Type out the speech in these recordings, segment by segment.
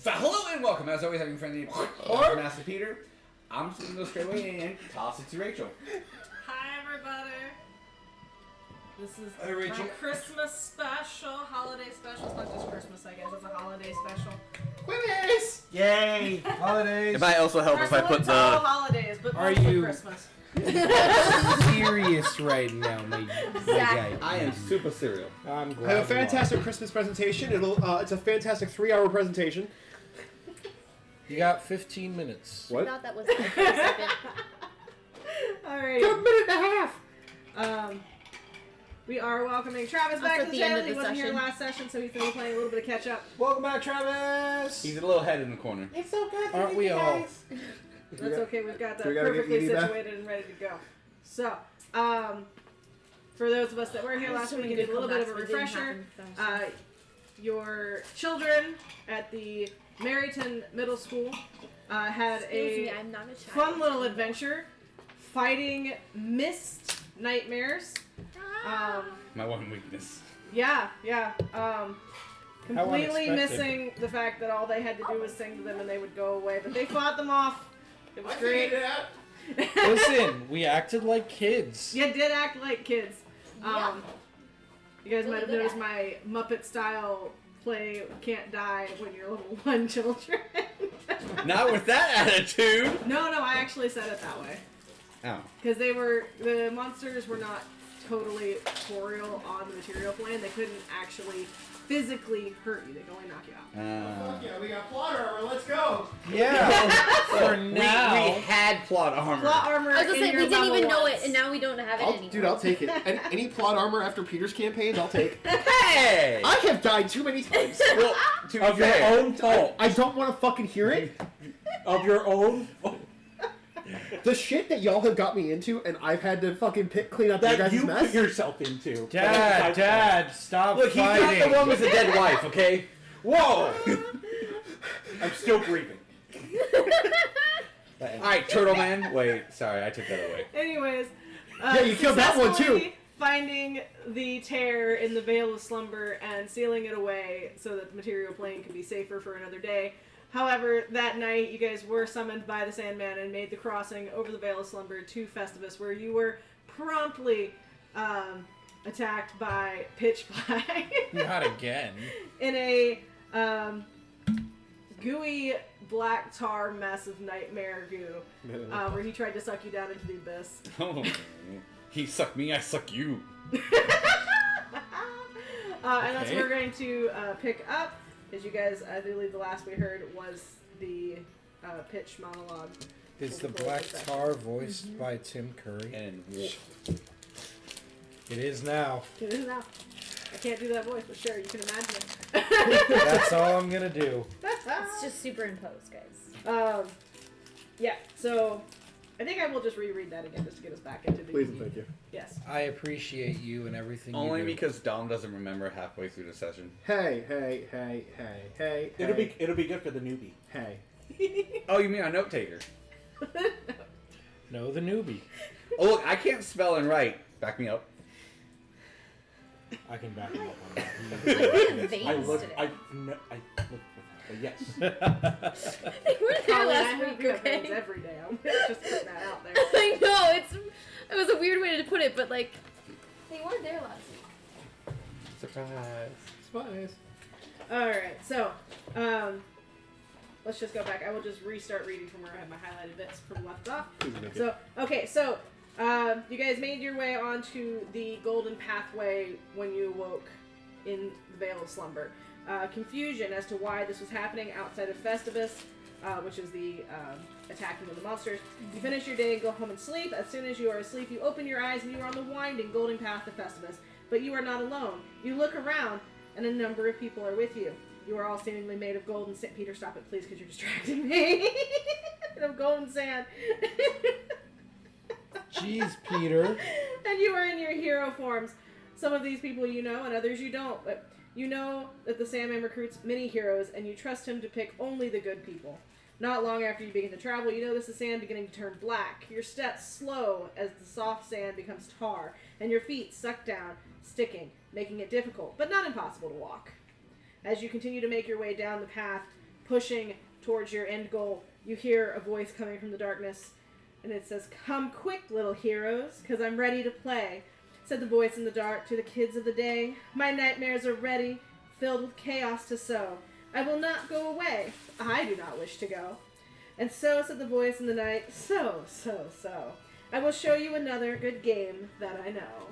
So hello and welcome. As always, having friendly Master Peter. I'm just gonna go straight away and toss it to Rachel. Hi everybody. This is Rachel. my Christmas special, holiday special. It's not just Christmas, I guess. It's a holiday special. Quiz! Yay! Holidays. It might also help if I put all the. holidays, but Are mostly you- Christmas. Serious right now, my guy. I am super serial. I'm glad. I have a fantastic Christmas presentation. It's a fantastic 3-hour presentation. You got 15 minutes. What? I thought that was like for a second. Alright. Got a minute and a half. We are welcoming Travis back at to the the end channel. of He the wasn't here session. last session, so he's going to be playing a little bit of catch up. Welcome back, Travis. He's a little head in the corner. It's so good. Aren't we all? That's okay, we've got that we gotta get perfectly Edie back? situated and ready to go. So, for those of us that weren't here last week, we did a little bit of a refresher. Your children at the Maryton Middle School had Excuse me, a I'm not a child. fun little adventure fighting mist nightmares. My one weakness. Yeah. Completely unexpected. missing the fact that all they had to do was sing to them and they would go away. But they fought them off. It was great. Listen, we acted like kids. You did act like kids. Yeah. You guys Really might have good noticed at my Muppet style play Can't Die when you're level 1 children. Not with that attitude. No, I actually said it that way. Oh. Because the monsters were not totally corporeal on the material plane. They couldn't actually physically hurt you. They could only knock you out. Yeah, we got plot armor. Let's go. Yeah. For now. We had plot armor. Plot armor. I was gonna in say, your we didn't level even know ones. it, and now we don't have it anymore. Dude, I'll take it. Any plot armor after Peter's campaigns, I'll take. Hey! I have died too many times. Well, to be Of your fair, own fault. I don't want to fucking hear it. Of your own fault. The shit that y'all have got me into, and I've had to fucking clean up your That guys' you mess. put yourself into. Dad, stop look, he's fighting. not the one with the dead wife, okay? Whoa! I'm still grieving. Alright, Turtle Man. Wait, sorry, I took that away. Anyways, Yeah, you killed that one, too. successfully finding the tear in the Veil of Slumber and sealing it away so that the material plane could be safer for another day. However, that night you guys were summoned by the Sandman and made the crossing over the Veil of Slumber to Festivus, where you were promptly attacked by Pitch Black Not again. in a gooey black tar mess of nightmare goo, where he tried to suck you down into the abyss. Oh, he sucked me, I suck you. And that's where we're going to pick up, as you guys, I believe the last we heard was the pitch monologue. Is the black tar voiced by Tim Curry? And It is now. It is now. I can't do that voice, but sure, you can imagine it. That's all I'm gonna do. It's just superimposed, guys. Yeah, so I think I will just reread that again just to get us back into the... Please and thank you. Yes. I appreciate you and everything only you do. because Dom doesn't remember halfway through the session. Hey. It'll be good for the newbie. Hey. Oh, you mean a note taker? No, the newbie. Oh, look, I can't spell and write. Back me up. I can back him up on that. We're advanced I look today. yes. They weren't there Colin, I last have week, good okay? notes every day. I'm just putting that out there. I know, it was a weird way to put it, but like, they weren't there last week. Surprise. Spies. Alright, so, let's just go back. I will just restart reading from where I have my highlighted bits from left off. Please and thank you. So, okay, so, you guys made your way onto the golden pathway when you awoke in the Veil of Slumber. Confusion as to why this was happening outside of Festivus, which is the attacking of the monsters. You finish your day and go home and sleep. As soon as you are asleep, you open your eyes and you are on the winding golden path to Festivus. But you are not alone. You look around and a number of people are with you. You are all seemingly made of golden sand. Peter, stop it, please, because you're distracting me. Of golden sand. Jeez, Peter. And you are in your hero forms. Some of these people you know and others you don't. But you know that the Sandman recruits many heroes and you trust him to pick only the good people. Not long after you begin to travel, you notice the sand beginning to turn black. Your steps slow as the soft sand becomes tar, and your feet suck down, sticking, making it difficult, but not impossible to walk. As you continue to make your way down the path, pushing towards your end goal, you hear a voice coming from the darkness, and it says, "Come quick, little heroes, 'cause I'm ready to play," said the voice in the dark to the kids of the day. "My nightmares are ready, filled with chaos to sow. I will not go away. I do not wish to go." And so, said the voice in the night, so, I will show you another good game that I know.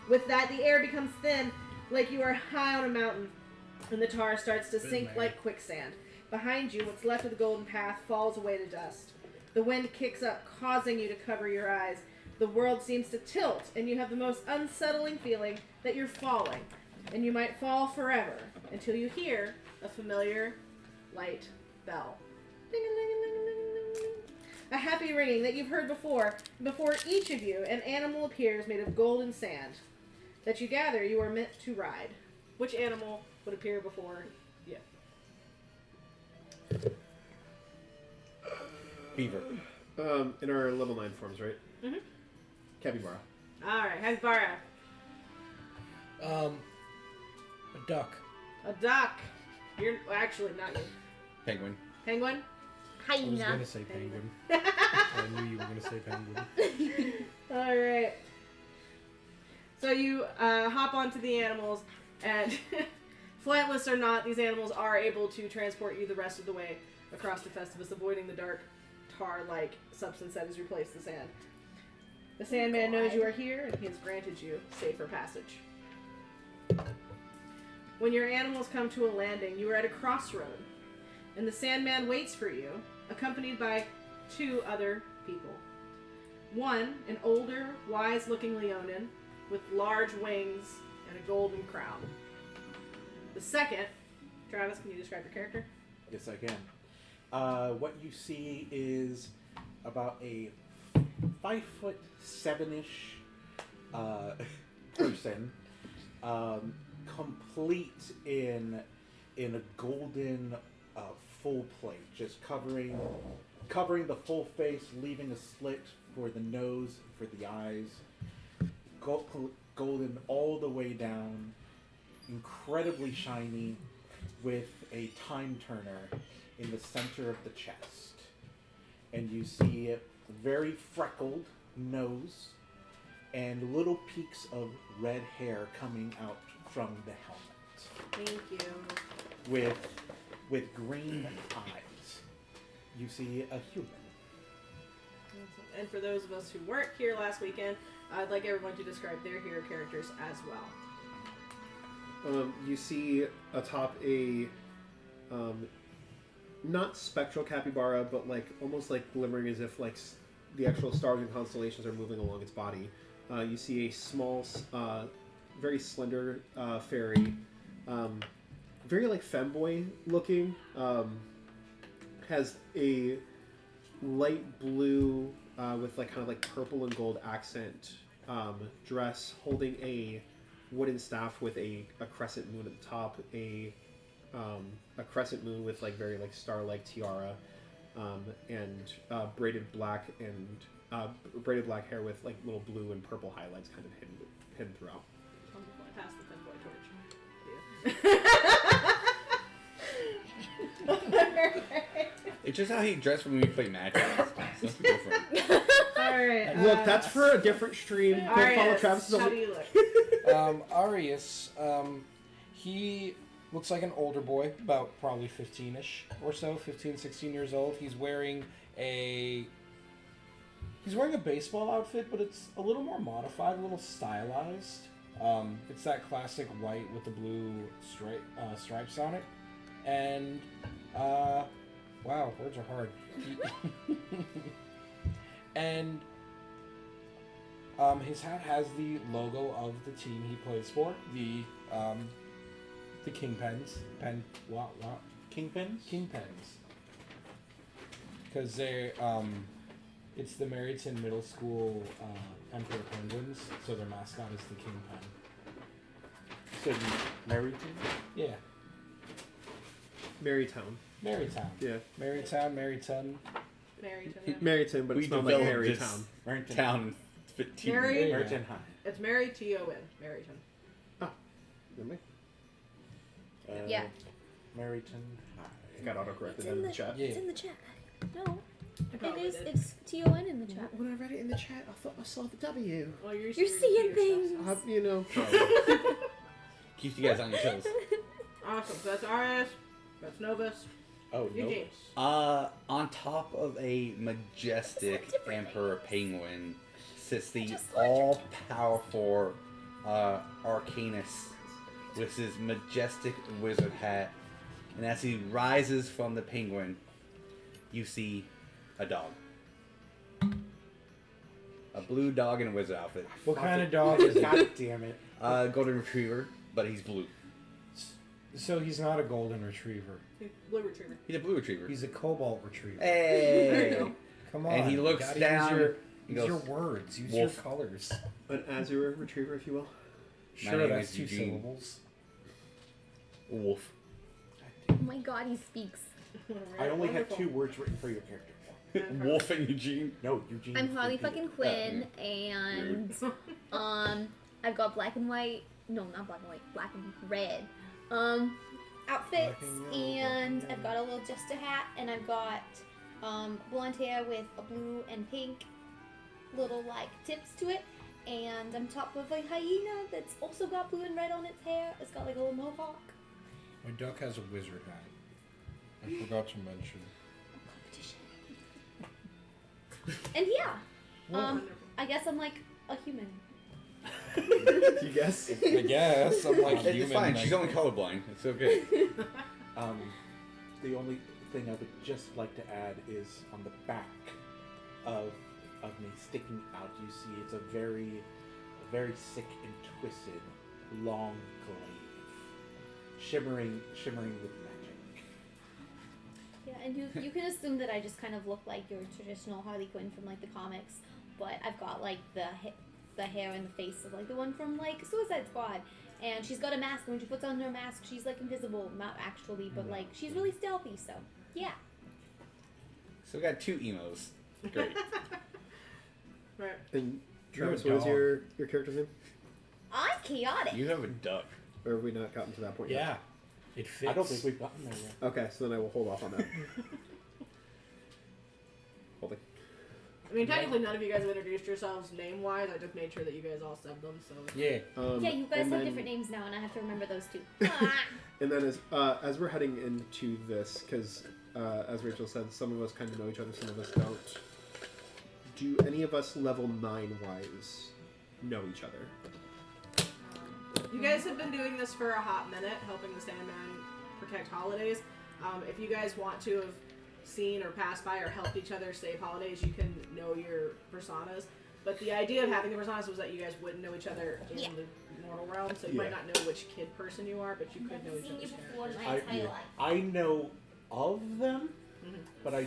With that, the air becomes thin, like you are high on a mountain, and the tar starts to sink like quicksand. Behind you, what's left of the golden path falls away to dust. The wind kicks up, causing you to cover your eyes. The world seems to tilt, and you have the most unsettling feeling that you're falling. And you might fall forever, until you hear a familiar light bell. Ding-a-ling-a-ling-a-ling-a-ling. A happy ringing that you've heard before. Before each of you, an animal appears made of golden sand that you gather you are meant to ride. Which animal would appear before you? Beaver. In our level 9 forms, right? Mm-hmm. Capybara. Alright, Capybara. A duck. A duck. You're actually not you. Penguin. Penguin? I was Hyena. gonna say penguin. I knew you were gonna say penguin. Alright. So you hop onto the animals, and flightless or not, these animals are able to transport you the rest of the way across the Festivus, avoiding the dark tar-like substance that has replaced the sand. The Sandman knows you are here, and he has granted you safer passage. When your animals come to a landing, you are at a crossroad, and the Sandman waits for you, accompanied by 2 other people. One, an older, wise-looking Leonin with large wings and a golden crown. The second, Travis, can you describe your character? Yes, I can. What you see is about a 5'7" person, complete in a golden full plate, just covering the full face, leaving a slit for the nose, for the eyes. Golden all the way down, incredibly shiny, with a time turner in the center of the chest. And you see a very freckled nose and little peaks of red hair coming out from the helmet. Thank you. With green eyes. You see a human. And for those of us who weren't here last weekend, I'd like everyone to describe their hero characters as well. You see atop a not spectral capybara, but like almost like glimmering as if like the actual stars and constellations are moving along its body. You see a small, very slender fairy, very like femboy looking. Has a light blue with like kind of like purple and gold accent dress, holding a wooden staff with a crescent moon at the top, a crescent moon with like very like star-like tiara, and braided black hair with like little blue and purple highlights kind of hidden throughout. Wonderful. I passed the femboy torch. It's just how he dressed when we played Magic. That's different. Alright. Look, that's for a different stream. Go follow Arias, Travis's. how do you look? Arias, he looks like an older boy, about probably 15-ish or so, 15, 16 years old. He's wearing a baseball outfit, but it's a little more modified, a little stylized. It's that classic white with the blue stripes on it. And, wow, words are hard. And his hat has the logo of the team he plays for, the Kingpins. Kingpins? Kingpins. Because they're, it's the Meryton Middle School Emperor Penguins, so their mascot is the Kingpin. So Meryton? Yeah. Marytown. Marytown. Yeah. Maryton. Maryton, yeah. Maryton, but We it's not like developed this Marytown. town 15 Mary- Meryton High. It's Mary T-O-N. Maryton. Never mind. Yeah. Meriton High. Got autocorrected It's in the chat. It's in the chat. No. I probably did. It's TON in the chat. When I read it in the chat, I thought I saw the W. Well, you're You're seeing things. You know. Keeps you guys on your toes. Awesome. So that's Arias. That's Novus. Oh, no. Eugene. On top of a majestic It's different emperor names. penguin sits the Just like your all-powerful Arcanus with his majestic wizard hat. And as he rises from the penguin, you see a dog. A blue dog in a wizard outfit. What kind of dog is it? God damn it. Golden retriever, but he's blue. So he's not a golden retriever. Blue retriever. He's a blue retriever. He's a cobalt retriever. Hey! There you go. Come on. And he you looks gotta down. Use He your goes, words. Use "Wolf." your colors. An Azure retriever, if you will. My Sure, name that's is 2 Eugene. syllables. Wolf. Oh my god, he speaks. I only had Wonderful. 2 words written for your character. Wolf and Eugene. No, Eugene. I'm Harley Peter. fucking Quinn, and I've got black and white. No, not black and white. Black and red. Outfits, Black and yellow, and black and I've got a little jester hat, and I've got blonde hair with a blue and pink little like tips to it, and I'm top of a hyena that's also got blue and red on its hair. It's got like a little mohawk. My duck has a wizard hat. I forgot to mention. Competition. And yeah, Wonderful. I guess I'm like a human. You guess? I guess I'm like It's human. fine. like- She's only colorblind. It's okay. The only thing I would just like to add is on the back of me sticking out, you see it's a very sick and twisted, long glaive, shimmering with magic. Yeah, and you can assume that I just kind of look like your traditional Harley Quinn from like the comics, but I've got like the hair and the face of like the one from like Suicide Squad, and she's got a mask. And when she puts on her mask, she's like invisible, not actually, but like she's really stealthy. So yeah. So we got 2 emos. Great. Right. And You're Travis, a what was dog. your character's name? I'm chaotic. You have a duck. Or have we not gotten to that point Yeah. yet? It fits. I don't think we've gotten there yet. Okay, so then I will hold off on that. Holding. I mean, technically, none of you guys have introduced yourselves name-wise. I just made sure that you guys all said them. So. Yeah. Yeah, you guys and have then- different names now, and I have to remember those too. Ah. And then as we're heading into this, because as Rachel said, some of us kind of know each other, some of us don't. Do any of us level 9 wise know each other? You guys have been doing this for a hot minute, helping the Sandman protect holidays. If you guys want to have seen or passed by or helped each other save holidays, you can know your personas. But the idea of having the personas was that you guys wouldn't know each other in Yeah. the mortal realm, so you might not know which kid person you are, but you could know Never each seen you other's before in characters. my entire life. I know of them, Mhm. but I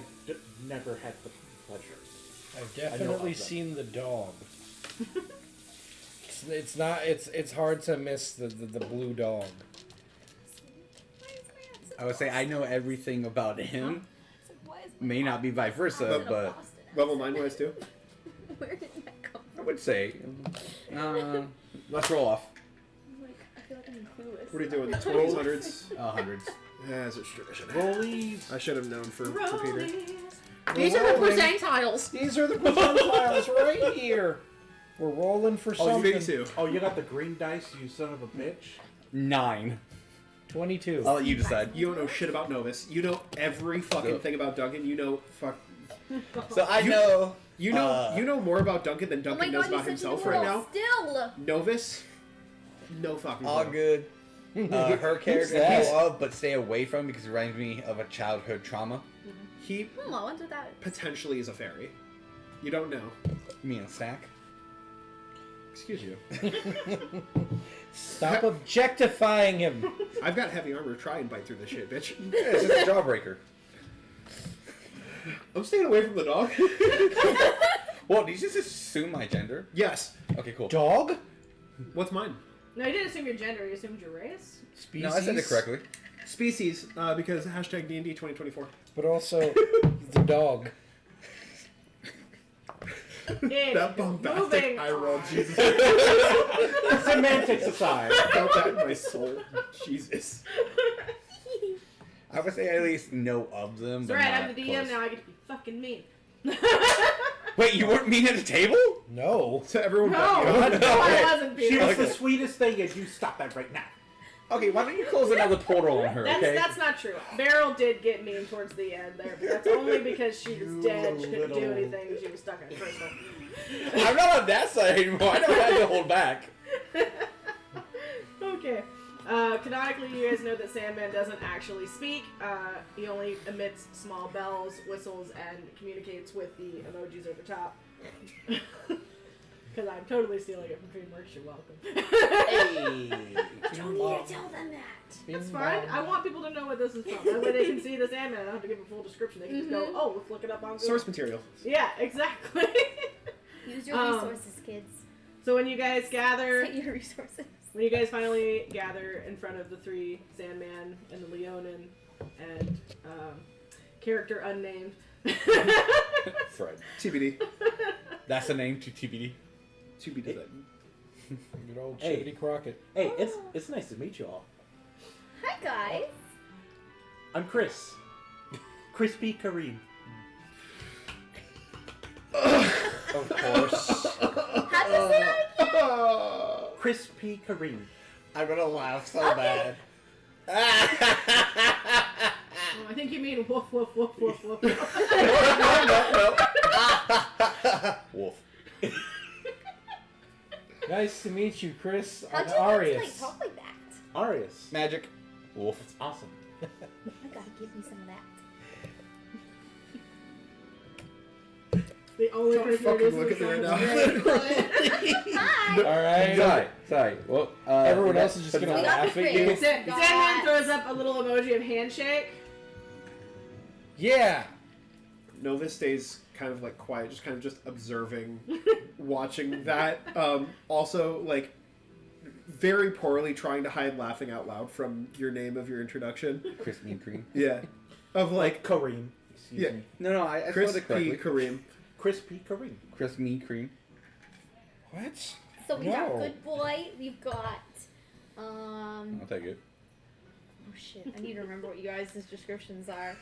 never had the pleasure. I've I know definitely of them. seen the dog. It's not. It's hard to miss the blue dog. I would say I know everything about him. So why is my May not be vice versa, Boston but accent? Level 9 wise too? Where did that come I from? would say. Let's roll off. I'm like, I feel like I'm clueless. What are you doing? 20s, 100s? Hundreds. As it's tradition. Rollies. I should have known for Peter. These are the percentiles. These are the percentiles right here. We're rolling for Oh, something. you 82. Oh, you got the green dice, you son of a bitch. 9. 22. I'll let you decide. You don't know shit about Novus. You know every fucking So- thing about Duncan. You know So I know. you know more about Duncan than Oh Duncan my knows god, about he's such himself a right little now. Still. Novus, no fucking All clue. good. Her character I that? know of, but stay away from because it reminds me of a childhood trauma. He I wonder what that is. potentially is a fairy. You don't know. You mean a snack? Excuse you. Stop objectifying him. I've got heavy armor. Try and bite through this shit, bitch. Yeah, it's just a jawbreaker. I'm staying away from the dog. Well, did you just assume my gender? Yes. Okay, cool. Dog? What's mine? No, you didn't assume your gender. You assumed your race. Species. No, I said it correctly. Species, because hashtag D&D 2024. But also the dog. That bombastic Moving eye roll, on. Jesus. Semantics aside. I felt that in my soul. Jesus. I would say I at least know of them. It's but alright, not I'm the DM close. now. I get to be fucking mean. Wait, you weren't mean at the table? No. So everyone No, but you. no, I wasn't, She Peter. was the sweetest thing, and you stop that right now. Okay, why don't you close another portal on her, okay? That's not true. Beryl did get mean towards the end there, but that's only because she was dead. She couldn't do little- anything. She was stuck in a crystal. I'm not on that side anymore. I don't have to hold back. Okay. Canonically, you guys know that Sandman doesn't actually speak. He only emits small bells, whistles, and communicates with the emojis over top. Because I'm totally stealing it from DreamWorks. You're welcome. Hey. Don't need to tell them that. That's fine. I want people to know what this is from. That way they can see the Sandman. I don't have to give a full description. They can just go, oh, let's look it up on Google. Source material. Yeah, exactly. Use your resources, kids. So when you guys gather... Take your resources. When you guys finally gather in front of the three Sandman and the Leonin and character unnamed. Fred. TBD. That's the name to TBD. To be decided. Good old Hey. Chickadee Crockett. Hey, it's nice to meet you all. Hi, guys. I'm Chris. Crispy Kareem. Of course. How do you say that again? Crispy Kareem. I'm gonna laugh so Okay. bad. Oh, I think you mean woof, woof, woof, woof, woof. no. Wolf. Nice to meet you, Chris. How'd I'm you Arias. like talk like that? Arias. Magic. Wolf. It's awesome. I gotta give me some of that. The only Don't person fucking who look at me listens right to now. Hi. All right. Sorry. Well, Everyone else is just but gonna We got laugh the at you. phrase. Sandman throws up a little emoji of handshake. Yeah. Nova stays kind of like quiet, just kind of just observing, watching that. Also, like, very poorly trying to hide laughing out loud from your name of your introduction. Crispy and cream. Yeah. Of like, Kareem. Excuse Yeah. me. No, I Chris spelled it P. correctly. Kareem. Crispy Kareem. Crispy cream. What? So we got No. Good Boy. We've got, I'll take it. oh shit, I need to remember what you guys' descriptions are.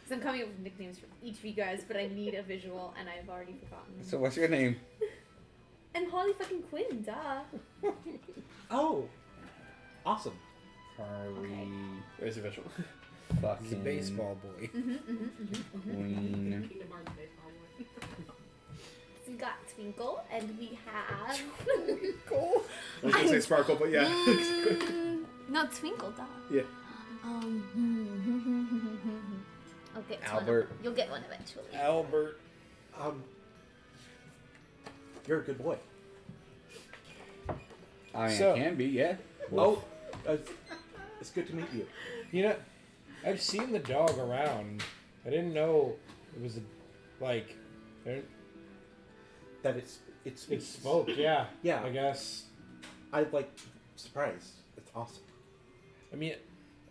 Because I'm coming up with nicknames for each of you guys, but I need a visual, and I've already forgotten. So what's your name? I'm Holly fucking Quinn, duh. Oh. Awesome. Harley. Okay. There's a visual. Fucking He's a baseball boy. Queen. Kingdom Hearts baseball boy. So we got Twinkle, and we have... Cool. I was gonna say Sparkle, but yeah. No, Twinkle, duh. Yeah. I'll get Albert. One. You'll get one eventually. Albert. You're a good boy. I So- can be, yeah. Oh, it's good to meet you. You know, I've seen the dog around. I didn't know it was like That it it speaks. spoke. Yeah. Yeah. I guess. I'm like surprised. It's awesome. I mean,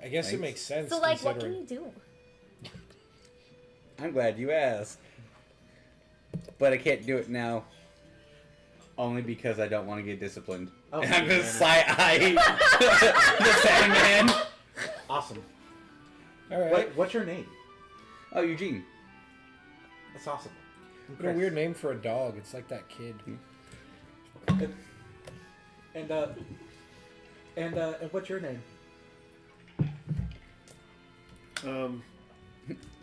I guess it Thanks. makes sense. So, like, what considering- can you do? I'm glad you asked. But I can't do it now. Only because I don't want to get disciplined. Oh, And I'm gonna man. side-eye the Sandman. Awesome. All right. What's your name? Oh, Eugene. That's awesome. I'm What a Chris. weird name for a dog. It's like that kid. And what's your name?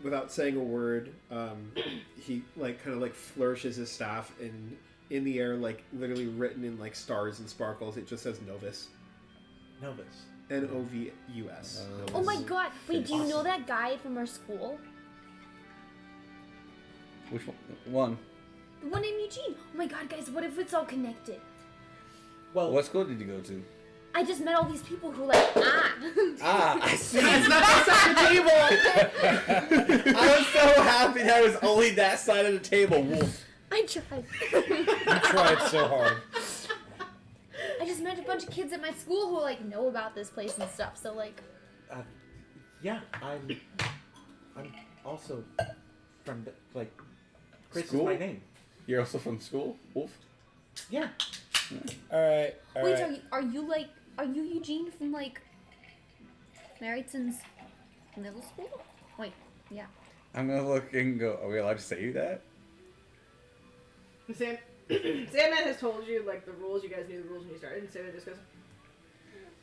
Without saying a word, he like kind of like flourishes his staff and in the air, like literally written in like stars and sparkles, it just says Novus. Novus. Novus. Oh my god. Wait, do you know Awesome. that guy from our school? Which one? The one in Eugene. Oh my god, guys, what if it's all connected? Well, What school did you go to? I just met all these people who like, Ah, I see. It's not that side of the table! I was so happy that it was only that side of the table. Wolf. I tried. You tried so hard. I just met a bunch of kids at my school who like know about this place and stuff. So like, yeah, I'm also from like Chris School? is my name. You're also from school, Wolf? Yeah. All right. All wait, right. are you Eugene from like Meriton's Middle school? Wait, yeah. I'm gonna look and go, are we allowed to say that? Sandman has told you, like, the rules. You guys knew the rules when you started, and Sandman just goes,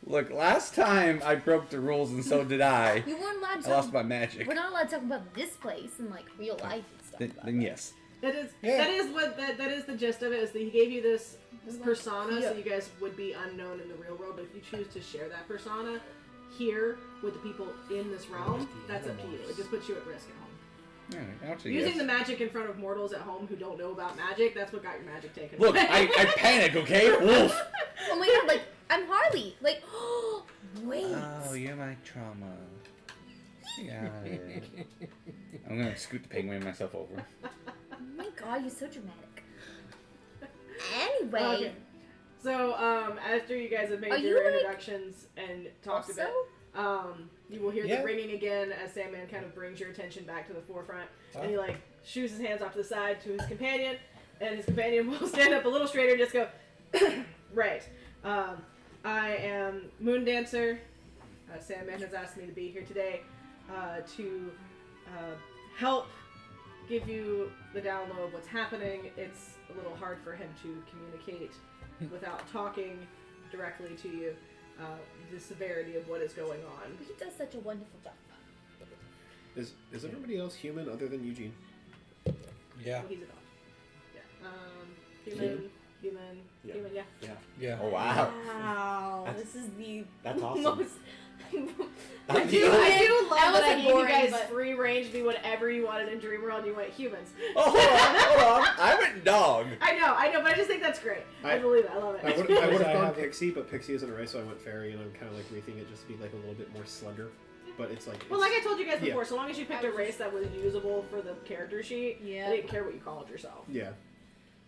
Look, last time I broke the rules and so did I. You weren't allowed to I lost my magic. We're not allowed to talk about this place and, like, real life and stuff. Then yes. That is Yeah. that is the gist of it. Is that he gave you this persona, Yeah. so you guys would be unknown in the real world. But if you choose to share that persona here with the people in this realm, that's up to you. It just puts you at risk at home. Alright, I'll say Using yes. the magic in front of mortals at home who don't know about magic, that's what got your magic taken Look, away. I panic, okay? Wolf! Oh my god, like, I'm Harley. Like, wait. Oh, you're my trauma. Got it. I'm gonna scoot the penguin myself over. Oh my god, you're so dramatic. Anyway. Okay. So, after you guys have made Are your you, like, introductions and talked a bit, you will hear Yeah. the ringing again as Sandman kind of brings your attention back to the forefront. And he, like, shoots his hands off to the side to his companion, and his companion will stand up a little straighter and just go, right. I am Moon Dancer. Sandman has asked me to be here today to help give you the down low of what's happening. It's a little hard for him to communicate without talking directly to you the severity of what is going on. He does such a wonderful job. Is everybody else human other than Eugene? Yeah. Well, he's a dog. Yeah. Human, Yeah. human, yeah. Yeah. Oh, wow. Wow. That's- This is the That's awesome. most... I do That love was, that I like, gave boring, you guys but- free range to be whatever you wanted in Dream World. You went humans. Oh, hold on. I went dog. I know, but I just think that's great. I I- believe it. I love it. I would have I gone have- Pixie, but Pixie isn't a race, so I went Fairy, and I'm kind of like rethinking it just to be like a little bit more slender. But it's like Well, like I told you guys Yeah. before, so long as you picked a race that was usable for the character sheet, Yeah. I didn't care what you called yourself. yeah,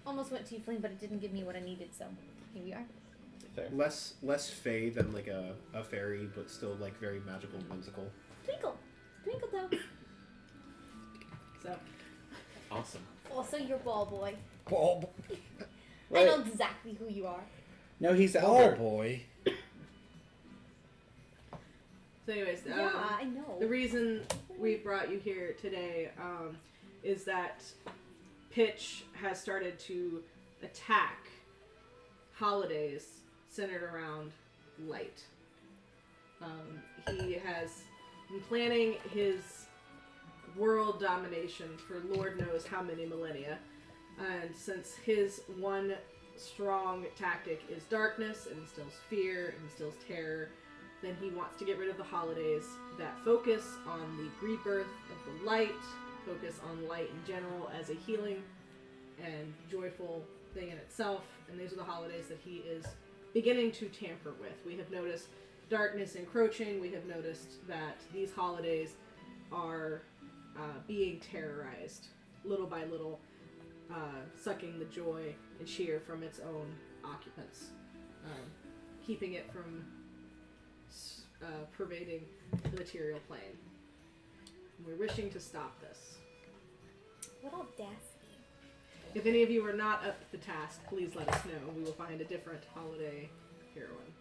Almost went tiefling, but it didn't give me what I needed, so here we are. Fair. less Fae than like a fairy, but still like very magical, whimsical. Twinkle. Twinkle toes. So, Awesome. Also, your ball boy. Oh, I know exactly who you are. No, he's oh elder. boy. so anyways, Yeah, I know. the reason we brought you here today is that Pitch has started to attack holidays centered around light. He has been planning his world domination for Lord knows how many millennia. And since his one strong tactic is darkness, and instills fear, and instills terror, then he wants to get rid of the holidays that focus on the rebirth of the light, focus on light in general as a healing and joyful thing in itself. And these are the holidays that he is beginning to tamper with. We have noticed darkness encroaching. We have noticed that these holidays are being terrorized little by little, sucking the joy and cheer from its own occupants, keeping it from pervading the material plane. We're wishing to stop this. What audacity. If any of you are not up to the task, please let us know. We will find a different holiday heroine.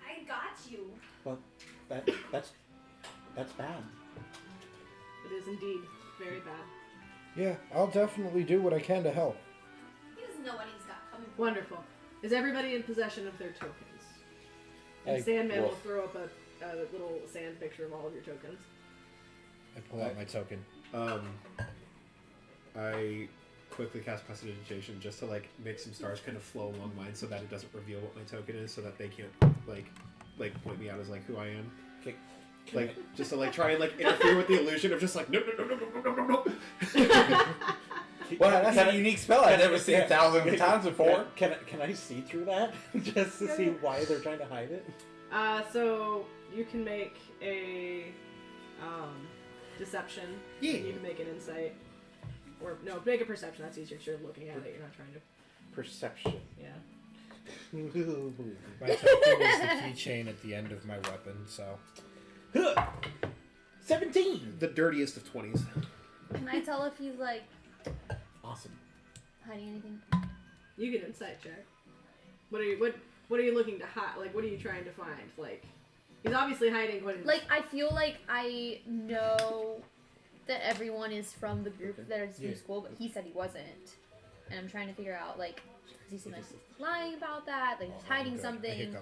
I got you. Well, that's bad. It is indeed very bad. Yeah, I'll definitely do what I can to help. He doesn't know what he's got coming. Wonderful. Is everybody in possession of their tokens? And I- Sandman will Wolf. throw up a little sand picture of all of your tokens. I pull out my token. I quickly cast Prestidigitation just to like make some stars kind of flow along mine, so that it doesn't reveal what my token is, so that they can't like point me out as like who I am. Okay. Like just to like try and like interfere with the illusion of just like no. Well, that's Can a I- unique spell I've never seen thousands of times before. Can I see through that just to see why they're trying to hide it? So you can make a deception. Yeah. You can make an insight. Or, no, make a perception. That's easier because you're looking at it. You're not trying to... Perception. Yeah. My token is the keychain at the end of my weapon, so. 17. The dirtiest of 20s. Can I tell if he's like Awesome. hiding anything? You get insight check. What are you looking to hide? Like, what are you trying to find? Like, He's obviously hiding Quinn. Like, I feel like I know that everyone is from the group that is from school, but he said he wasn't. And I'm trying to figure out, like, does he seem like he's lying about that? Like, he's hiding something?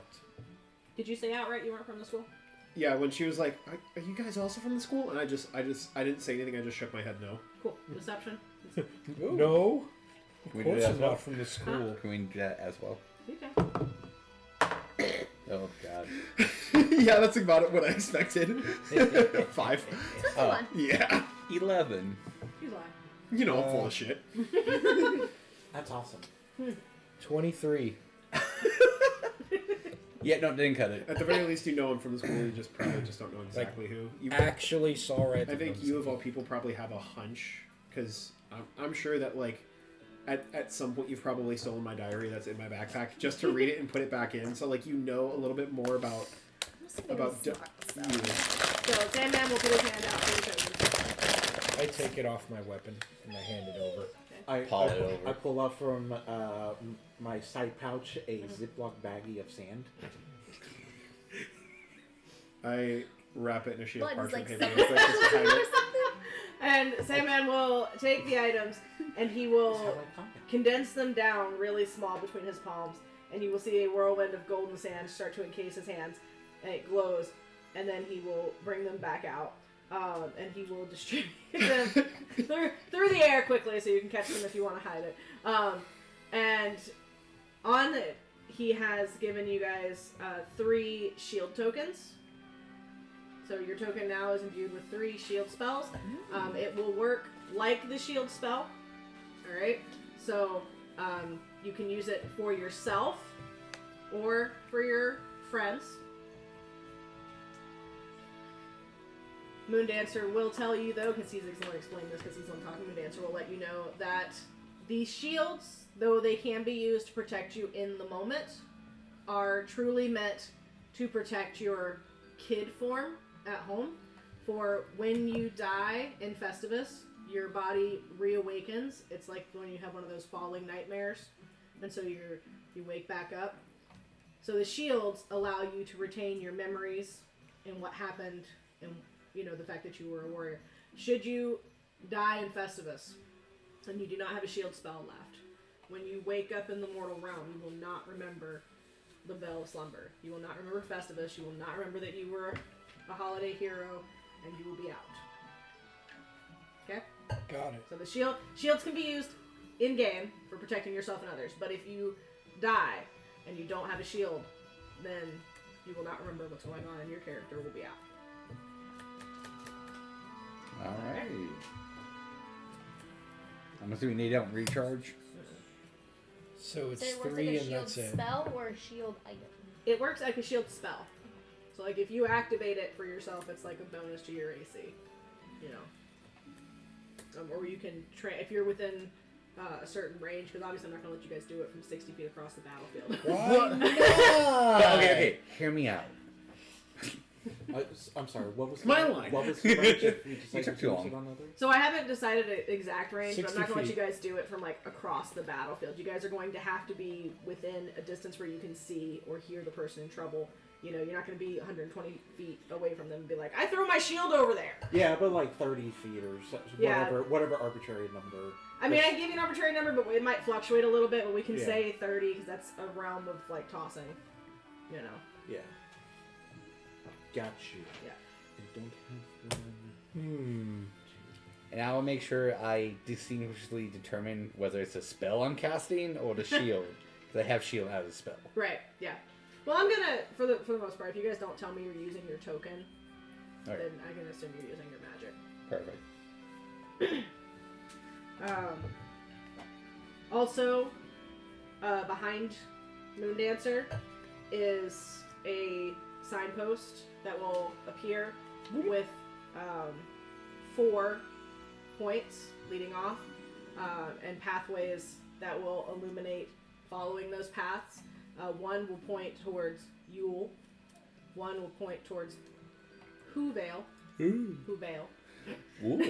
Did you say outright you weren't from the school? Yeah, when she was like, "Are you guys also from the school?" And I didn't say anything. I just shook my head no. Cool. Deception. No. Of Can we do course that I'm as well? not from the school. Can we do that as well? Okay. Oh god. Yeah, that's about what I expected. 5. That's a one. Yeah. 11. He's lying. You know I'm full of shit. That's awesome. 23. Yeah, no, didn't cut it. At the very least, you know I'm from the school. You just probably just don't know exactly who. You, Actually saw right. I think you of all people probably have a hunch, because I'm sure that like at some point you've probably stolen my diary that's in my backpack just to read it and put it back in. So like you know a little bit more about you. So Sandman will put his hand out for the tokens. I take it off my weapon and I hand it over. I pull out from my side pouch a Ziploc baggie of sand. I wrap it in a sheet of Buttons parchment like paper. something Just behind it. And Sandman will take the items and he That's how will I found it. condense them down really small between his palms, and you will see a whirlwind of golden sand start to encase his hands, and it glows, and then he will bring them back out, and he will distribute them through the air quickly so you can catch them if you want to hide it. And on it, he has given you guys 3 shield tokens. So your token now is imbued with 3 shield spells. It will work like the shield spell. Alright? So you can use it for yourself or for your friends. Moondancer will tell you though, because he's going to explain this because he's on talking. Moondancer will let you know that these shields, though they can be used to protect you in the moment, are truly meant to protect your kid form at home. For when you die in Festivus, your body reawakens. It's like when you have one of those falling nightmares, and so you wake back up. So the shields allow you to retain your memories and what happened, and the fact that you were a warrior. Should you die in Festivus and you do not have a shield spell left, when you wake up in the mortal realm, you will not remember the Bell of Slumber. You will not remember Festivus. You will not remember that you were a holiday hero, and you will be out. Okay? Got it. So the shields can be used in game for protecting yourself and others, but if you die and you don't have a shield, then you will not remember what's going on, and your character will be out. Alright. I'm assuming they don't recharge. So it's So it works 3 like a and shield that's it. spell or a shield item. It works like a shield spell. So like if you activate it for yourself, it's like a bonus to your AC. Or you can if you're within a certain range, because obviously I'm not going to let you guys do it from 60 feet across the battlefield. Why not? Okay, hear me out. I'm sorry. What was My line. What was the range if we decided took to too use long. it on others? So I haven't decided an exact range, but I'm 60 not going to let you feet. guys do it from like across the battlefield. You guys are going to have to be within a distance where you can see or hear the person in trouble. You're not going to be 120 feet away from them and be like, I threw my shield over there. Yeah, but like 30 feet or so, Yeah. whatever arbitrary number. I mean, I give you an arbitrary number, but it might fluctuate a little bit, but we can Yeah. say 30 because that's a realm of like tossing, Yeah. Got you. Yeah. I don't have one. And I will make sure I distinguishedly determine whether it's a spell I'm casting or the shield. Because I have shield as a spell. Right, yeah. Well, I'm going to, for the most part, if you guys don't tell me you're using your token, Alright, then I can assume you're using your magic. perfect. Also, behind Moondancer is a signpost that will appear with 4 points leading off, and pathways that will illuminate following those paths. One will point towards Yule, one will point towards Whovale, Whovale, Ooh.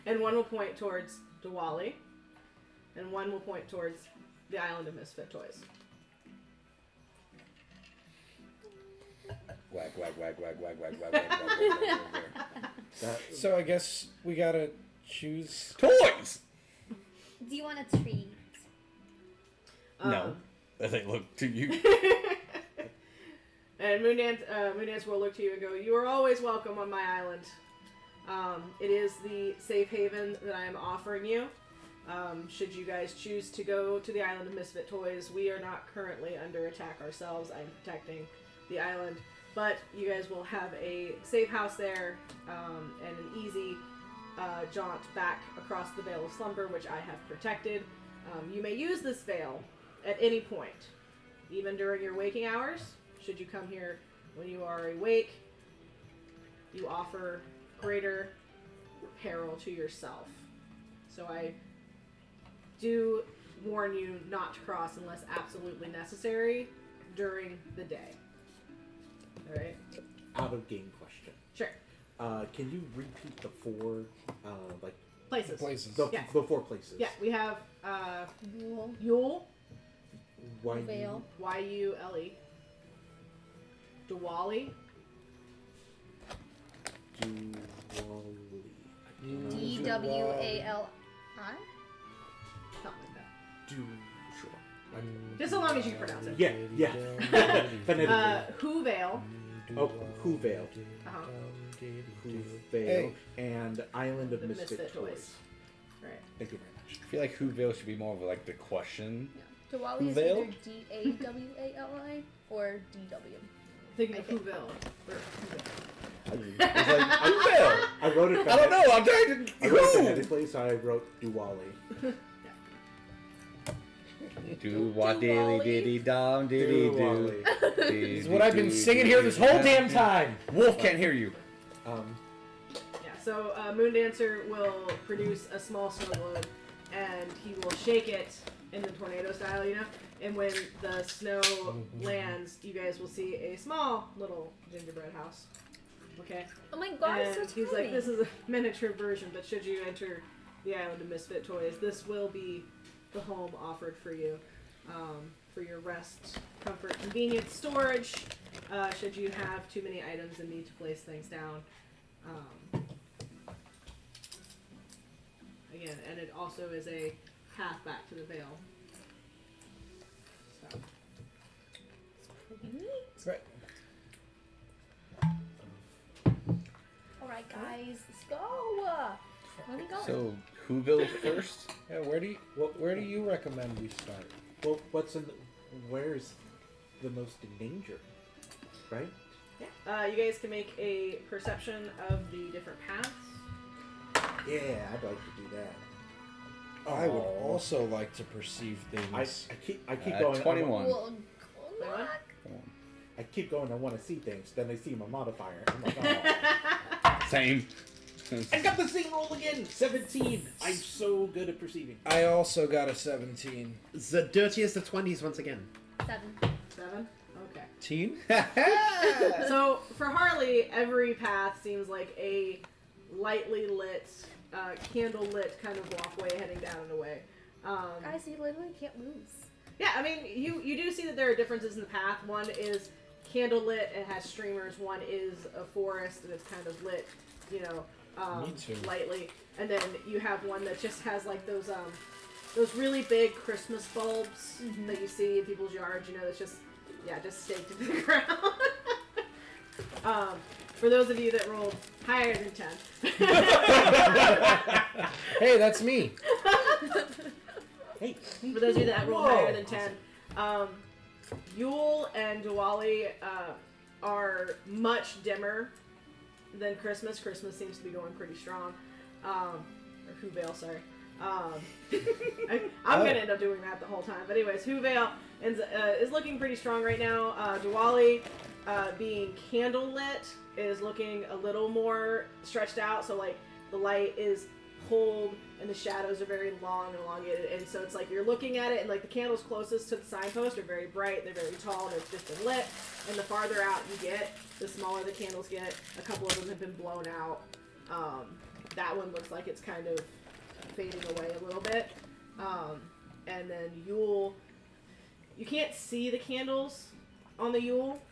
and one will point towards Diwali, and one will point towards the Island of Misfit Toys. Wacky. whack, whack, whack, whack, whack, whack, whack, whack, whack, whack. So I guess we gotta choose. Toys! Do you want a treat? No. As I look to you. And Moondance will look to you and go, "You are always welcome on my island. It is the safe haven that I am offering you. Should you guys choose to go to the island of Misfit Toys, we are not currently under attack ourselves. I'm protecting the island. But you guys will have a safe house there and an easy jaunt back across the Veil of Slumber, which I have protected. You may use this veil at any point, even during your waking hours. Should you come here when you are awake, you offer greater peril to yourself. So I do warn you not to cross unless absolutely necessary during the day. Alright? Out of game question. Sure. Can you repeat the four, Places. the, Yeah. the four places? Yeah, we have Yule. Yule, Why Veil. Y-U-L-E. Diwali, DWALI. something like that. Sure. Just so long as you pronounce it. Yeah. Phonetically. Who Veil. Oh, Whovale. Uh-huh. Whovale. And Island of The Misfit, Misfit Toys. Toys. Right. Thank you very much. I feel like Whovale should be more of like the question. Diwali is Veil? either DAWALI or DW. Thinking of Whoville. It's like, Whovale! I wrote it. I don't know, I'm trying to... I wrote it phonetically, so I wrote Diwali. Do what dilly diddy dom diddy do. This is what I've been singing here this whole damn time. Wolf can't hear you. Yeah, so Moondancer will produce a small snow globe, and he will shake it in the tornado style, you know? And when the snow lands, you guys will see a small little gingerbread house. Okay? Oh my god, And it's so he's like, tiny. this is a miniature version, but should you enter the Island of Misfit Toys, this will be the home offered for you. For your rest, comfort, convenience, storage, should you have too many items and need to place things down. Again, and it also is a path back to the Veil. So. Pretty neat. Right. Alright guys, let's go! Where are we going? So, Whoville first? Yeah, where do you recommend we start? Well, where's the most in danger? Right? Yeah. You guys can make a perception of the different paths. Yeah, I'd like to do that. I would also like to perceive things. I keep going. 21. Well, good Wait, what? luck. I keep going. I want to see things. Then I see my modifier. I'm like, oh. Same. I got the same roll again. 17. I'm so good at perceiving. I also got a 17. The dirtiest of 20s once again. 7. 7? Okay. Teen? So, for Harley, every path seems like a lightly lit, candle-lit kind of walkway heading down and away. Guys, you literally can't lose. Yeah, I mean, you do see that there are differences in the path. One is candle-lit and has streamers. One is a forest and it's kind of lit, you know, Me too. lightly. And then you have one that just has like those really big Christmas bulbs that you see in people's yards, you know, that's just staked into the ground. For those of you that rolled higher than 10. Hey, that's me. Hey. For those of you that rolled higher than 10, Yule and Diwali are much dimmer than Christmas. Christmas seems to be going pretty strong. Or Whovale, sorry. I'm going to end up doing that the whole time. But anyways, Whovale is looking pretty strong right now. Diwali, being candle-lit, is looking a little more stretched out. So, like, the light is pulled and the shadows are very long and elongated. And so it's like you're looking at it and, like, the candles closest to the signpost are very bright. They're very tall. They've just been lit. And the farther out you get, the smaller the candles get. A couple of them have been blown out. That one looks like it's kind of fading away a little bit. And then Yule, you can't see the candles on the Yule.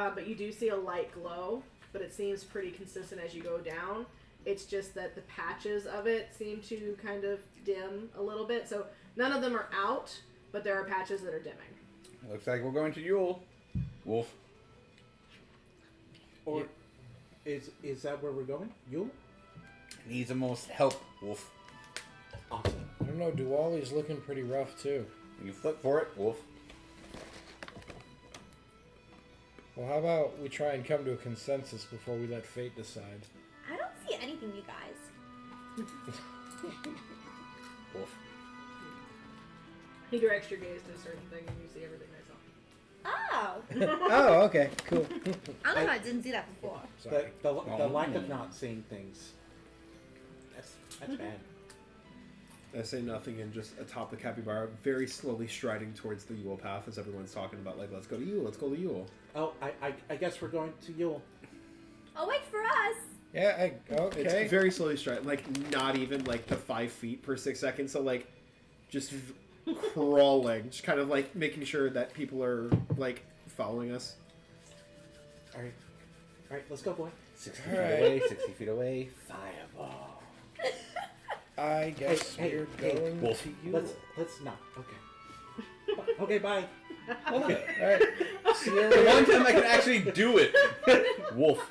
but you do see a light glow, but it seems pretty consistent as you go down. It's just that the patches of it seem to kind of dim a little bit. So none of them are out, but there are patches that are dimming. Looks like we're going to Yule. Wolf. Or is that where we're going? Yule? Needs the most help, Wolf. Awesome. I don't know, Diwali's looking pretty rough too. You flip for it, Wolf. Well, how about we try and come to a consensus before we let fate decide? I don't see anything, you guys. Wolf. He directs your gaze to a certain thing and you see everything myself. Oh. Oh, okay, cool. I don't know, I didn't see that before. Sorry. The lack of not seeing things. That's bad. I say nothing and just atop the capybara, very slowly striding towards the Yule path as everyone's talking about, like, let's go to Yule, let's go to Yule. Oh, I guess we're going to Yule. Oh, wait for us. Yeah, okay. It's very slowly striding, like, not even, like, the 5 feet per 6 seconds, so, like, just crawling, just kind of, like, making sure that people are, like, following us. Alright, let's go, boy. 60 feet Alright. away, 60 feet away. Fireball. I guess Hey, we're going Wolf. to Yule. Let's not. Okay. Okay, bye. Okay, alright. See you The later. one time I can actually do it. Wolf.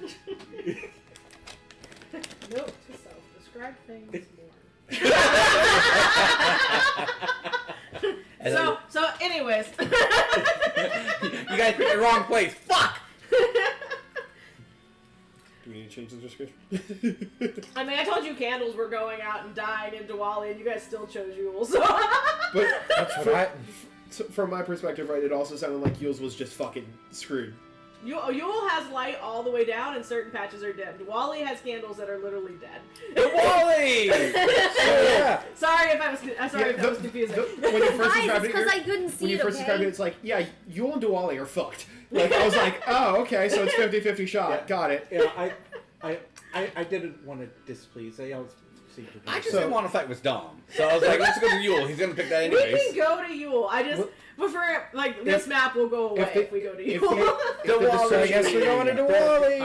Note to self, describe things more. So anyways. You guys picked the wrong place. Fuck! Do we need to change the description? I mean, I told you candles were going out and dying in Diwali, and you guys still chose Yule, so... But That's what I... from my perspective, right, it also sounded like Yule's was just fucking screwed. Yule has light all the way down, and certain patches are dim. Diwali has candles that are literally dead. Wally! Yeah. Sorry if that was confusing. When you first Guys, described it's it, because I couldn't see when you it, first described it, okay? it's like, yeah, Yule and Diwali are fucked. Like, I was like, oh, okay, so it's 50-50 shot. Yeah. Got it. Yeah, I didn't want to displease. I I just So- didn't want to fight with Dom. So I was like, let's go to Yule. He's going to pick that We anyways. can go to Yule. I just prefer, like, this map will go away if we go to If Yule. Diwali. So I guess we're going to Diwali.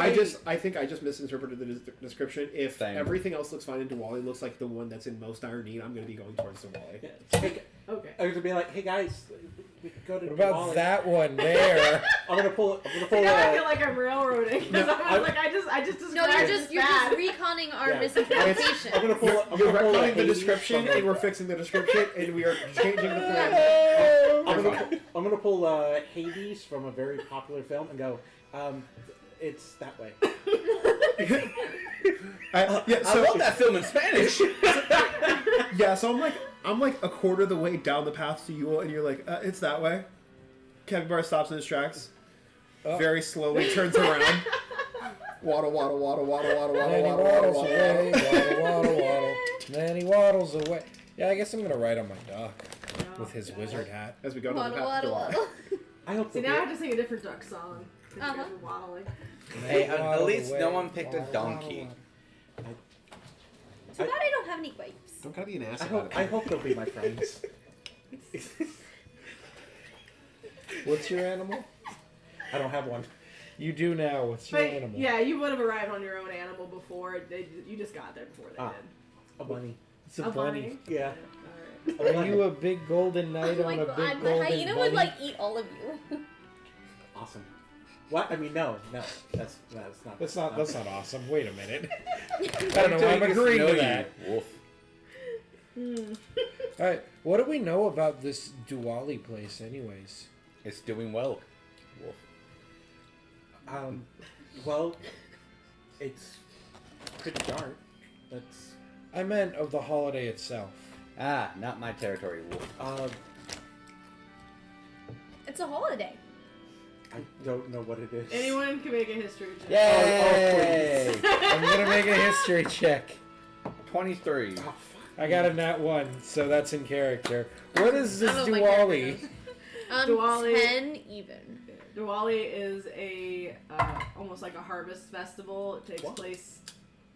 I think I just misinterpreted the description. If Same. everything else looks fine in Diwali, looks like the one that's in most dire need, I'm going to be going towards Diwali. Hey, Okay. I was gonna be like, hey guys, we can go to. What about Diwali. that one there? I'm gonna pull. See, now I feel like I'm railroading. Because I was I- like, I just described No, you're it just as bad. reconning our Yeah. misinterpretation. I'm gonna pull. I'm You're gonna pull retconning the Hades description, from and we're fixing the description, and we are changing the plan. I'm gonna pull Hades from a very popular film and go. It's that way. Yeah, I love that film in Spanish. Yeah, so I'm like a quarter of the way down the path to Yule, and you're like, it's that way. Capybara stops in his tracks, very slowly turns around. Waddle, waddle, waddle, waddle, waddle, waddle, Then he waddle, waddles waddle, away, waddle. waddle, waddle. Then he waddles away. Yeah, I guess I'm gonna ride on my duck with his wizard hat. As we go down the Waddle, path to waddle, Diwali. waddle. I hope. See, they'll now I be- have to sing a different duck song. Because you Uh-huh. guys are waddling. Hey, at Waddle least away, no one picked a waddle, donkey. waddle, Too bad I don't have any grapes. Don't gotta be an ass I about hope. it. I hope they'll be my friends. What's your animal? I don't have one. You do now. What's your But, animal? yeah, you would have arrived on your own animal before. You just got there before they Ah. did. A bunny. It's a bunny. Yeah. Alright. Are you a big golden knight Oh my on a god, big the golden hyena bunny? would like eat all of you. Awesome. What? I mean, no. That's not. That's not awesome. Wait a minute. I Until don't know. he I'm gets to agreeing know to you, that. Wolf. All right. What do we know about this Diwali place, anyways? It's doing well. Wolf. Well, it's pretty dark. That's. I meant of the holiday itself. Ah, not my territory, Wolf. It's a holiday. I don't know what it is. Anyone can make a history check. Yay! I'm gonna make a history check. 23. Oh, fuck. I got a nat 1, so that's in character. What is this I don't know what my Diwali? character is. Diwali- 10 even. Diwali is a almost like a harvest festival. It takes What? place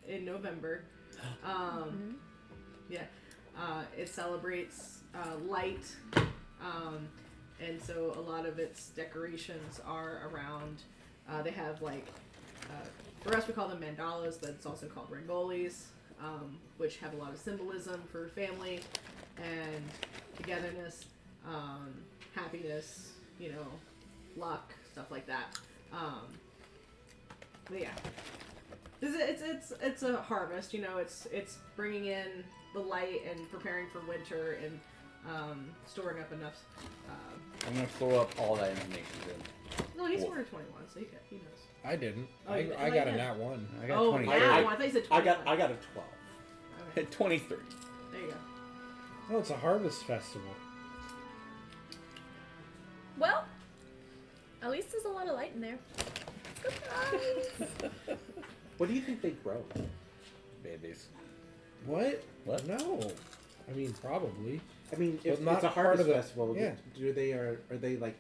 in November. Yeah, it celebrates light, and so a lot of its decorations are around. They have like, for us we call them mandalas, but it's also called rangolis, which have a lot of symbolism for family and togetherness, happiness, luck, stuff like that. But yeah, it's a harvest. It's bringing in the light and preparing for winter and storing up enough. I'm gonna throw up all that information. No, he's Wolf. 421, so he knows. I didn't. Oh, I got a nat 1. I got Oh, 23. yeah, I thought you said 21. I got a 12. Okay, 23. there you go. Oh, it's a harvest festival. Well, at least there's a lot of light in there. Surprise! What do you think they grow? Babies. What? What? No. I mean, probably. I mean, But if not it's a part harvest of the- festival, yeah. are they like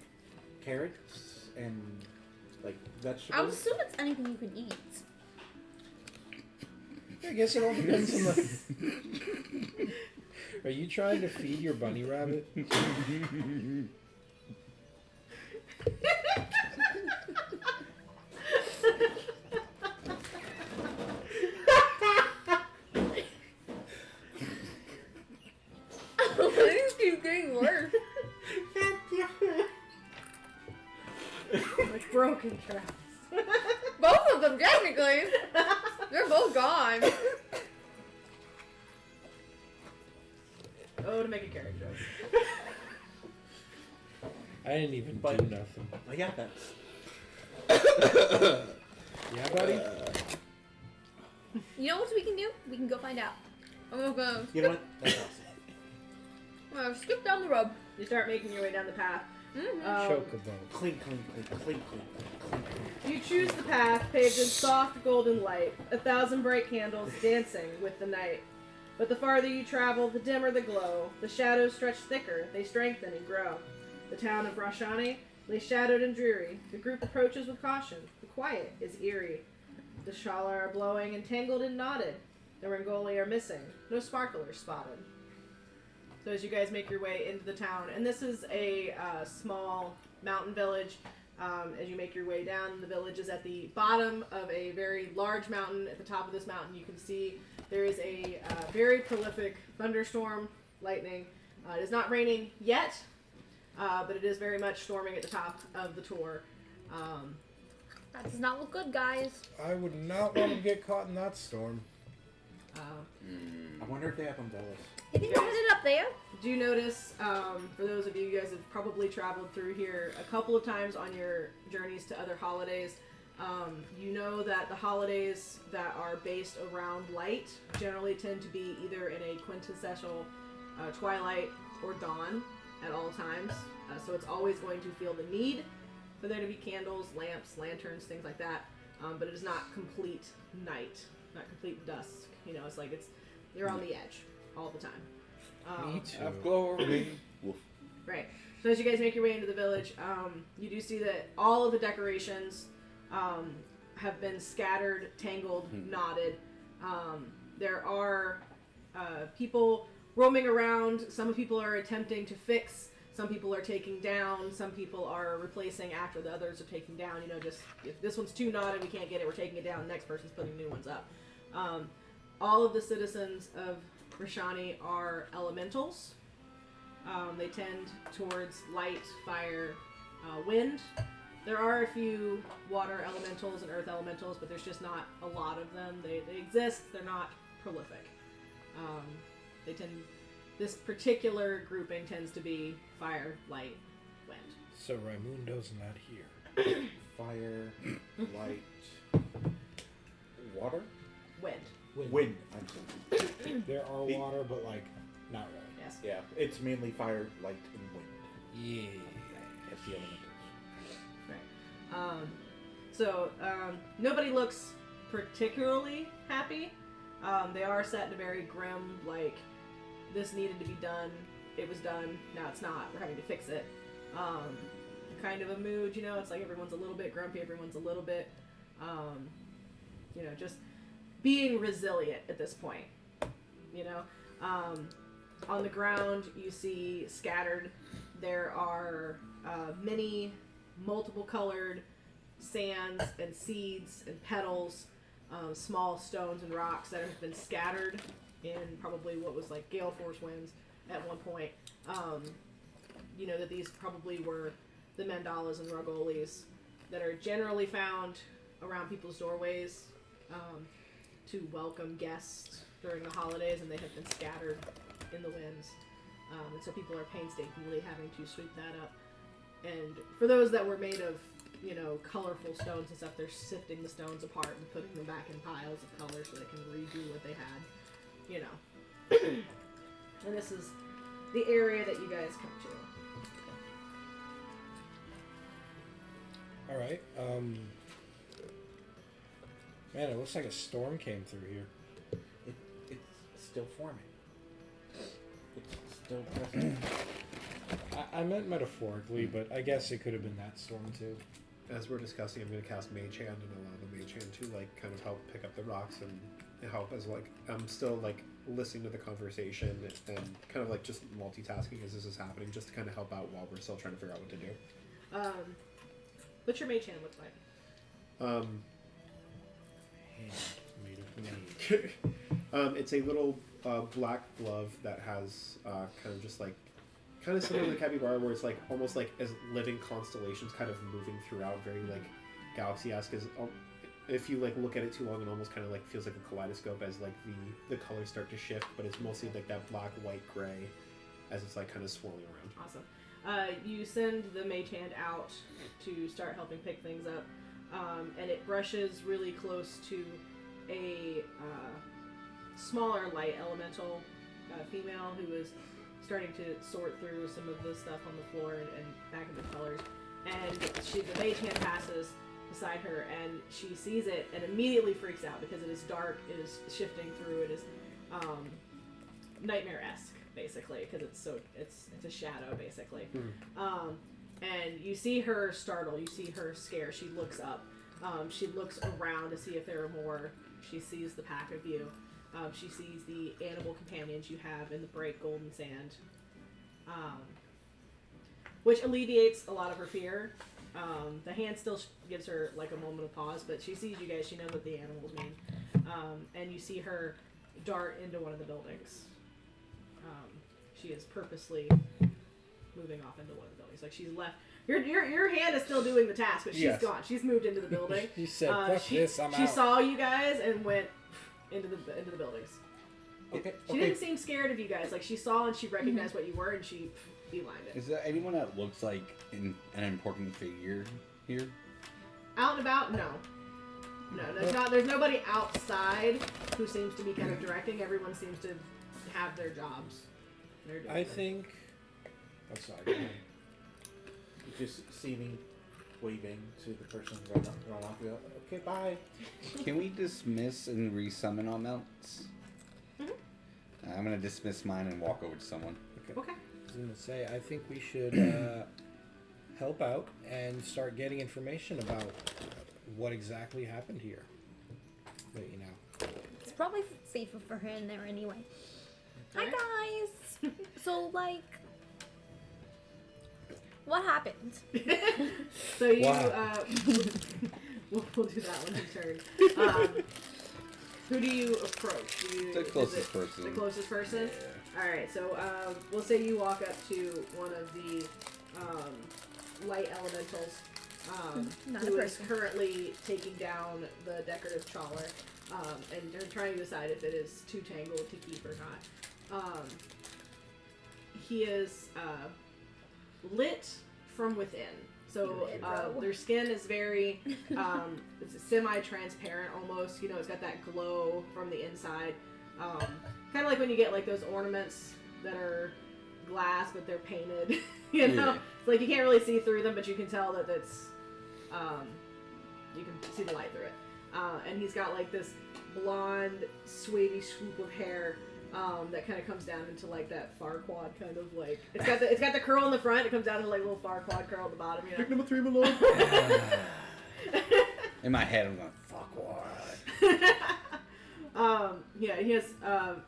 carrots and like I would vegetables? assume it's anything you can eat. I guess it all depends on the... Are you trying to feed your bunny rabbit? Things keep getting worse. Like broken traps. Both of them, technically. They're both gone. Oh, to make a character joke. I didn't even But- do nothing. Oh, yeah, that's. Yeah, buddy? You know what we can do? We can go find out. I'm gonna You know what? That's awesome. I'm gonna skip down the road. You start making your way down the path. Mm-hmm. Chocobo. Clink, clink, clink, clink, clink, clink. You choose the path paved in soft golden light, 1,000 bright candles dancing with the night. But the farther you travel, the dimmer the glow. The shadows stretch thicker, they strengthen and grow. The town of Rashani lay shadowed and dreary. The group approaches with caution. The quiet is eerie. The Shala are blowing, entangled and knotted. The Rangoli are missing. No sparklers spotted. So as you guys make your way into the town, and this is a small mountain village. As you make your way down, the village is at the bottom of a very large mountain. At the top of this mountain, you can see there is a very prolific thunderstorm, lightning. It is not raining yet, but it is very much storming at the top of the tour. That does not look good, guys. I would not want to get caught in that storm. I wonder if they have umbrellas. You think I ended up there? Do notice, for those of you guys have probably traveled through here a couple of times on your journeys to other holidays, you know that the holidays that are based around light generally tend to be either in a quintessential twilight or dawn at all times. So it's always going to feel the need for there to be candles, lamps, lanterns, things like that. But it is not complete night, not complete dusk. It's like you're on the edge all the time. Me too. Of glory. Wolf. Right. So as you guys make your way into the village, you do see that all of the decorations have been scattered, tangled, knotted. There are people roaming around. Some people are attempting to fix. Some people are taking down. Some people are replacing after the others are taking down. Just if this one's too knotted, we can't get it, we're taking it down. The next person's putting new ones up. All of the citizens of Rashani are elementals. They tend towards light, fire, wind. There are a few water elementals and earth elementals, but there's just not a lot of them. They exist. They're not prolific. This particular grouping tends to be fire, light, wind. So Raimundo's not here. Fire, light, water, Wind. wind. I'm sorry. There are water, but not really. Yes. Yeah, it's mainly fire, light, and wind. Yeah. That's the elementals. So nobody looks particularly happy. They are set in a very grim, this needed to be done, it was done, now it's not, we're having to fix it. Kind of a mood, it's like everyone's a little bit grumpy, everyone's a little bit, just being resilient at this point. On the ground, you see scattered There are many multiple colored sands and seeds and petals, small stones and rocks that have been scattered in probably what was like gale force winds at one point. You know that these probably were the mandalas and ragolis that are generally found around people's doorways to welcome guests during the holidays, and they have been scattered in the winds. And so people are painstakingly having to sweep that up. And for those that were made of, you know, colorful stones and stuff, they're sifting the stones apart and putting them back in piles of color so they can redo what they had, you know. And this is the area that you guys come to. Alright, man, it looks like a storm came through here. It's still forming. It's still present. I meant metaphorically, but I guess it could have been that storm too. As we're discussing, I'm going to cast Mage Hand and allow the Mage Hand to like kind of help pick up the rocks and help as like I'm still like listening to the conversation and kind of like just multitasking as this is happening, just to kind of help out while we're still trying to figure out what to do. What's your Mage Hand look like? Made of mage. It's a little black glove that has kind of just like kind of similar to the capybara, where it's like almost like as living constellations kind of moving throughout, very like galaxy-esque. As if you like look at it too long, it almost kind of like feels like a kaleidoscope as like the colors start to shift, but it's mostly like that black, white, gray as it's like kind of swirling around. Awesome. You send the Mage Hand out to start helping pick things up, and it brushes really close to a smaller light elemental female who is starting to sort through some of the stuff on the floor and back into colors. And the Mage Hand passes beside her, and she sees it and immediately freaks out because it is dark, it is shifting through, it is nightmare-esque, basically, because it's a shadow, basically. And you see her startle, you see her scare. She looks up, she looks around to see if there are more. She sees the pack of you. She sees the animal companions you have in the bright golden sand, which alleviates a lot of her fear. The hand still gives her like a moment of pause, but she sees you guys. She knows what the animals mean, and you see her dart into one of the buildings. She is purposely moving off into one of the buildings. Like she's left. Your hand is still doing the task, but she's gone. She's moved into the building. She said, "Fuck this, I'm out." She saw you guys and went into the buildings. Okay. She didn't seem scared of you guys. Like she saw and she recognized what you were, and she beelined it. Is there anyone that looks like an important figure here? Out and about? No. No, there's nobody outside who seems to be kind of directing. Everyone seems to have their jobs. I think. Oh, sorry. Go ahead. You just see me waving to the person going off. Okay, bye. Can we dismiss and resummon our mounts? I'm gonna dismiss mine and walk over to someone. Okay. I was gonna say, I think we should help out and start getting information about what exactly happened here. But you know, It's probably safer for her in there anyway. Hi Alright. guys. So like, what happened? So you, Wow. we'll do that one in turn. Who do you approach? The closest person. The closest person? Alright, so we'll say you walk up to one of the light elementals Not a who is person. currently taking down the decorative trawler, and they're trying to decide if it is too tangled to keep or not. He is lit from within. So their skin is very, it's semi-transparent almost. You know, it's got that glow from the inside. Kind of like when you get like those ornaments that are glass but they're painted. You know, it's like you can't really see through them, but you can tell that it's, you can see the light through it. And he's got like this blonde, wavy swoop of hair. That kind of comes down into like that Farquaad kind of like it's got the curl in the front. It comes down to like a little Farquaad curl at the bottom. You know. Pick number 3 below. In my head, I'm going, fuck what? Yeah, he has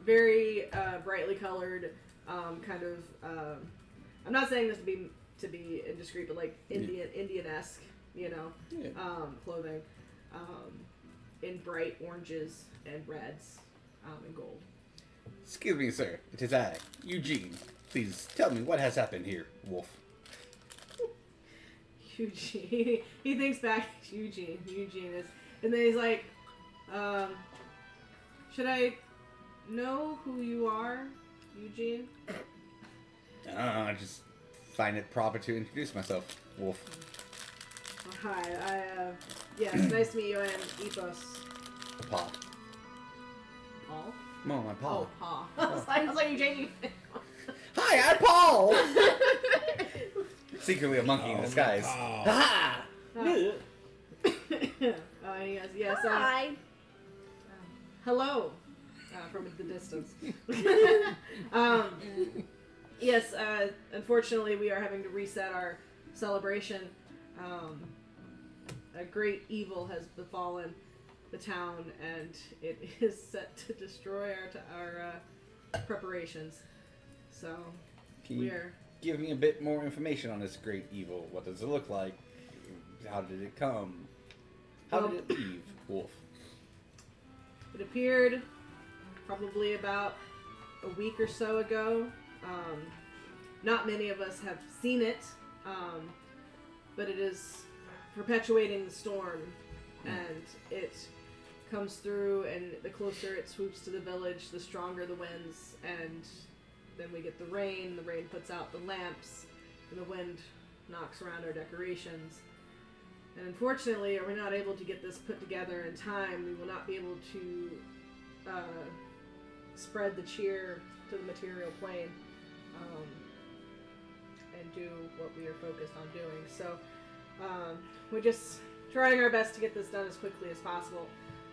very brightly colored, kind of I'm not saying this to be indiscreet, but like Indian-esque, clothing, in bright oranges and reds, and gold. Excuse me, sir. It is I, Eugene. Please tell me what has happened here, Wolf. Eugene. He thinks back. Eugene is, and then he's like, should I know who you are, Eugene? I don't know. I just find it proper to introduce myself, Wolf. Hi. Yes, nice to meet you. I am Ethos. Paul. Paul? No, my Paul. Oh, Paul. I was like, Eugene. Hi, I'm Paul. Secretly a monkey in disguise. Ha! Yes. Hi. Hello, from the distance. Yes. Unfortunately, we are having to reset our celebration. A great evil has befallen the town, and it is set to destroy our preparations. So Can you give me a bit more information on this great evil? What does it look like? How did it come? How did it leave, Wolf? It appeared probably about a week or so ago. Not many of us have seen it, but it is perpetuating the storm, and it comes through, and the closer it swoops to the village, the stronger the winds, and then we get the rain puts out the lamps, and the wind knocks around our decorations. And unfortunately, are we not able to get this put together in time, we will not be able to spread the cheer to the material plane, and do what we are focused on doing. So we're just trying our best to get this done as quickly as possible,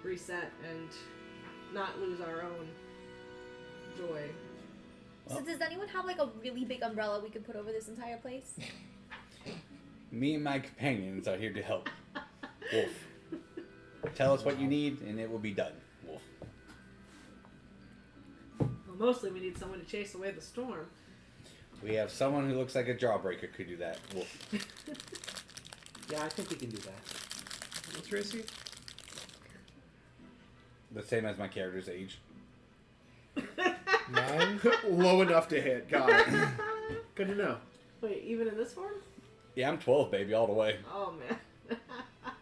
reset, and not lose our own joy. So does anyone have like a really big umbrella we could put over this entire place? Me and my companions are here to help. Wolf. Tell us what you need, and it will be done, Wolf. Well, mostly we need someone to chase away the storm. We have someone who looks like a jawbreaker could do that, Wolf. Yeah, I think we can do that. What's your AC? The same as my character's age. 9? Low enough to hit. Got it. Good to know. Wait, even in this form? Yeah, I'm 12, baby, all the way. Oh, man.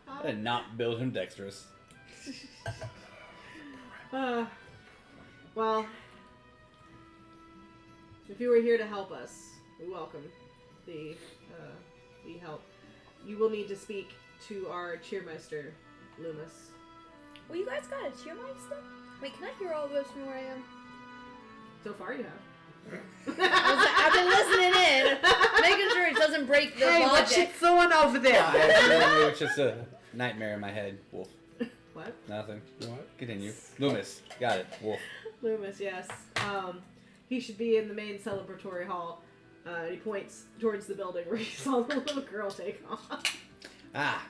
I did not build him dexterous. Well, if you were here to help us, we welcome the help. You will need to speak to our cheermeister, Loomis. Well, you guys got a cheermeister? Wait, can I hear all of this from where I am? So far, you have. I've been listening in, making sure it doesn't break the logic. throwing over there? It's just a nightmare in my head, Wolf. What? Nothing. What? Continue. Loomis. Got it. Wolf. Loomis, yes. He should be in the main celebratory hall. He points towards the building where he saw the little girl take off. Ah.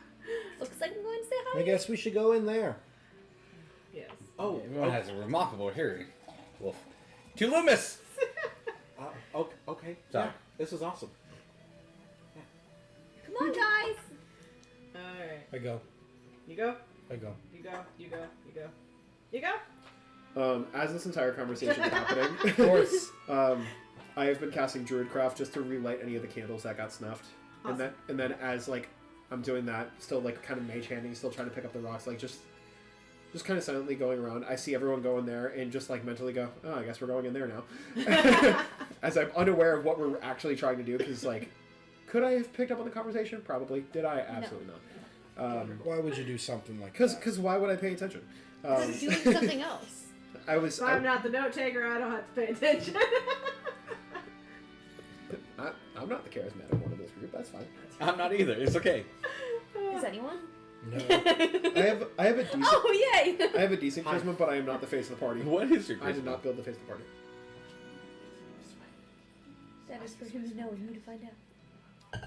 Looks like I'm going to say hi. I guess we should go in there. Yes. Oh, Everyone has a remarkable hearing, Wolf. To Loomis! okay. Sorry. Yeah, this is awesome. Come on, guys. Alright. I go. You go? I go. You go? You go? You go? You go? As this entire conversation is happening, Of course. I have been casting Druidcraft just to relight any of the candles that got snuffed. Awesome. And then as like I'm doing that, still like kind of mage handing, still trying to pick up the rocks, like just kind of silently going around. I see everyone go in there and just like mentally go, oh, I guess we're going in there now. As I'm unaware of what we're actually trying to do, because like, could I have picked up on the conversation? Probably. Did I? Absolutely not. Why would you do something like Because that? why would I pay attention? Doing something else. So I'm not the note taker, I don't have to pay attention. I'm not the charismatic one of this group. That's fine. I'm not either. It's okay. Is anyone? No. I have a decent. Oh, yay! I have a decent charisma, but I am not the face of the party. What is your I did charisma? not build the face of the party. That is for him to know and you to find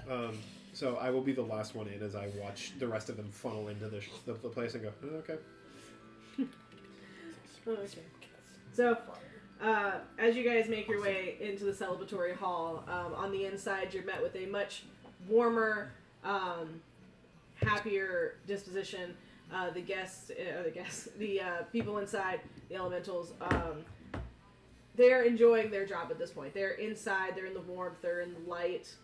out. So I will be the last one in as I watch the rest of them funnel into the place and go, oh, okay. Okay. So, as you guys make your way into the celebratory hall, on the inside you're met with a much warmer, happier disposition. The people inside, the elementals, they're enjoying their job at this point. They're inside, they're in the warmth, they're in the light,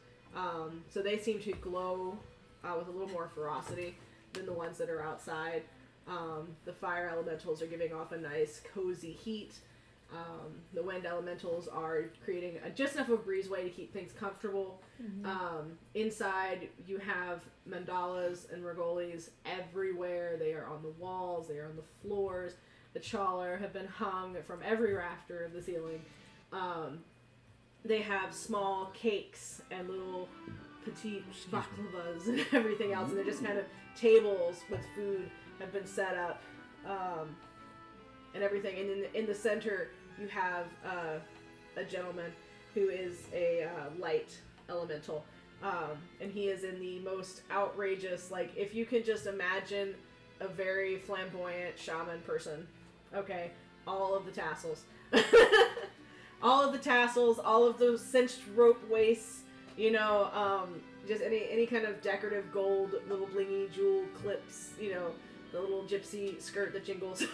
so they seem to glow with a little more ferocity than the ones that are outside. The fire elementals are giving off a nice cozy heat. The wind elementals are creating just enough of a breezeway to keep things comfortable. Inside, you have mandalas and regolis everywhere. They are on the walls, they are on the floors. The chalar have been hung from every rafter of the ceiling. They have small cakes and little petite baklavas and everything else, and they're just kind of tables with food have been set up, and everything. And in the center, you have a gentleman who is a light elemental, and he is in the most outrageous, like, if you can just imagine a very flamboyant shaman person, okay, all of the tassels. All of the tassels, all of those cinched rope waists, just any kind of decorative gold, little blingy jewel clips, the little gypsy skirt that jingles.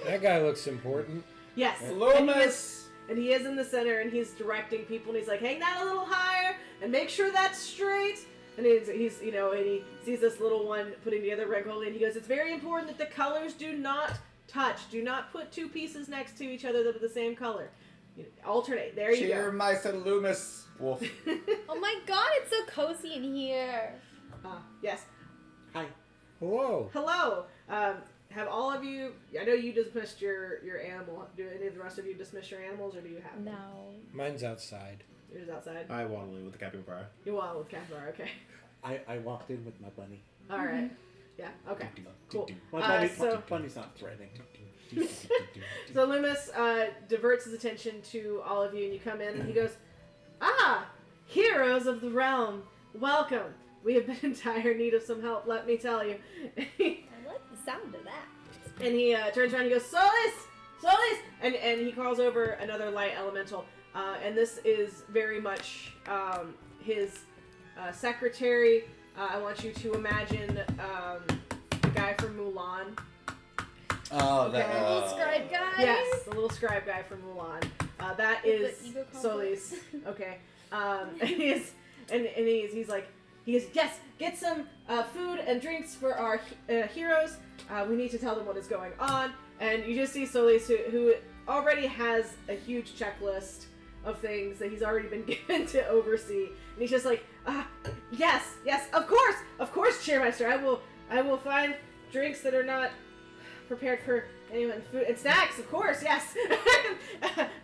That guy looks important. Yes. And he is in the center, and he's directing people, and he's like, hang that a little higher, and make sure that's straight. And he's and he sees this little one putting together Regoli, and he goes, it's very important that the colors do not touch. Do not put two pieces next to each other that are the same color. Alternate. There you go. Cheer, Meister Loomis. Wolf. Oh my god, it's so cozy in here. Yes. Hi. Hello. Hello. Have all of you, I know you dismissed your animal. Do any of the rest of you dismiss your animals, or do you have them? No. Mine's outside. Yours outside? I waddle in with the capybara. You waddle with capybara, okay. I walked in with my bunny. Alright. Yeah, okay. Cool. My So bunny's not threatening. So Loomis diverts his attention to all of you, and you come in, and he goes, heroes of the realm, welcome. We have been in dire need of some help, let me tell you. I like the sound of that. And he turns around and he goes, Solis! And he calls over another light elemental. And this is very much his secretary. I want you to imagine the guy from Mulan. Oh, Okay. that. Little scribe guy. Yes, the little scribe guy from Mulan. That is With the ego Solis. complex. Okay. And he's like, yes, get some food and drinks for our heroes. We need to tell them what is going on. And you just see Solis, who already has a huge checklist of things that he's already been given to oversee. And he's just like, yes, of course, Cheermeister. I will find drinks that are not prepared for anyone. Food and snacks, of course, yes.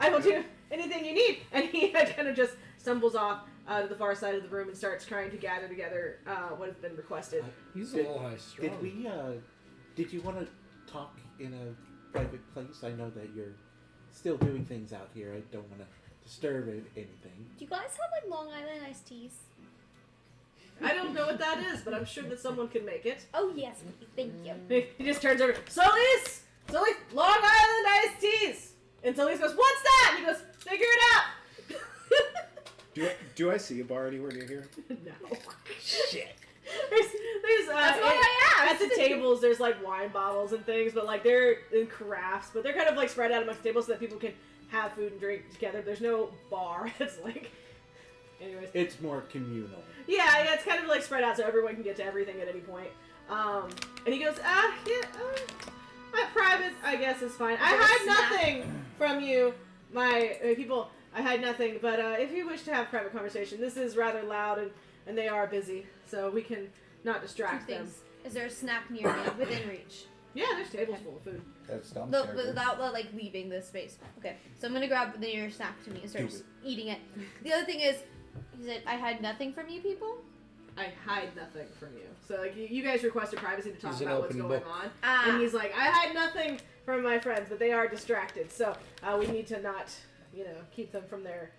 I will do anything you need. And he kind of just stumbles off to the far side of the room and starts trying to gather together what has been requested. He's a little high strung. Did you want to talk in a private place? I know that you're still doing things out here. I don't want to disturb anything. Do you guys have like Long Island iced teas? I don't know what that is, but I'm sure that someone can make it. Oh yes, thank you. He just turns over. Solis, Long Island iced teas. And Solis goes, what's that? And he goes, figure it out. Do I see a bar anywhere near here? No. Shit. There's That's why I at asked. the tables there's like wine bottles and things, but like they're in carafes, but they're kind of like spread out amongst tables so that people can have food and drink together. There's no bar. It's like, anyways. It's more communal. Yeah, it's kind of like spread out so everyone can get to everything at any point. And he goes, my private, I guess, is fine. I hide nothing from you, my people. I hide nothing, but if you wish to have private conversation, this is rather loud and they are busy, so we can not distract Two them. things. Is there a snack near me within reach? Yeah, there's tables full of food. That's dumb. No, without like leaving this space. Okay, so I'm gonna grab the nearest snack to me and start Do it. eating it. The other thing is, he said, I hide nothing from you people. I hide nothing from you. So like you guys requested privacy to talk He's an about what's open going book. on, and he's like, I hide nothing from my friends, but they are distracted. So we need to not, keep them from their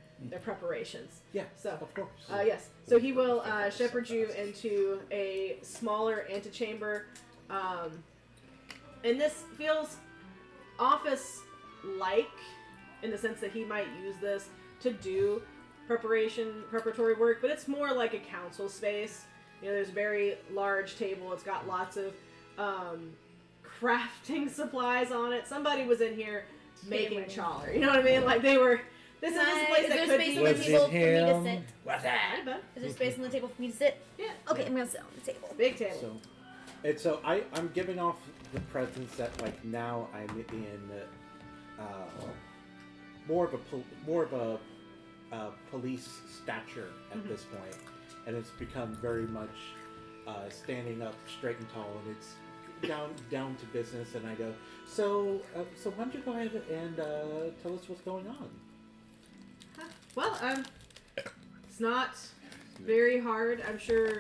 preparations. Yeah, So of course. yes. So he will shepherd you into a smaller antechamber, and this feels office-like. in the sense that he might use this to do preparatory work, but it's more like a council space. You know, there's a very large table. It's got lots of crafting supplies on it. Somebody was in here making chowder. You know what I mean? Like they were. This is a place that could be. Is there space on the table for me to sit? What's that? Is there space on the table for me to sit? Yeah. Okay, I'm gonna sit on the table. Big table. So I'm giving off the presence that like now I'm in more of a police stature at this point, and it's become very much standing up straight and tall, and it's down to business. And I go, so why don't you go ahead and tell us what's going on? Well, it's not very hard. I'm sure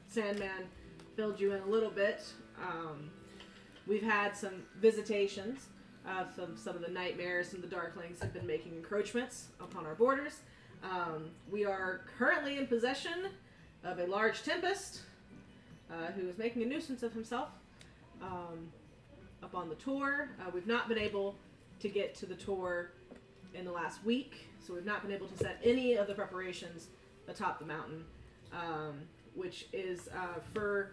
Sandman filled you in a little bit. We've had some visitations. Some of the nightmares and the Darklings have been making encroachments upon our borders. We are currently in possession of a large tempest who is making a nuisance of himself up on the tour. We've not been able to get to the tour in the last week, so we've not been able to set any of the preparations atop the mountain, which is for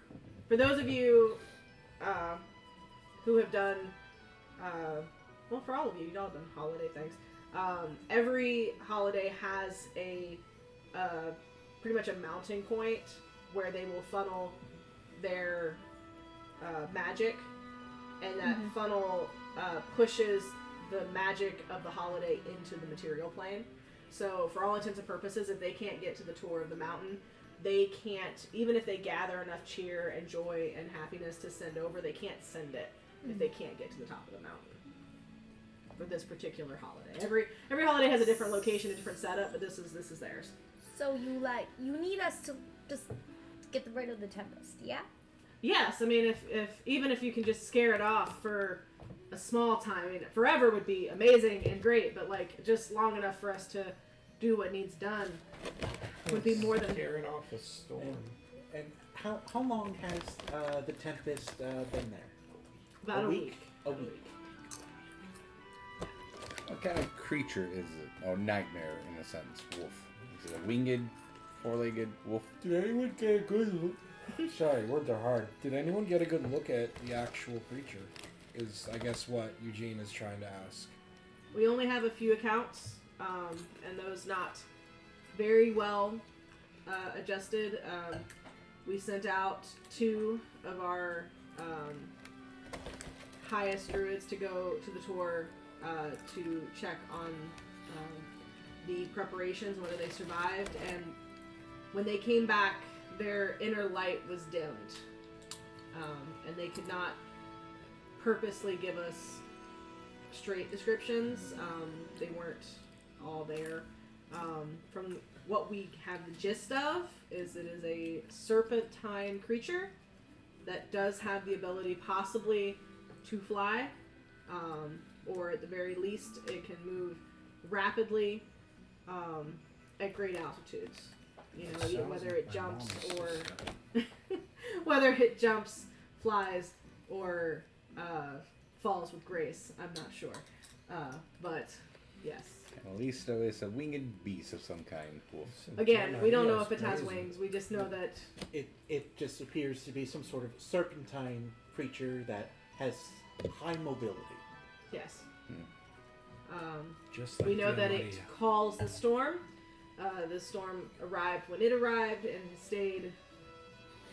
those of you who have done well, for all of you, you've all done holiday things. Every holiday has a pretty much a mounting point where they will funnel their magic, and that funnel pushes the magic of the holiday into the material plane. So for all intents and purposes, if they can't get to the tour of the mountain, they can't, even if they gather enough cheer and joy and happiness to send over, they can't send it if they can't get to the top of the mountain for this particular holiday. Every holiday has a different location, a different setup, but this is theirs. So you need us to just get rid of the tempest, yeah? Yes, I mean even if you can just scare it off for a small time, I mean forever would be amazing and great, but like just long enough for us to do what needs done would be more than scaring off a storm. And how long has the tempest been there? about a week. A week. What kind of creature is it? Or nightmare, in a sense. Wolf. Is it a winged, four-legged wolf? Did anyone get a good look? Sorry, words are hard. Did anyone get a good look at the actual creature? Is, I guess, what Eugene is trying to ask. We only have a few accounts, and those not very well adjusted. We sent out 2 of our highest druids to go to the tour to check on the preparations, whether they survived, and when they came back, their inner light was dimmed, and they could not purposely give us straight descriptions. They weren't all there. From what we have the gist of is it is a serpentine creature that does have the ability possibly to fly, or at the very least it can move rapidly at great altitudes. You know, whether it jumps or whether it jumps, flies, or falls with grace. I'm not sure, but yes. At least it's a winged beast of some kind. Wolf. Again, we don't know if it has wings. We just know that it just appears to be some sort of serpentine creature that has high mobility. yes. Just like We know that it calls the storm. The storm arrived when it arrived and stayed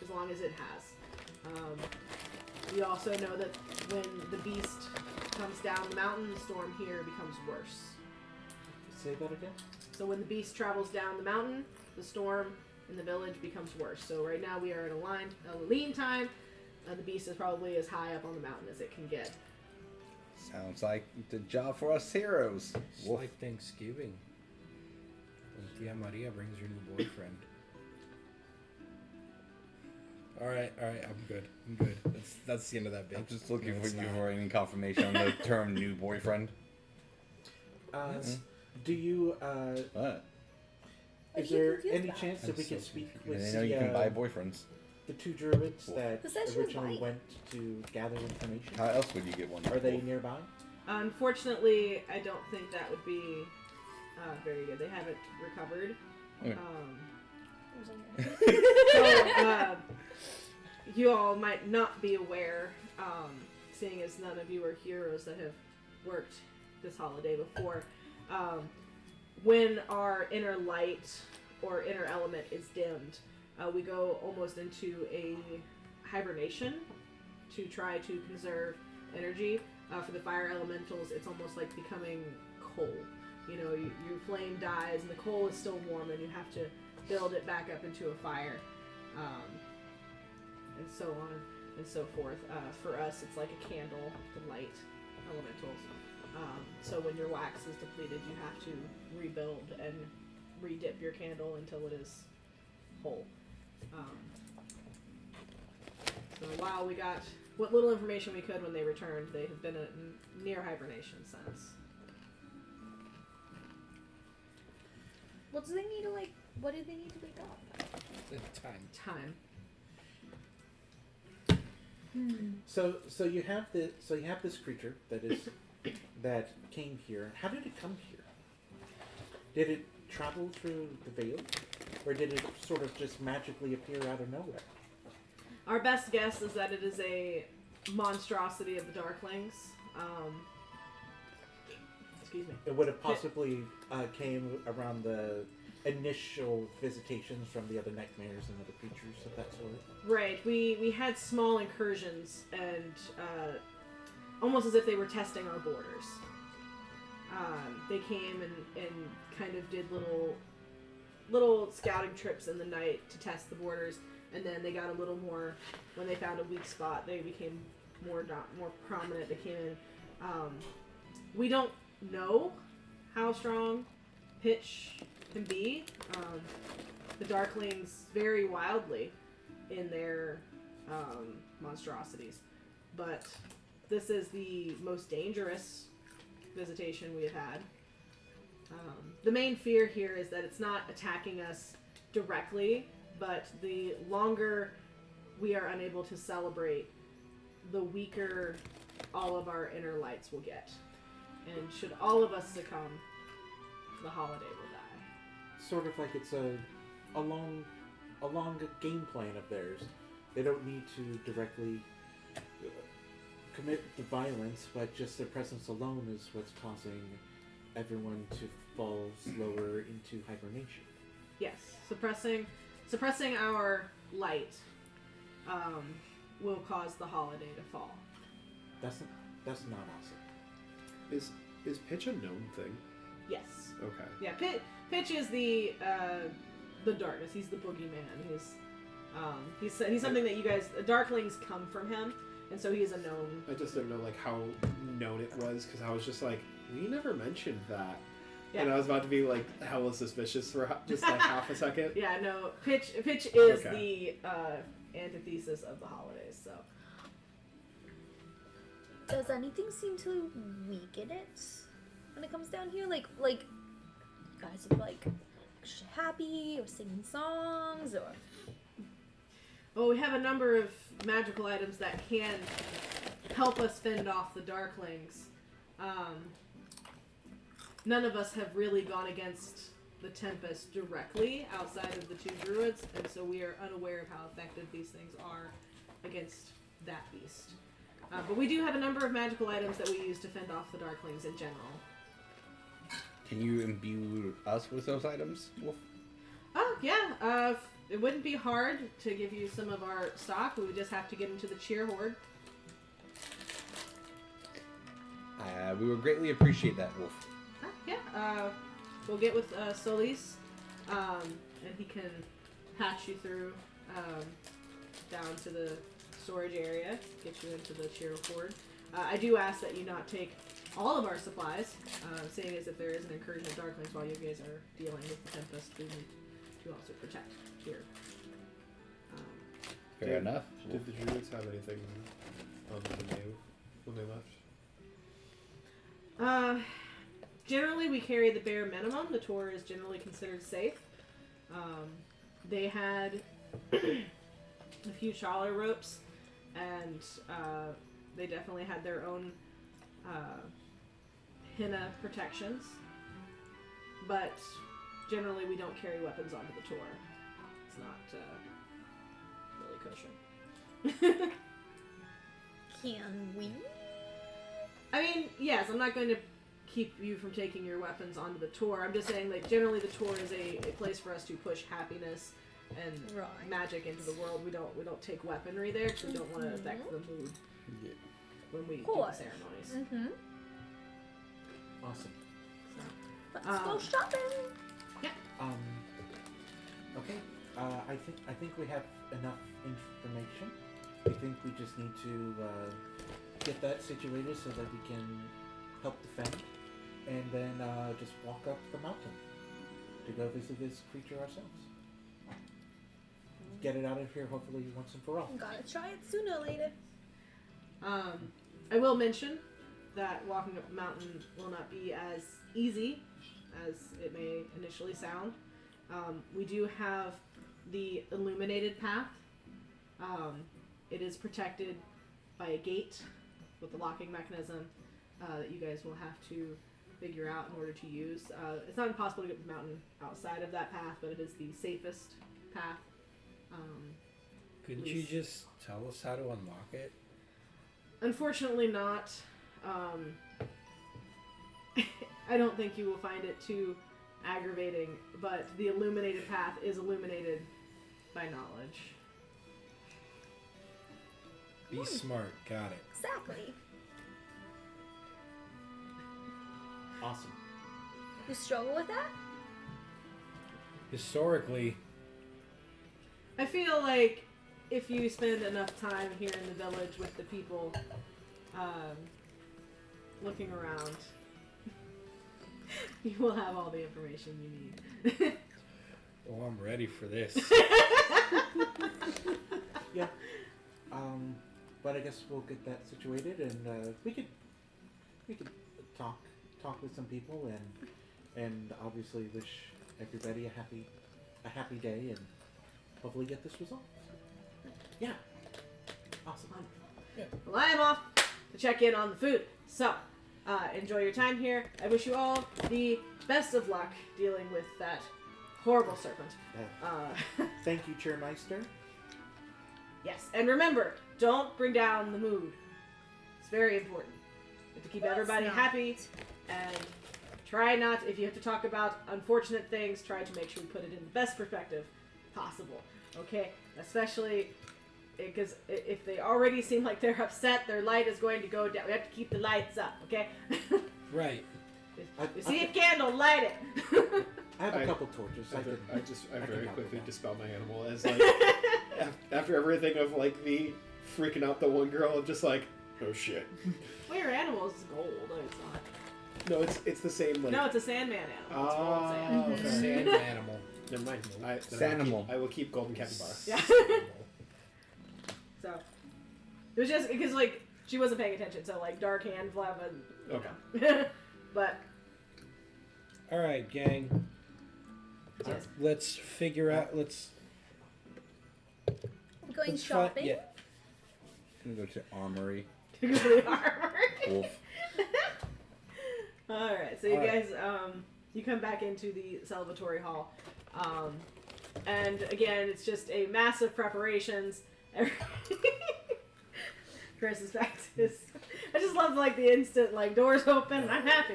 as long as it has. We also know that when the beast comes down the mountain, the storm here becomes worse. Say that again? So when the beast travels down the mountain, the storm in the village becomes worse. So right now we are at a lean time. The beast is probably as high up on the mountain as it can get. Sounds like the job for us heroes. It's Wolf. like Thanksgiving. When Tia Maria brings her new boyfriend. Alright, I'm good. That's the end of that bit. I'm just looking No, for it's you not. for any confirmation on the term new boyfriend. Do you, What? is there any chance that we can speak with They know you can buy boyfriends. the 2 druids Cool. that Who said she was originally white? went to gather information? How else would you get one? Are they Wolf? nearby? Unfortunately, I don't think that would be very good. They haven't recovered. Okay. So, you all might not be aware, seeing as none of you are heroes that have worked this holiday before. When our inner light or inner element is dimmed, we go almost into a hibernation to try to conserve energy. For the fire elementals, it's almost like becoming coal. You know, your flame dies and the coal is still warm and you have to build it back up into a fire. And so on and so forth. For us, it's like a candle, the light elementals. So when your wax is depleted, you have to rebuild and re-dip your candle until it is whole. So while we got what little information we could when they returned, they have been near hibernation since. What do they need to what do they need to wake up? Time. So you have this creature that came here. How did it come here? Did it travel through the veil, or did it sort of just magically appear out of nowhere? Our best guess is that it is a monstrosity of the Darklings. Excuse me. It would have possibly came around the initial visitations from the other nightmares and other creatures of that sort. Right. We had small incursions and almost as if they were testing our borders. They came and kind of did little scouting trips in the night to test the borders, and then they got a little more when they found a weak spot. They became more prominent. They came in. We don't know how strong Pitch can be. The Darklings vary wildly in their monstrosities, but this is the most dangerous visitation we have had. The main fear here is that it's not attacking us directly, but the longer we are unable to celebrate, the weaker all of our inner lights will get. And should all of us succumb, the holiday will die. Sort of like it's a long game plan of theirs. They don't need to directly commit the violence, but just their presence alone is what's causing everyone to fall slower into hibernation. Yes, suppressing our light will cause the holiday to fall. That's not awesome. Is Pitch a known thing? Yes. Okay. Yeah, Pitch is the darkness. He's the boogeyman. He's something that you guys Darklings come from him, and so he is a known. I just didn't know how known it was, because I was just like, we never mentioned that. Yeah. And I was about to be hella suspicious for just half a second. Yeah, no. Pitch is Okay. the antithesis of the holidays. So. Does anything seem to weaken it when it comes down here? Like you guys are happy or singing songs or. Well, we have a number of magical items that can help us fend off the Darklings. None of us have really gone against the Tempest directly outside of the two druids, and so we are unaware of how effective these things are against that beast. But we do have a number of magical items that we use to fend off the Darklings in general. Can you imbue us with those items, Wolf? Oh, yeah. It wouldn't be hard to give you some of our stock. We would just have to get into the cheer horde. We would greatly appreciate that, Wolf. Yeah. We'll get with Solis, and he can patch you through down to the storage area, get you into the cheer horde. I do ask that you not take all of our supplies, seeing as if there is an incursion of Darklings while you guys are dealing with the Tempest, we need to also protect here. Fair enough. Did the druids have anything when they left? Generally, we carry the bare minimum. The tour is generally considered safe. They had a few trawler ropes, and they definitely had their own henna protections, but generally we don't carry weapons onto the tour. It's not really kosher. Can we? I mean, yes, I'm not going to keep you from taking your weapons onto the tour. I'm just saying, like, generally the tour is a place for us to push happiness and magic into the world. We don't take weaponry there because we don't want to affect the mood when we do the ceremonies. Mm-hmm. Awesome. So, Let's go shopping. Yeah. Okay. I think we have enough information. I think we just need to get that situated so that we can help defend, and then just walk up the mountain to go visit this creature ourselves. Get it out of here, hopefully, once and for all. Gotta try it sooner or later. I will mention that walking up a mountain will not be as easy as it may initially sound. We do have the illuminated path. It is protected by a gate with a locking mechanism that you guys will have to figure out in order to use. It's not impossible to get the mountain outside of that path, but it is the safest path. Couldn't you just tell us how to unlock it? Unfortunately not. I don't think you will find it too aggravating, but the illuminated path is illuminated by knowledge. Be smart, got it. Exactly. Awesome. You struggle with that? Historically, I feel like if you spend enough time here in the village with the people, looking around, you will have all the information you need. oh, I'm ready for this. Yeah. But I guess we'll get that situated, and we could talk with some people, and obviously wish everybody a happy day, and hopefully get this resolved. Yeah. Awesome. Yeah. Well, I am off to check in on the food. So, enjoy your time here. I wish you all the best of luck dealing with that horrible serpent. Thank you, Chairmeister. Yes, and remember, don't bring down the mood. It's very important. You have to keep everybody happy, and try not, if you have to talk about unfortunate things, try to make sure we put it in the best perspective possible. Okay? Especially because if they already seem like they're upset, their light is going to go down. We have to keep the lights up, okay? Right. If you see a candle, light it. I have a couple torches. I very quickly dispel my animal as like after everything of like the freaking out the one girl, I'm just like, oh shit. Well, your animal is gold. No, it's not. No, it's the same. Like, No, it's a Sandman animal. It's gold sand. okay. Sand animal. Never mind. Sanimal. I will keep golden capybara. Yeah. So it was just because like she wasn't paying attention, so like dark hand flava. Okay. But All right, gang. yes. Let's figure out. Let's Going let's shopping? Yeah. I'm gonna go to Armory. To go to the armor. Wolf. All right, so you All right. guys, you come back into the celebratory hall, and again, it's just a massive preparations. Chris is back to his. I just love like the instant like doors open and I'm happy.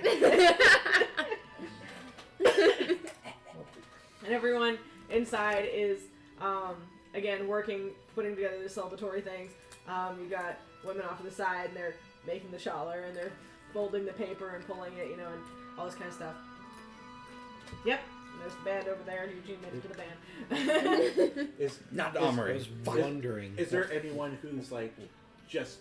And everyone inside is again working, putting together the celebratory things. You got women off to the side and they're making the challah and they're folding the paper and pulling it, you know, and all this kind of stuff. Yep. And there's the band over there. Eugene made it to the band. Is Not I Armory. was wondering. Is there anyone who's like just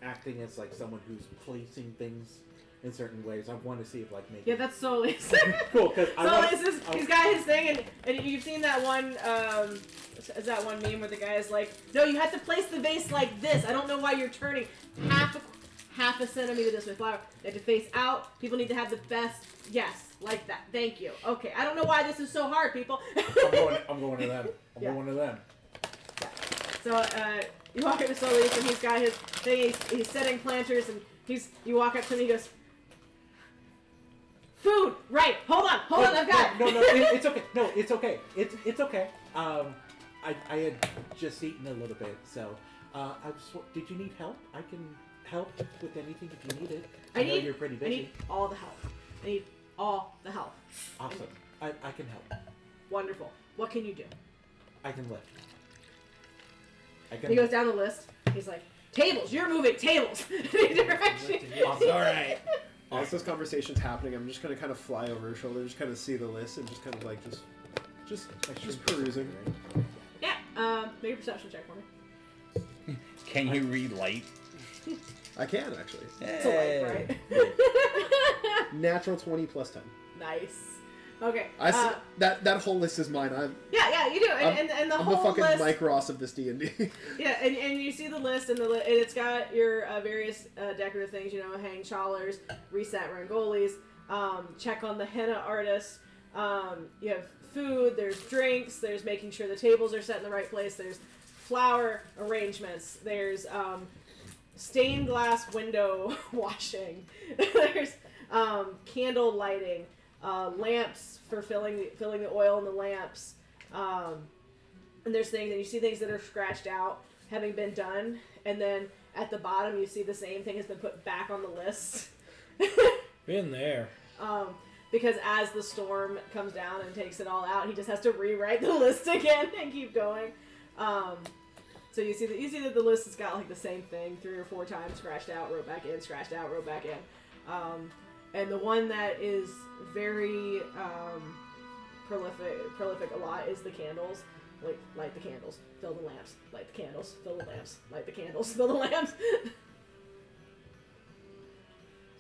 acting as like someone who's placing things in certain ways? I want to see if like maybe. Yeah, that's Solis. Cool, because He's got his thing, and you've seen that one. Is that one meme where the guy is like, "No, you have to place the vase like this. I don't know why you're turning half a centimeter this way. Flower. They have to face out. People need to have the best. Yes, like that. Thank you. Okay, I don't know why this is so hard, people. I'm going to them. I'm Yeah. going to them. So you walk up to Solis, and he's got his thing. He's setting planters, and you walk up to him. And he goes, Food. Right. Hold on. I've got. No, it's okay. No, it's okay. It's okay. I had just eaten a little bit, so did you need help? I can help with anything if you need it. I know you're pretty busy. I need all the help. I need all the help. Awesome. I can help. Wonderful. What can you do? I can lift. He goes down the list. He's like, tables. You're moving tables in a direction. Awesome. All right. As this conversation's happening, I'm just gonna kind of fly over his shoulder, just kind of see the list, and just kind of like just perusing. Yeah. Make a perception check for me. Can you read light? I can actually. It's a light, right? Natural 20 plus 10. Nice. Okay. That whole list is mine. Yeah, you do. And the I'm whole the fucking list. Mike Ross of this D&D. Yeah, and you see the list, and it's got your various decorative things. Hang chalers, reset rangolis, check on the henna artist. You have food. There's drinks. There's making sure the tables are set in the right place. There's flower arrangements. There's stained glass window washing. There's candle lighting. Lamps for filling the oil in the lamps, and there's things, and you see things that are scratched out having been done, and then at the bottom you see the same thing has been put back on the list. Been there. Because as the storm comes down and takes it all out, he just has to rewrite the list again and keep going. So you see that the list has got like the same thing 3 or 4 times, scratched out, wrote back in, scratched out, wrote back in. And the one that is very prolific a lot is the candles. Like, light the candles, fill the lamps, light the candles, fill the lamps, light the candles, fill the lamps.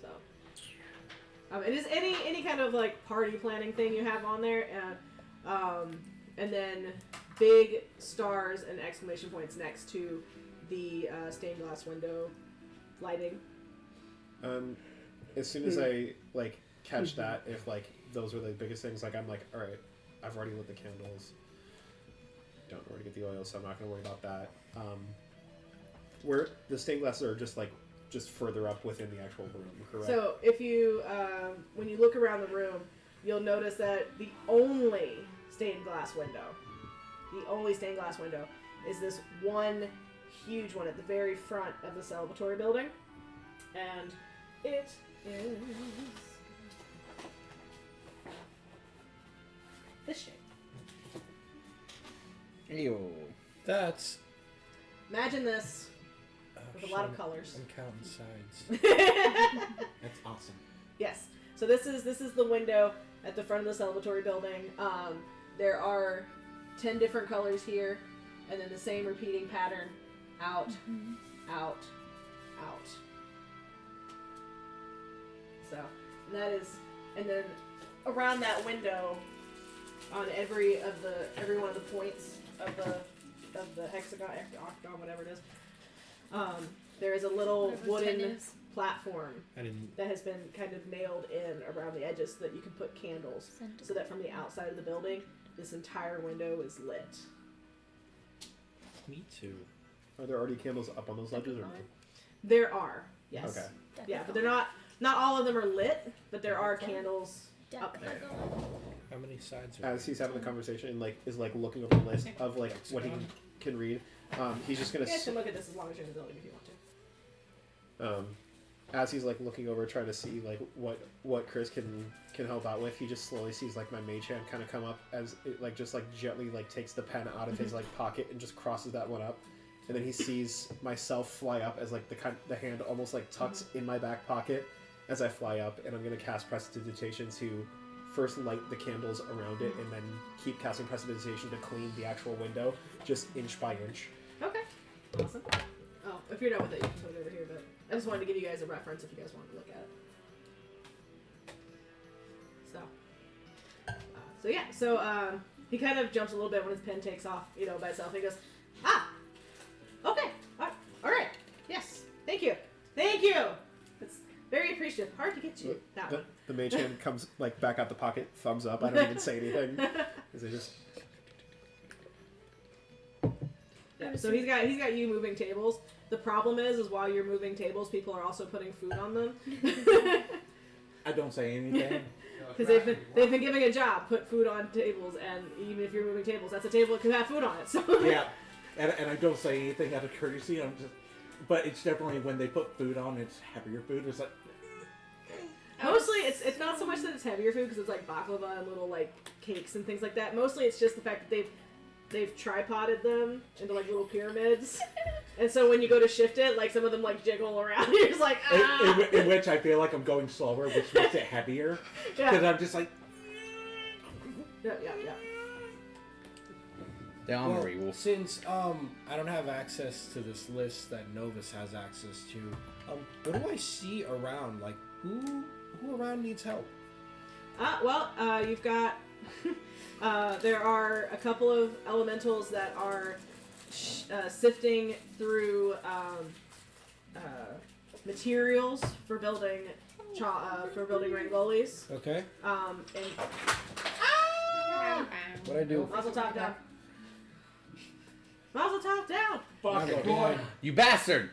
So, it is any kind of like party planning thing you have on there, and then big stars and exclamation points next to the stained glass window lighting. As soon as I like catch that, if like those are the biggest things, like I'm like, all right, I've already lit the candles. Don't know where to get the oil, so I'm not gonna worry about that. Where the stained glasses are just further up within the actual room, correct? So if you when you look around the room, you'll notice that the only stained glass window is this one huge one at the very front of the celebratory building, and it is this shape. Ew. That's... Imagine this with a lot of colors. I'm counting sides. That's awesome. Yes. So this is the window at the front of the celebratory building. There are 10 different colors here, and then the same repeating pattern out, out, out. So, and then around that window, on every one of the points of the hexagon, octagon, whatever it is, there is a little wooden platform that has been kind of nailed in around the edges so that you can put candles, so that from the outside of the building, this entire window is lit. Me too. Are there already candles up on those ledges or no? There are, yes. Okay. Yeah, but they're not all of them are lit, but there are candles up there. How many sides are As he's having the conversation and is looking over the list of like what he can read, he's just gonna. You guys can look at this as long as you're in the building if you want to. As he's like looking over, trying to see like what Chris can help out with, he just slowly sees like my mage hand kind of come up as it like just like gently like takes the pen out of his like pocket and just crosses that one up, and then he sees myself fly up as like the hand almost like tucks in my back pocket as I fly up, and I'm gonna cast Prestidigitation to first light the candles around it, and then keep casting Prestidigitation to clean the actual window, just inch by inch. Okay. Awesome. Oh, if you're done with it, you can put it over here, but I just wanted to give you guys a reference if you guys wanted to look at it. So he kind of jumps a little bit when his pen takes off, by itself. He goes, okay, all right, yes, thank you. It's very appreciative. Hard to get you that one. The mage hand comes like back out the pocket, thumbs up. I don't even say anything. They just. Yeah, so he's got you moving tables. The problem is while you're moving tables, people are also putting food on them. I don't say anything. Because they've been giving a job, put food on tables, and even if you're moving tables, that's a table that could have food on it. So Yeah, and I don't say anything out of courtesy. But it's definitely when they put food on, it's heavier food. It's like mostly it's not so much that it's heavier food because it's like baklava and little like cakes and things like that. Mostly it's just the fact that they've tripoded them into like little pyramids, and so when you go to shift it, like some of them like jiggle around. You're just like in which I feel like I'm going slower, which makes it heavier because I'm just like. Yeah. Downry will. Since I don't have access to this list that Novus has access to, what do I see around? Like who around needs help? You've got there are a couple of elementals that are sifting through materials for building rangolis. Okay. And What I do? Mazel tov down. Mazel tov down. Fuck Okay. it, boy. You bastard!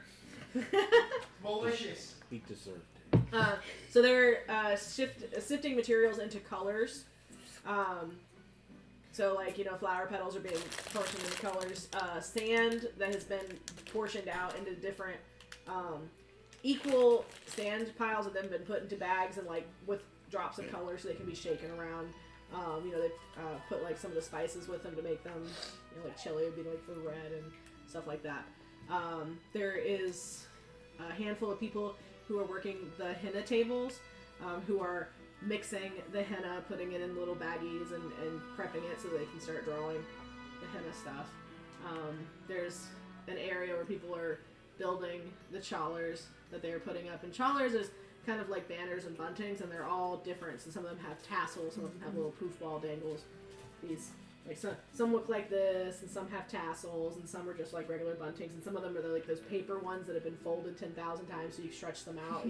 Malicious. He deserved it. So they're sifting materials into colors. So like, flower petals are being portioned into colors. Sand that has been portioned out into different equal sand piles have then been put into bags and like with drops of color so they can be shaken around. They put like some of the spices with them to make them, like chili would be like for red and stuff like that. There is a handful of people who are working the henna tables, who are mixing the henna, putting it in little baggies and prepping it so they can start drawing the henna stuff. There's an area where people are building the chalers that they are putting up. And chalers is kind of like banners and buntings, and they're all different. So some of them have tassels, some of them have little poof ball dangles. These like some look like this, and some have tassels, and some are just like regular buntings, and some of them are like those paper ones that have been folded 10,000 times so you stretch them out.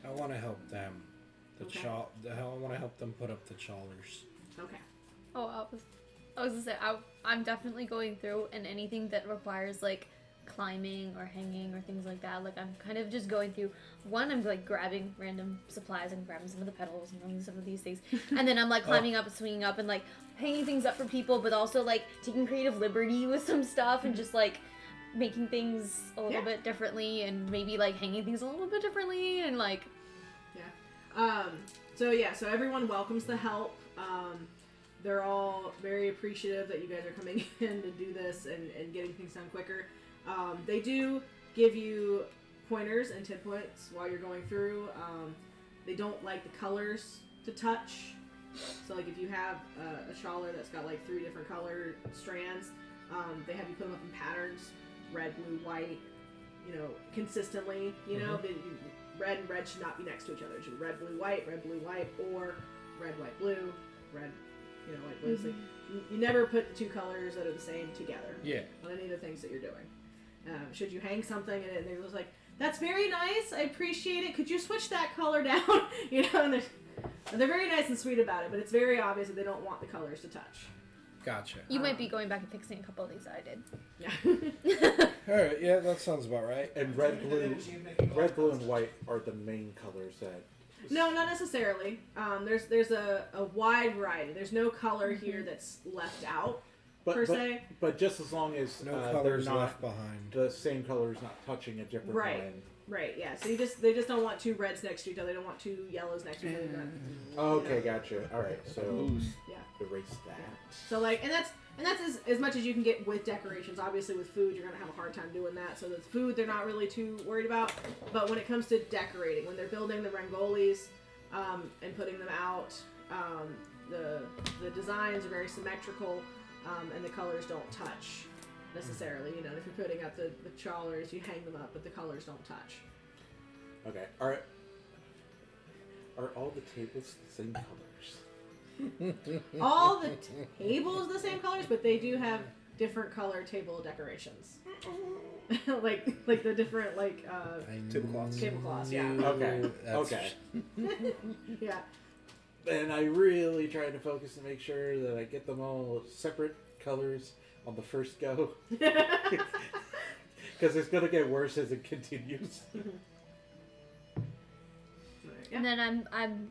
I want to help them. Okay. I want to help them put up the chalers. Okay. Oh, I was gonna say I'm definitely going through, and anything that requires like climbing or hanging or things like that, like I'm kind of just going through. One, I'm like grabbing random supplies and grabbing some of the petals and doing some of these things, and then I'm like climbing up and swinging up and like hanging things up for people, but also like taking creative liberty with some stuff and just like making things a little bit differently, and maybe like hanging things a little bit differently, and like So everyone welcomes the help. They're all very appreciative that you guys are coming in to do this and getting things done quicker. They do give you pointers and tip points while you're going through. They don't like the colors to touch. So like if you have a shaller that's got like 3 different color strands, they have you put them up in patterns, red, blue, white, consistently, but red and red should not be next to each other. It should be red, blue, white, or red, white, blue, red, white, blue. So you never put the 2 colors that are the same together on any of the things that you're doing. Should you hang something and it was like, that's very nice, I appreciate it, could you switch that color down? And they're very nice and sweet about it, but it's very obvious that they don't want the colors to touch. Gotcha. you might be going back and fixing a couple of these that I did. Yeah. Alright, yeah, that sounds about right. And red, blue, and white are the main colors that. No, not necessarily. There's a wide variety. There's no color here that's left out per se. But just as long as No they're colors not left behind. the same color is not touching a different one. Right. Yeah. So they just don't want 2 reds next to each other. They don't want 2 yellows next to each other. Okay, gotcha. All right, so Yeah. erase that. So and that's as much as you can get with decorations. Obviously, with food, you're gonna have a hard time doing that. So with food, they're not really too worried about. But when it comes to decorating, when they're building the rangolis and putting them out, the designs are very symmetrical, and the colors don't touch necessarily. If you're putting up the chalers, you hang them up, but the colors don't touch. Okay. Are all the tables the same colors? All the tables the same colors, but they do have different color table decorations. like the different tablecloths. Yeah. Okay. Yeah. And I really try to focus to make sure that I get them all separate colors on the first go. Because it's gonna get worse as it continues. Yeah. And then I'm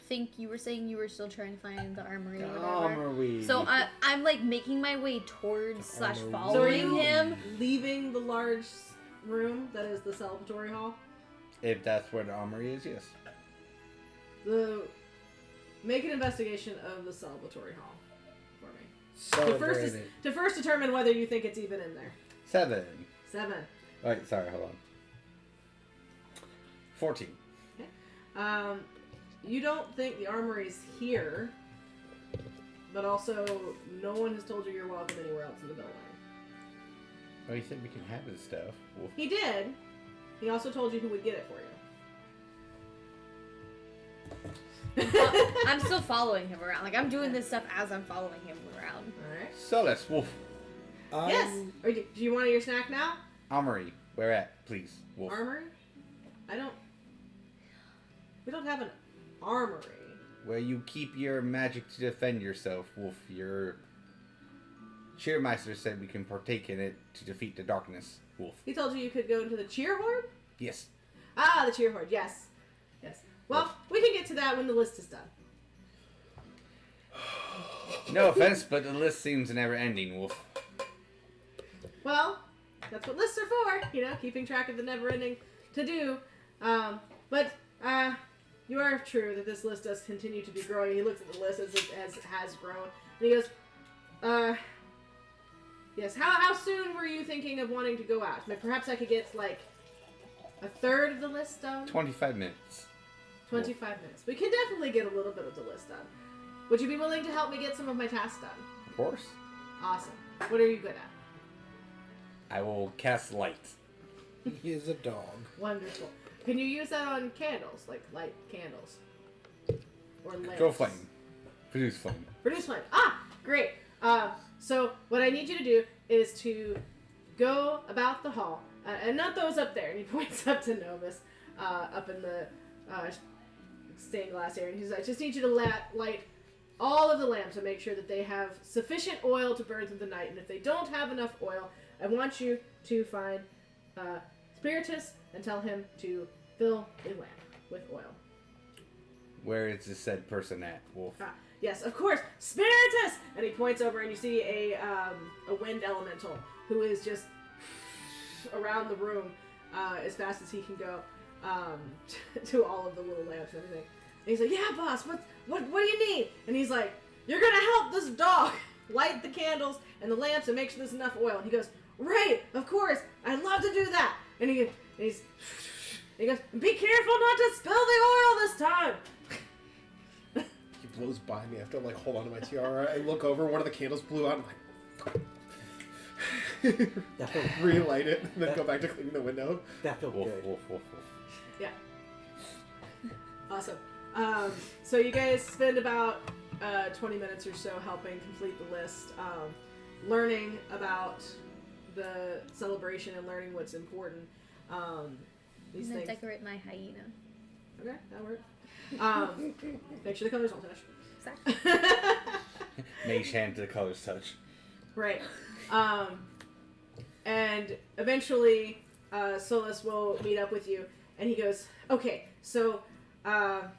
think you were saying you were still trying to find the armory or whatever. Armory. So I'm like making my way towards / So are following you him. leaving the large room that is the celebratory hall? If that's where the armory is, yes. Make an investigation of the celebratory hall for me. Celebrate it. To first determine whether you think it's even in there. 7. 7. Wait, sorry, hold on. 14. You don't think the armory's here, but also no one has told you you're welcome anywhere else in the building. Oh, he said we can have his stuff. Well, He did. He also told you who would get it for you. I'm still following him around. Like I'm doing this stuff as I'm following him around. Alright. so let's wolf. Yes! Or do you want your snack now? Armory. Where at, please? Wolf. Armory? We don't have an armory. Where you keep your magic to defend yourself, Wolf. Your Cheermeister said we can partake in it to defeat the darkness, Wolf. He told you could go into the cheer horde? Yes. Ah, the cheer horde, yes. Yes. Well, we can get to that when the list is done. No offense, but the list seems never ending, Wolf. Well, that's what lists are for, keeping track of the never-ending to-do. But you are true that this list does continue to be growing. He looks at the list as it has grown. And he goes, yes, how soon were you thinking of wanting to go out? Perhaps I could get, like, a third of the list done? 25 minutes. 25 minutes. We can definitely get a little bit of the list done. Would you be willing to help me get some of my tasks done? Of course. Awesome. What are you good at? I will cast light. He is a dog. Wonderful. Can you use that on candles, like light candles? Or lamps? Go flame. Produce flame. Produce flame. Ah, great. So what I need you to do is to go about the hall, and not those up there. And he points up to Novus, up in the stained glass area. And he's like, I just need you to light all of the lamps and make sure that they have sufficient oil to burn through the night. And if they don't have enough oil, I want you to find Spiritus and tell him to fill a lamp with oil. Where is the said person at, Wolf? Yes, of course, Spiritus! And he points over and you see a wind elemental who is just around the room as fast as he can go to all of the little lamps and everything. And he's like, yeah, boss, what do you need? And he's like, you're gonna help this dog light the candles and the lamps and make sure there's enough oil. And he goes, right, of course, I'd love to do that. And he goes, be careful not to spill the oil this time. He blows by me. I have to hold on to my tiara. I look over, one of the candles blew out. I'm like, relight it, and then go back to cleaning the window. That felt Wolf, good. wolf, wolf, wolf. Yeah. Awesome. So you guys spend about 20 minutes or so helping complete the list, learning about the celebration and learning what's important. These I'm gonna things. decorate my hyena. Okay, that worked. Make sure the colors don't touch. Exactly. Mage hand to the colors touch. Right. And eventually, Solus will meet up with you, and he goes, okay, so, I'm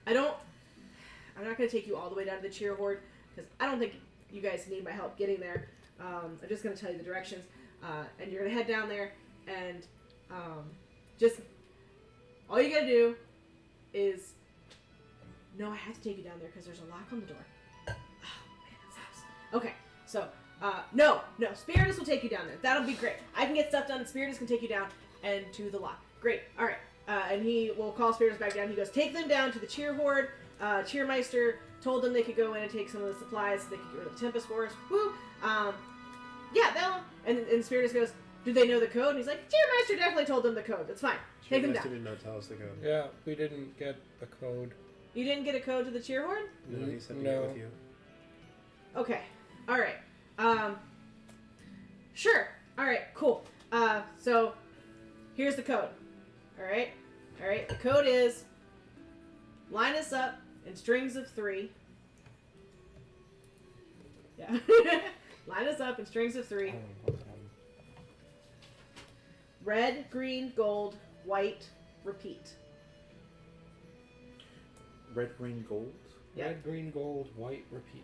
not going to take you all the way down to the cheer horde, because I don't think you guys need my help getting there. I'm just going to tell you the directions, and you're going to head down there, and, just, all you got to do is, no, I have to take you down there, because there's a lock on the door. Oh, man, that sucks. Okay, so, no, Spiritus will take you down there. That'll be great. I can get stuff done, and Spiritus can take you down and to the lock. Great. All right. And he will call Spiritus back down. He goes, take them down to the cheer horde. Cheermeister told them they could go in and take some of the supplies so they could get rid of the Tempest Force. Woo. Yeah, they'll. And Spiritus goes, do they know the code? And he's like, Cheermeister definitely told them the code. That's fine. Take them down. did not tell us the code. Yeah, we didn't get a code. You didn't get a code to the cheer horde? No, he said to No. get with you. Okay. All right. Sure. All right. Cool. So here's the code. All right. The code is line us up in strings of 3. Yeah. Line us up in strings of 3. Red, green, gold, white, repeat. red, green, gold. Yeah. Red, green, gold, white, repeat.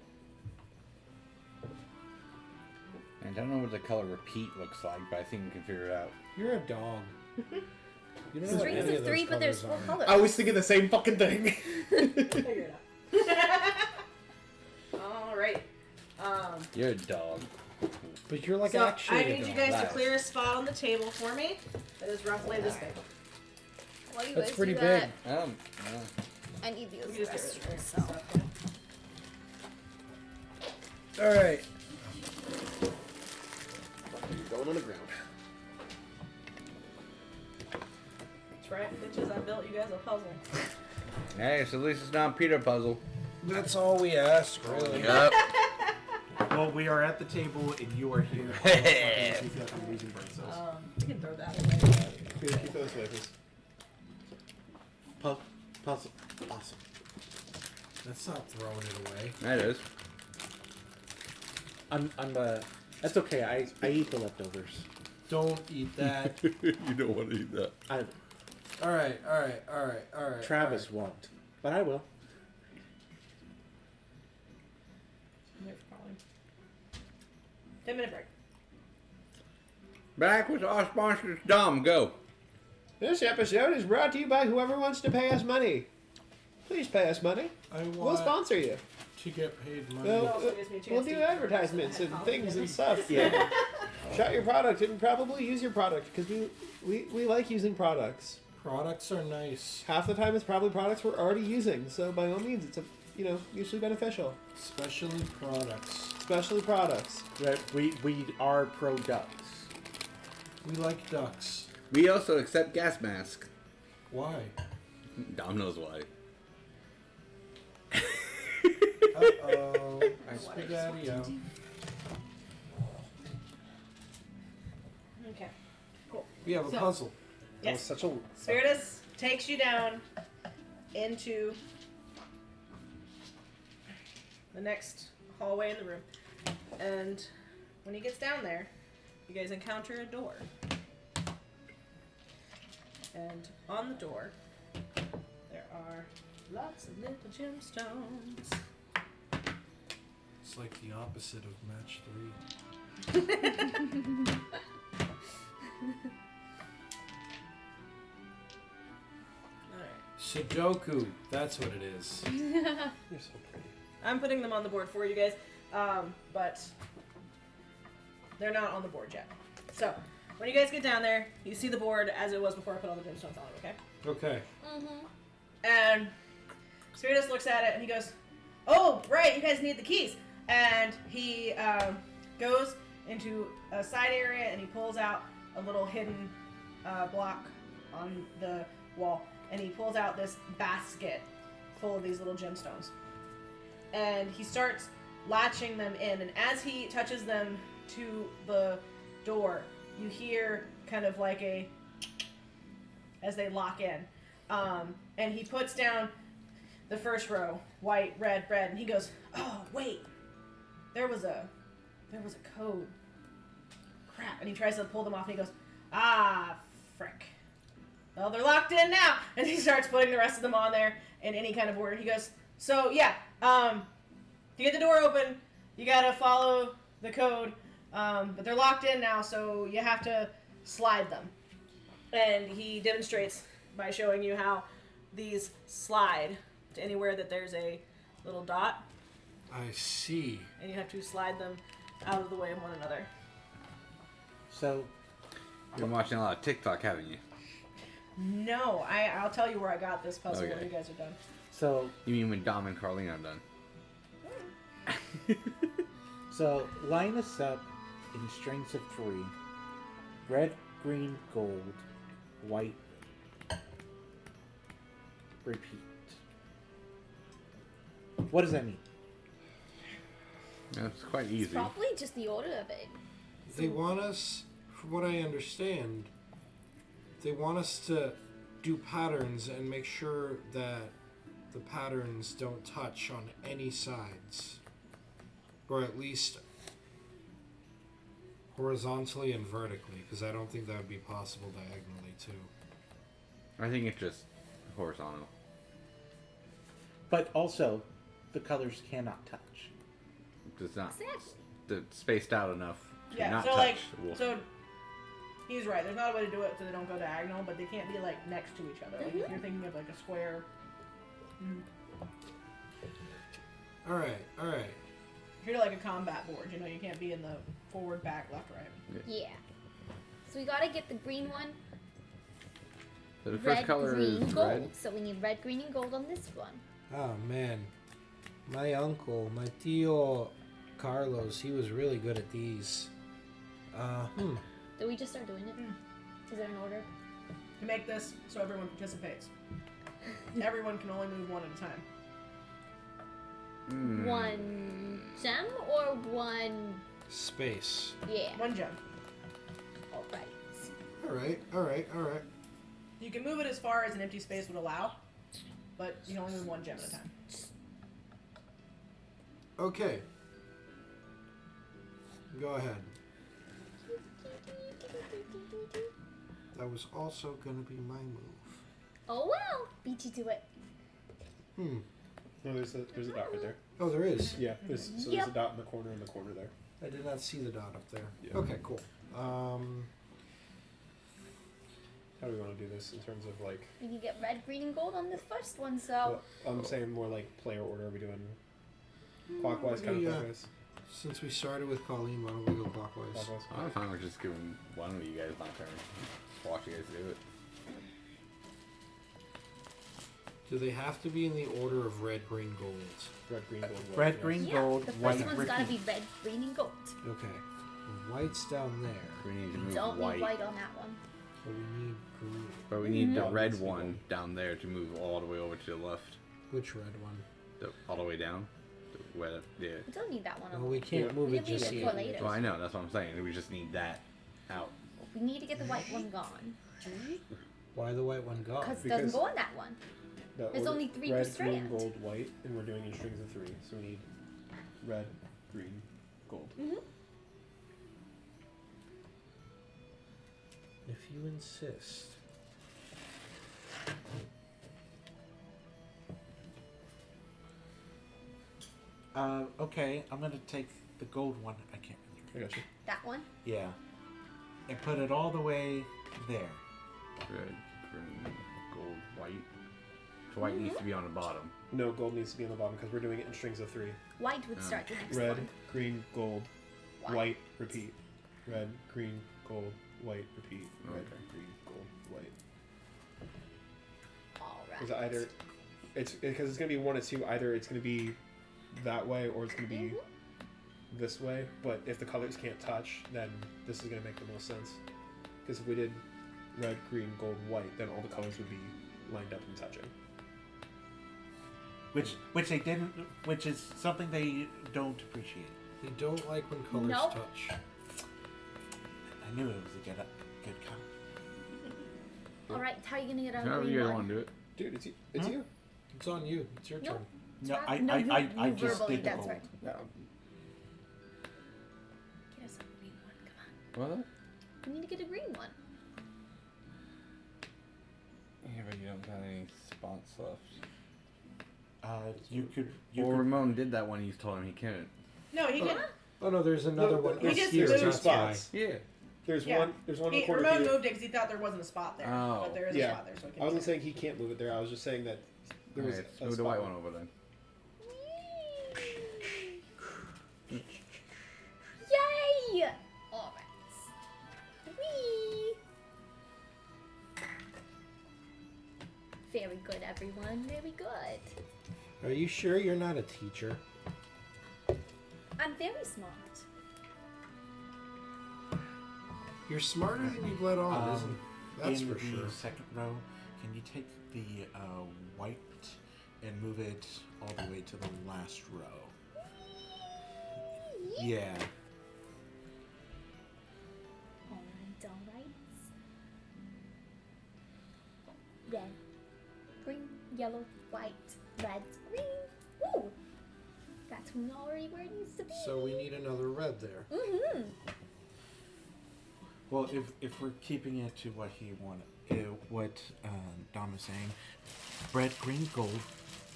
I don't know what the color repeat looks like, but I think we can figure it out. You're a dog. You don't know what Strings any of of three, those but there's colors four are. colors. I was thinking the same fucking thing. Figure it out. All right. You're a dog. But you're like so actually I a need you dog. guys to Nice. clear a spot on the table for me. That is roughly this big. While you That's guys pretty do big. that, I need these You just get rid of restrooms. the stuff, yeah. All right. You're going on the ground. That's right, bitches. I built you guys a puzzle. Hey, so at least it's not a Peter puzzle. That's all we ask, really. Yup. Well, we are at the table and you are here. I feel like I'm losing brain cells. You can throw that away. Keep those away, please. Puzzle. Awesome. That's not throwing it away. That is. That's okay. I eat the leftovers. Don't eat that. You don't want to eat that. All right. Travis won't, but I will. Here for calling. 10-minute break. Back with our sponsors, Dom. Go. This episode is brought to you by whoever wants to pay us money. Please pay us money. I We'll want sponsor you. to get paid money. Well, It also gives me a chance we'll to do eat advertisements and things and stuff. Yeah. Shout your product and probably use your product because we like using products. Products are nice, Half the time it's probably products we're already using, so by all means it's mutually beneficial. especially products. Especially products. Right. We are pro ducks. We like ducks. We also accept gas mask. Why? Dom knows why. Uh-oh. Spaghetti-o. Okay. We have a So- puzzle. That was Yes. such a Spiritus takes you down into the next hallway in the room. And when he gets down there, you guys encounter a door. And on the door, there are lots of little gemstones. It's like the opposite of match 3. Alright. Sudoku. That's what it is. You're so pretty. I'm putting them on the board for you guys, but they're not on the board yet. So, when you guys get down there, you see the board as it was before I put all the gemstones on it, okay? Okay. And Spiritus looks at it and he goes, "Oh, right, you guys need the keys." And he goes into a side area and he pulls out a little hidden block on the wall. And he pulls out this basket full of these little gemstones. And he starts latching them in. And as he touches them to the door, you hear kind of like a as they lock in. And he puts down the first row, white, red, red, and he goes, "Oh, wait, there was a code. Crap!" And he tries to pull them off, and he goes, "Ah, frick. Well, they're locked in now." And he starts putting the rest of them on there in any kind of order. He goes, "So yeah, to get the door open, you gotta follow the code, but they're locked in now, so you have to slide them." And he demonstrates by showing you how these slide to anywhere that there's a little dot, I see. and you have to slide them out of the way of one another. So, You've been watching a lot of TikTok, haven't you? No, I'll tell you where I got this puzzle when Okay. you guys are done. so, You mean when Dom and Carlene are done? so line us up in strings of 3. Red, green, gold, white. Repeat. What does that mean? That's quite It's easy. probably just the order of it. They want us, from what I understand, they want us to do patterns and make sure that the patterns don't touch on any sides. Or at least horizontally and vertically, because I don't think that would be possible diagonally too. I think it's just horizontal. But also, the colors cannot touch. It's not Exactly. spaced out enough to Yeah, not so touch. like, the wolf. so he's right. There's not a way to do it so they don't go diagonal, but they can't be like next to each other. Like if you're thinking of like a square. All right. Treat it like a combat board. You know, you can't be in the forward, back, left, right. Yeah. So we gotta get the green one. So the first Red, color green, is gold. red. So we need red, green, and gold on this one. Oh man, my uncle, my tío Carlos, he was really good at these. Did we just start doing it? Is there an order? To make this so everyone participates. Everyone can only move one at a time. One gem or one? Space. Yeah. One gem. All right. All right. You can move it as far as an empty space would allow, but you can only move one gem at a time. Okay. Go ahead. That was also gonna be my move. Oh well, beat you to it. No, there's a dot right there. Oh, there is. Yeah, there's a dot in the corner there. I did not see the dot up there. Yeah. Okay, cool. How do we want to do this in terms of like? We can get red, green, and gold on this first one. So Well, I'm saying more like player order. Are we doing clockwise kind Yeah. of clockwise? Since we started with Colleen, why don't we go clockwise? Clockwise. I'm fine with just giving one of you guys my turn. Watch you guys do it. Do they have to be in the order of red, green, gold? Red, green, gold, white. Red, yes. green, yeah, gold, the first white, one's repeat. gotta be red, green, and gold. Okay. The white's down there. We need to We move don't white. need white on that one. But we need green. But we need the Mhm. red one down there to move all the way over to the left. Which red one? All the way down. Yeah. We don't need that one. Well, we can't Yeah. move We it can leave just it yet. for later. Well, I know. That's what I'm saying. We just need that out. We need to get the white one gone. Why the white one gone? Because it doesn't Because- go on that one. The There's order- only three red, per strand. green, gold, white, and we're doing in strings of 3. So we need red, green, gold. If you insist. Okay, I'm gonna take the gold one. I can't I got you. That one. Yeah. And put it all the way there. Red, green, gold, white. So white needs to be on the bottom. No, gold needs to be on the bottom because we're doing it in strings of 3. White would start the next Red, one. green, gold, white, repeat. Red, green, gold, white, repeat. Red, Okay. green, gold, white. All right. Because either it's because it's gonna be 1 or 2. Either it's gonna be that way or it's gonna be this way. But if the colors can't touch, then this is gonna make the most sense. Because if we did red, green, gold, white, then all the colors would be lined up and touching. Which they didn't. Which is something they don't appreciate. They don't like when colors Nope. touch. I knew it was a good count. All right. How are you gonna get on However green you guys one? want to do it. Dude, it's you. It's on you. It's your Nope. turn. No, Try- I no, you just verbally, did the that's gold. right. Yeah. Get us a green one. Come on. What? We need to get a green one. Yeah, but you don't have any spots left. You could. Well, Ramon did that when he told him he couldn't. No, he can. Oh no, there's another No, one. he up just here. moved two That's why. spots. Yeah. There's Yeah. one. There's one in the corner. Ramon Peter. moved it because he thought there wasn't a spot there. Oh. But there is a Yeah. spot there, so he can I wasn't do it. saying he can't move it there. I was just saying that there was Alright, a move the spot white where- one over then. Yay! All right. Whee! Very good, everyone. Very good. Are you sure you're not a teacher? I'm very smart. You're smarter than you've let on, isn't? That's in for the sure. second row, can you take the white and move it all the way to the last row? Yeah. All right. Red, green, yellow, white, red, green. Ooh! That's already where it needs to be. So we need another red there. Mm-hmm. Well, if we're keeping it to what he wanted, what Dom is saying, red, green, gold,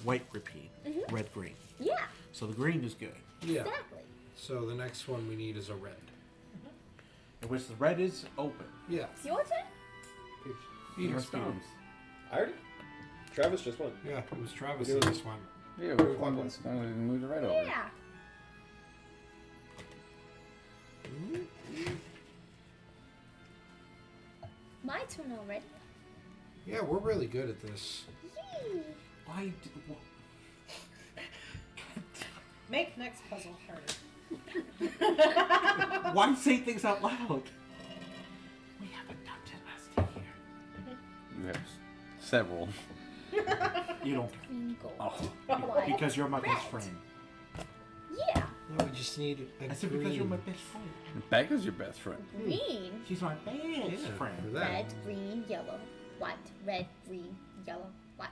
white repeat, red, green. Yeah, So the green is good. Yeah. exactly. So the next one we need is a red. In which the red is open. Yeah. It's your turn? Peter's Storms. I already. Travis just won. Yeah, it was Travis We're in doing- this one. Yeah, We're we're clockwise. going to move the red over. Yeah. My turn already. Yeah, we're really good at this. Yay. Why? Make next puzzle harder. Why say things out loud? We haven't done Dynasty here. You have several. You don't Green, gold. Oh. What? because you're my best Red. friend. Yeah. Yeah, we just need a I said because you're my best friend. Becca's your best friend. Green. She's my best for friend. that. Red, green, yellow, white. Red, green, yellow, white.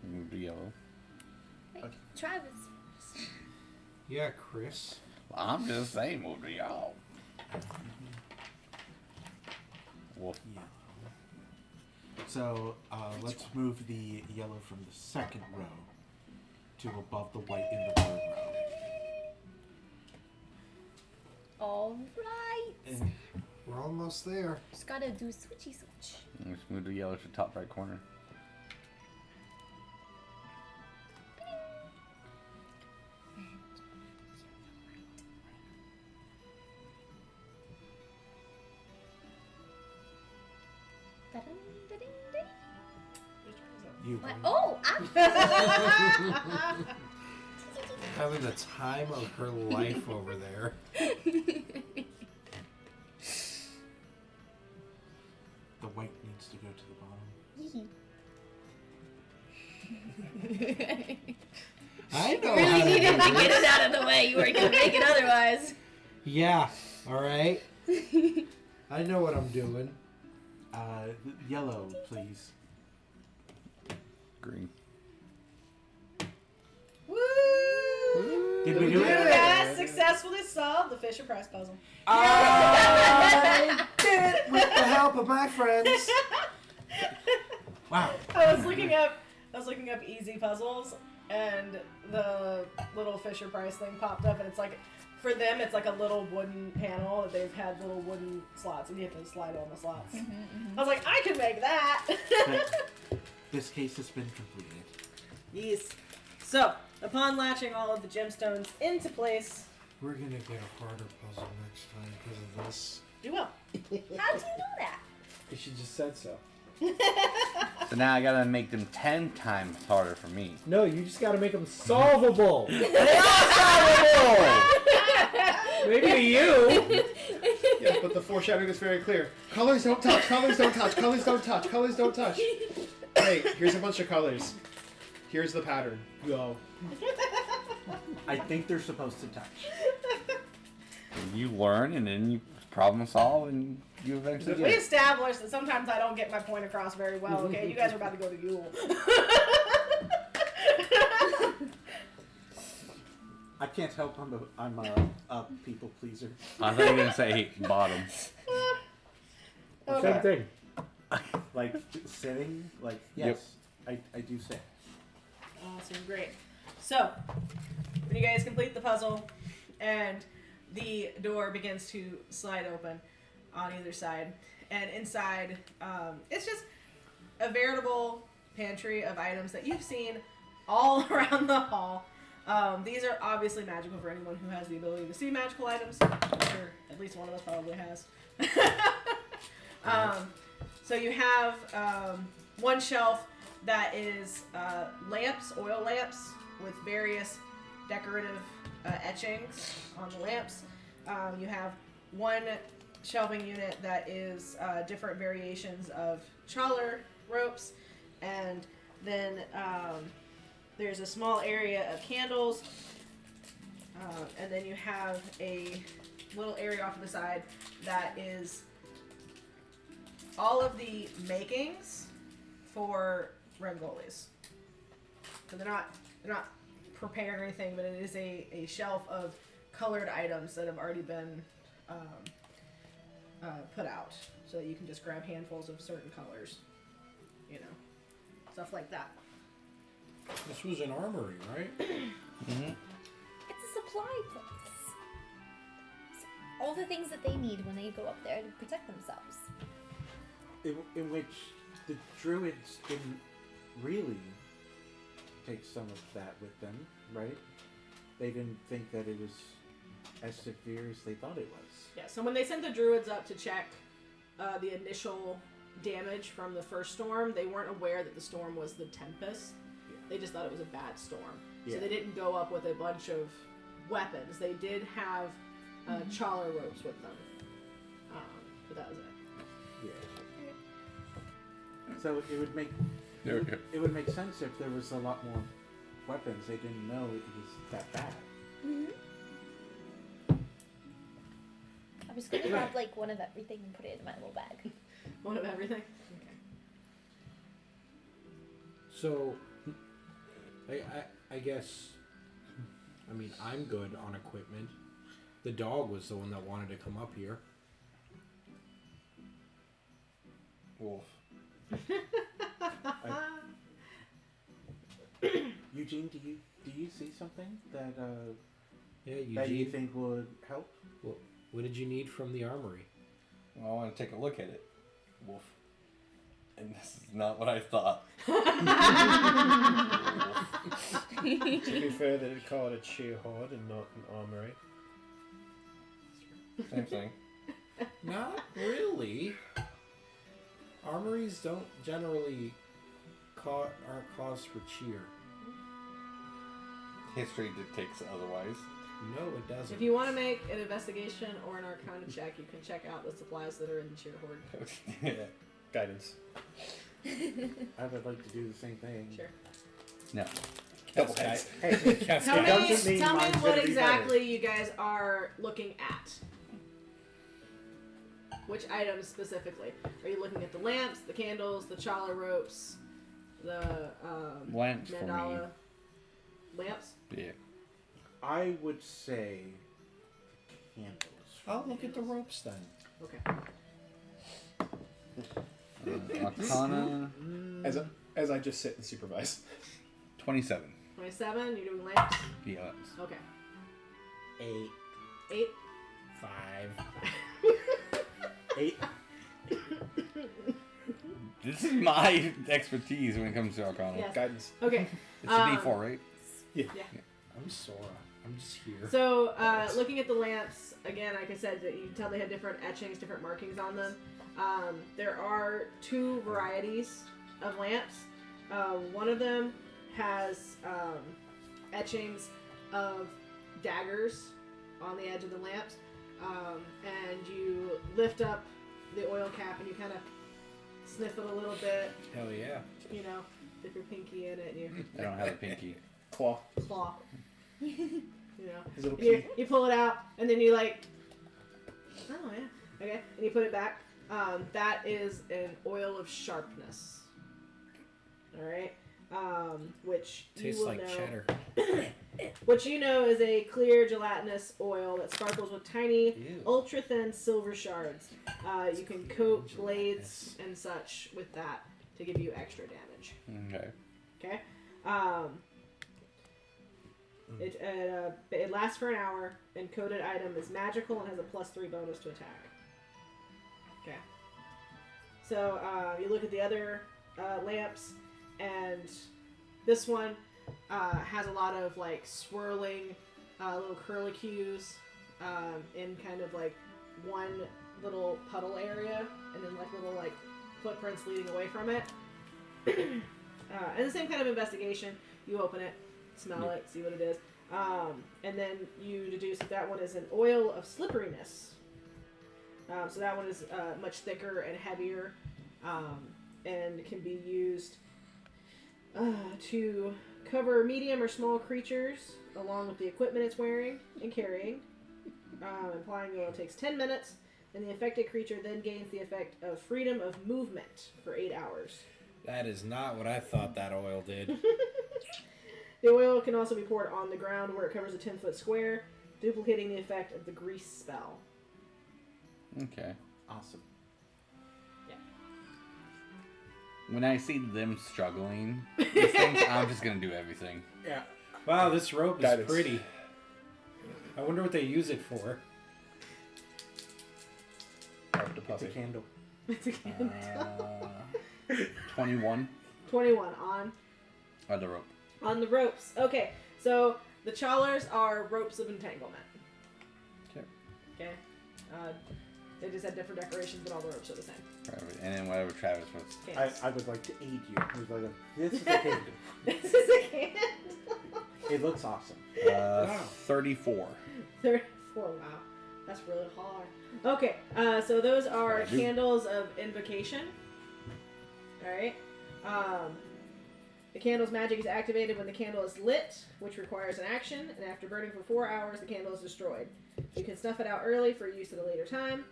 Move the yellow. Wait, Travis. Yeah, Chris. Well, I'm just saying, move the yellow. Wolf. Yeah. So let's move the yellow from the second row to above the white in the third row. All right. And We're almost there. Just gotta do switchy switch. Let's move the yellow to the top right corner. Da-dum, da-ding, ding. you. What? Oh! Having the time of her life over there. The white needs to go to the bottom. I know You how really to needed do to get this. it out of the way. You weren't gonna make it otherwise. Yeah, alright. I know what I'm doing. Yellow, please. Green. Woo! Did we You do it? guys successfully solved the Fisher Price puzzle. I did it with the help of my friends. Wow. I was looking up easy puzzles, and the little Fisher Price thing popped up, and it's like, for them, it's like a little wooden panel that they've had little wooden slots, and you have to slide on the slots. I was like, I can make that. This case has been completed. Yes. So, upon latching all of the gemstones into place, We're gonna get a harder puzzle next time because of this. you will. How do you know that? She just said so. So now I gotta make them 10 times harder for me. No, you just got to make them solvable. Maybe to you. Yes, but the foreshadowing is very clear. Colors don't touch. Colors don't touch. Colors don't touch. Colors don't touch. Hey, here's a bunch of colors. Here's the pattern. Go. I think they're supposed to touch. You learn and then you problem solve and you eventually We get it. established that sometimes I don't get my point across very well, okay? You guys are about to go to Yule. I can't help. I'm a people pleaser. I thought you were gonna say bottom. Okay. Same thing. Like sitting. Like yes, I do sit. Awesome, great. So, when you guys complete the puzzle, and the door begins to slide open on either side, and inside, it's just a veritable pantry of items that you've seen all around the hall. These are obviously magical for anyone who has the ability to see magical items. I'm sure at least one of us probably has. So you have one shelf that is lamps, oil lamps, with various decorative etchings on the lamps. You have one shelving unit that is different variations of challah ropes, and then there's a small area of candles, and then you have a little area off to the side that is all of the makings for Rangolis. So they're not preparing anything, but it is a shelf of colored items that have already been put out, so that you can just grab handfuls of certain colors, you know, stuff like that. This was an armory, right? Mm-hmm. It's a supply place. So all the things that they need when they go up there to protect themselves. In which the druids didn't really take some of that with them, right? They didn't think that it was as severe as they thought it was. Yeah, so when they sent the druids up to check the initial damage from the first storm, they weren't aware that the storm was the Tempest. Yeah. They just thought it was a bad storm. Yeah. So they didn't go up with a bunch of weapons. They did have Chaler ropes with them. But that was it. Yeah. So it would make sense if there was a lot more weapons. They didn't know it was that bad. Mm-hmm. I was gonna grab like one of everything and put it in my little bag. One of everything? Okay. So, I guess, I mean, I'm good on equipment. The dog was the one that wanted to come up here. Wolf. Eugene, do you see something that Yeah, that you Eugene. think would help? What did you need from the armory? Well, I want to take a look at it. Wolf. And this is not what I thought. To be fair, they'd call it a cheer horde and not an armory. Same thing. Not really. Armories don't generally aren't cause for cheer. History dictates otherwise. No, it doesn't. If you want to make an investigation or an arcana check, you can check out the supplies that are in the cheer horde. Yeah. Guidance. I would like to do the same thing. Sure. No. Double heads. Hey, Tell me, doesn't mean tell me mine's what gonna be exactly you guys are looking at. Which items specifically? Are you looking at the lamps, the candles, the chala ropes, the Lamps for mandala lamps? me. Yeah. I would say candles. I'll look at the ropes then. Okay. Arcana. As I just sit and supervise. 27. 27. You're doing lamps. Yeah. That's... Okay. 8, 8. 5. 8. This is my expertise when it comes to Arcana. Yes. Guidance. Okay. It's a D4, right? I'm Sora. I'm just here. So, looking at the lamps, again, like I said, you can tell they had different etchings, different markings on them. There are 2 varieties of lamps. One of them has etchings of daggers on the edge of the lamps. And you lift up the oil cap and you kind of sniff it a little bit, Hell yeah. you know, dip your pinky in it and you I don't have a pinky. Claw. claw. You know, His little you, pea. you pull it out and then you like, oh yeah, okay, and you put it back. That is an oil of sharpness. All right, which Tastes you will like know. cheddar. What you know is a clear gelatinous oil that sparkles with tiny, Ew. ultra thin silver shards. You can coat blades and such with that to give you extra damage. Okay. Okay. It lasts for an hour, and coated item is magical and has a +3 bonus to attack. Okay. So you look at the other lamps, and this one has a lot of like swirling little curlicues in kind of like one little puddle area, and then like little like footprints leading away from it. And the same kind of investigation. You open it, smell it, see what it is, and then you deduce that one is an oil of slipperiness. So that one is much thicker and heavier, and can be used to cover medium or small creatures along with the equipment it's wearing and carrying. Applying the oil takes 10 minutes, and the affected creature then gains the effect of freedom of movement for 8 hours. That is not what I thought that oil did. The oil can also be poured on the ground where it covers a 10-foot square, duplicating the effect of the grease spell. Okay. Awesome. When I see them struggling, these things, I'm just gonna do everything. Yeah. Wow, this rope is Guidance. pretty. I wonder what they use it for. It's a candle. It's a candle. 21 21 on the rope. on the ropes. Okay, so the challers are ropes of entanglement. Okay. Okay. They just had different decorations, but all the ropes are the same. And then whatever Travis was. Candles. I would like to aid you. I was like, this is a candle. This is a candle. It looks awesome. 34. 34. Wow, that's really hard. Okay, so those are candles of invocation. All right. The candle's magic is activated when the candle is lit, which requires an action, and after burning for 4 hours, the candle is destroyed. You can snuff it out early for use at a later time.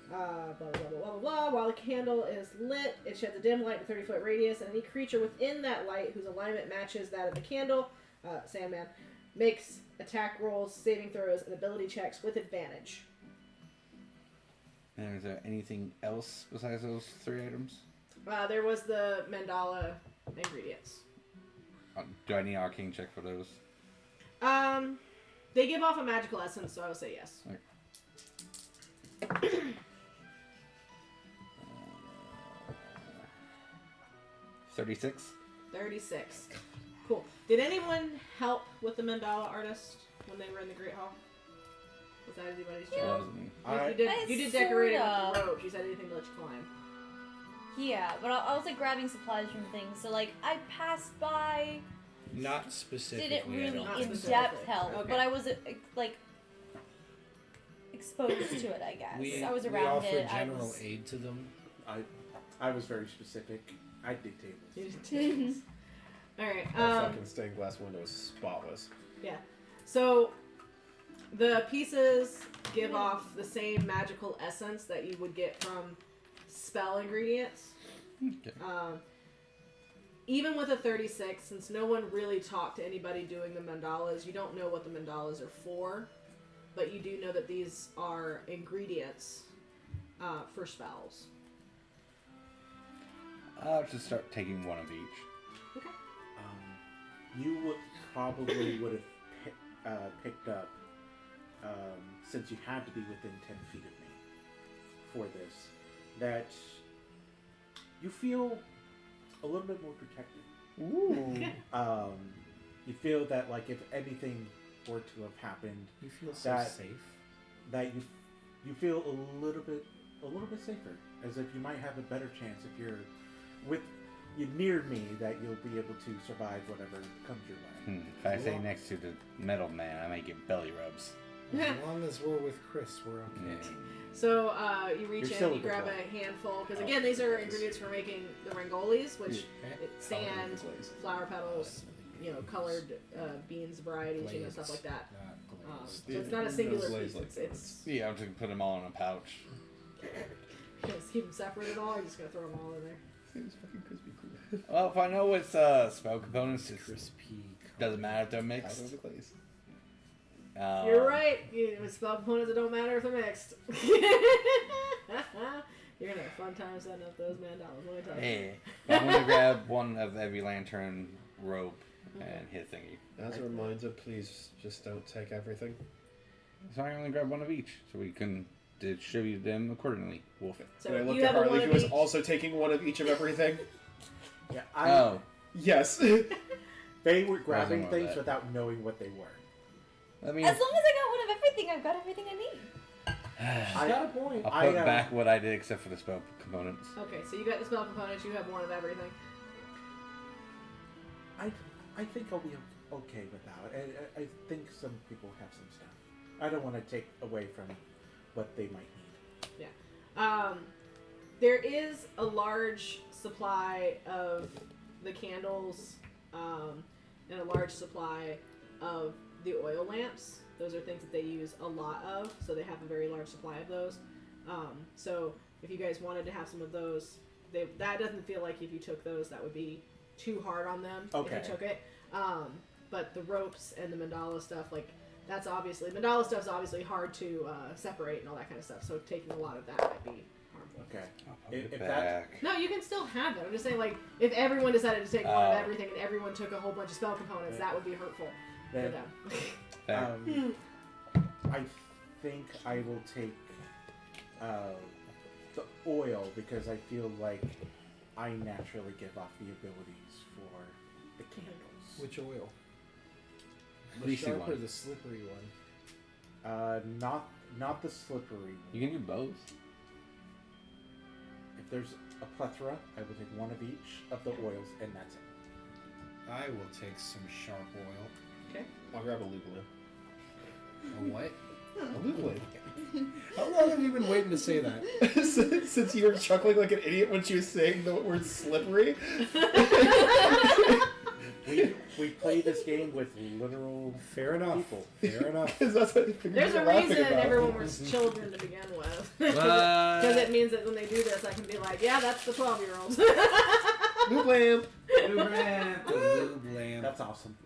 Blah, blah, blah, blah, blah, blah. While the candle is lit, it sheds a dim light in a 30-foot radius, and any creature within that light whose alignment matches that of the candle, Sandman, makes attack rolls, saving throws, and ability checks with advantage. And is there anything else besides those 3 items? There was the mandala ingredients. Do I need an arcane check for those? They give off a magical essence, so I would say yes. Okay. 36. 36. Cool. Did anyone help with the mandala artist when they were in the Great Hall? Was that anybody's job? You did decorating with the ropes. You said anything to let you climb. Yeah, but I was like grabbing supplies from things, so like I passed by, Not specifically. didn't really Not in-depth specifically. help, Okay. but I was like exposed to it, I guess. I was we around offered it. general aid to them. I was very specific. I did tables. You did tables. Alright, That fucking stained glass window is spotless. yeah. So, the pieces give off the same magical essence that you would get from spell ingredients. Okay. Even with a 36, since no one really talked to anybody doing the mandalas, you don't know what the mandalas are for, but you do know that these are ingredients for spells. I'll just start taking one of each. Okay. You probably would have picked up, since you had to be within 10 feet of me for this, that you feel a little bit more protected. Ooh. You feel that, like, if anything were to have happened, You feel so That- safe. that you feel a little bit safer, as if you might have a better chance if you're near me, that you'll be able to survive whatever comes your way. If I stay next to the metal man, I might get belly rubs. As long as we're with Chris, we're okay. Yeah. So you reach You're in, still you a good grab one. a handful, because again, these are ingredients for making the rangolis, which it's sand, flower petals, colored beans varieties, stuff like that. So it's not a singular piece. It's Yeah, I'm just gonna put them all in a pouch. just keep them separate at all. You're just gonna throw them all in there. Seems fucking crispy cool. Well, if I know it's spell components, it Crispy. doesn't matter if they're Out mixed. of the glaze. You're right. With spell components, it don't matter if they're mixed. You're gonna have a fun time setting up those mandalas. Let me tell you. Hey, I'm gonna grab one of every lantern, rope, and hit thingy. As a reminder, please just don't take everything. So I only grab one of each, so we can distribute them accordingly. Wolf. So Can I look you at have a Harley, one who of is each. also taking one of each of everything? Yeah, Oh, Yes. they were grabbing know things that. without knowing what they were. I mean, As long as I got one of everything, I've got everything I need. I got a point. I'll put back what I did except for the spell components. Okay, so you got the spell components. You have one of everything. I think I'll be okay without it. I think some people have some stuff. I don't want to take away from what they might need. There is a large supply of the candles, and a large supply of the oil lamps. Those are things that they use a lot of, so they have a very large supply of those. So if you guys wanted to have some of those, that doesn't feel like if you took those, that would be too hard on them Okay. if you took it. But the ropes and the mandala stuff, like That's obviously mandala stuff's obviously hard to separate and all that kind of stuff. So taking a lot of that might be harmful. Okay. I'll put If it that- back. No, you can still have it. I'm just saying, like, if everyone decided to take one of everything and everyone took a whole bunch of spell components, that would be hurtful for Then, them. Fair. I think I will take the oil because I feel like I naturally give off the abilities for the candles. Which oil? The Greasy sharp or one. the slippery one? Not the slippery one. You can do both. If there's a plethora, I will take one of each of the oils, and that's it. I will take some sharp oil. Okay. I'll grab a Lugula. A what? A Lugula. How long have you been waiting to say that? Since you were chuckling like an idiot when she was saying the word slippery. We play this game with literal Fair enough. people. Fair enough. Because that's what I figured There's you a were laughing reason about. everyone was children to begin with. What? Because it means that when they do this, I can be like, yeah, that's the 12-year-olds. Lube lamp. Lube lamp. That's awesome.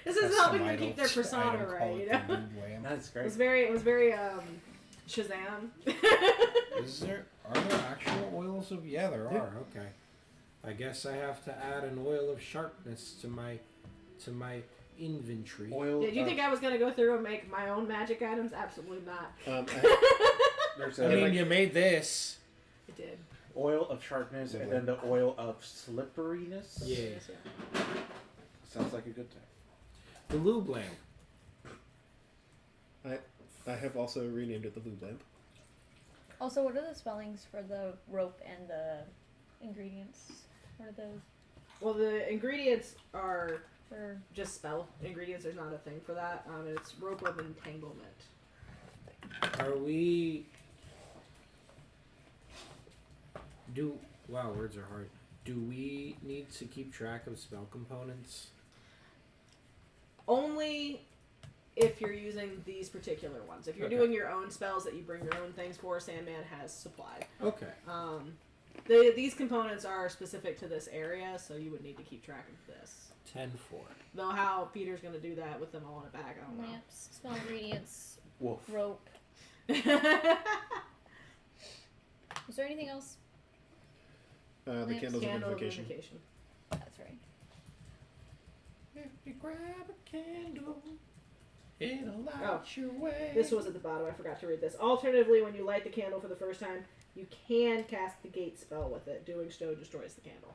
This is helping them keep their persona right, you know? That's It great. was very Shazam. Are there actual oils of? Yeah, there are. Okay. I guess I have to add an oil of sharpness to my inventory. Oil. Yeah, do you think I was going to go through and make my own magic items? Absolutely not. There's I mean, you made this. I did. oil of sharpness and then the oil of slipperiness. Yeah. Yes, yeah. Sounds like a good time. The lube lamp. I have also renamed it the lube lamp. Also, what are the spellings for the rope and the ingredients? What are those? Well, the ingredients are For just spell ingredients. There's not a thing for that. It's rope of entanglement. Are we? Wow, words are hard. Do we need to keep track of spell components? Only if you're using these particular ones. If you're Okay. doing your own spells that you bring your own things for, Sandman has supplied. Okay. These components are specific to this area, so you would need to keep track of this. 10-4. Though how Peter's going to do that with them all in a bag, I don't know. lamps, spell ingredients, Wolf. rope. Is there anything else? The Lamps, candles of Candle of invocation. invocation. That's right. If you grab a candle, it'll light Oh, your way. This was at the bottom. I forgot to read this. Alternatively, when you light the candle for the first time, you can cast the gate spell with it. Doing so destroys the candle.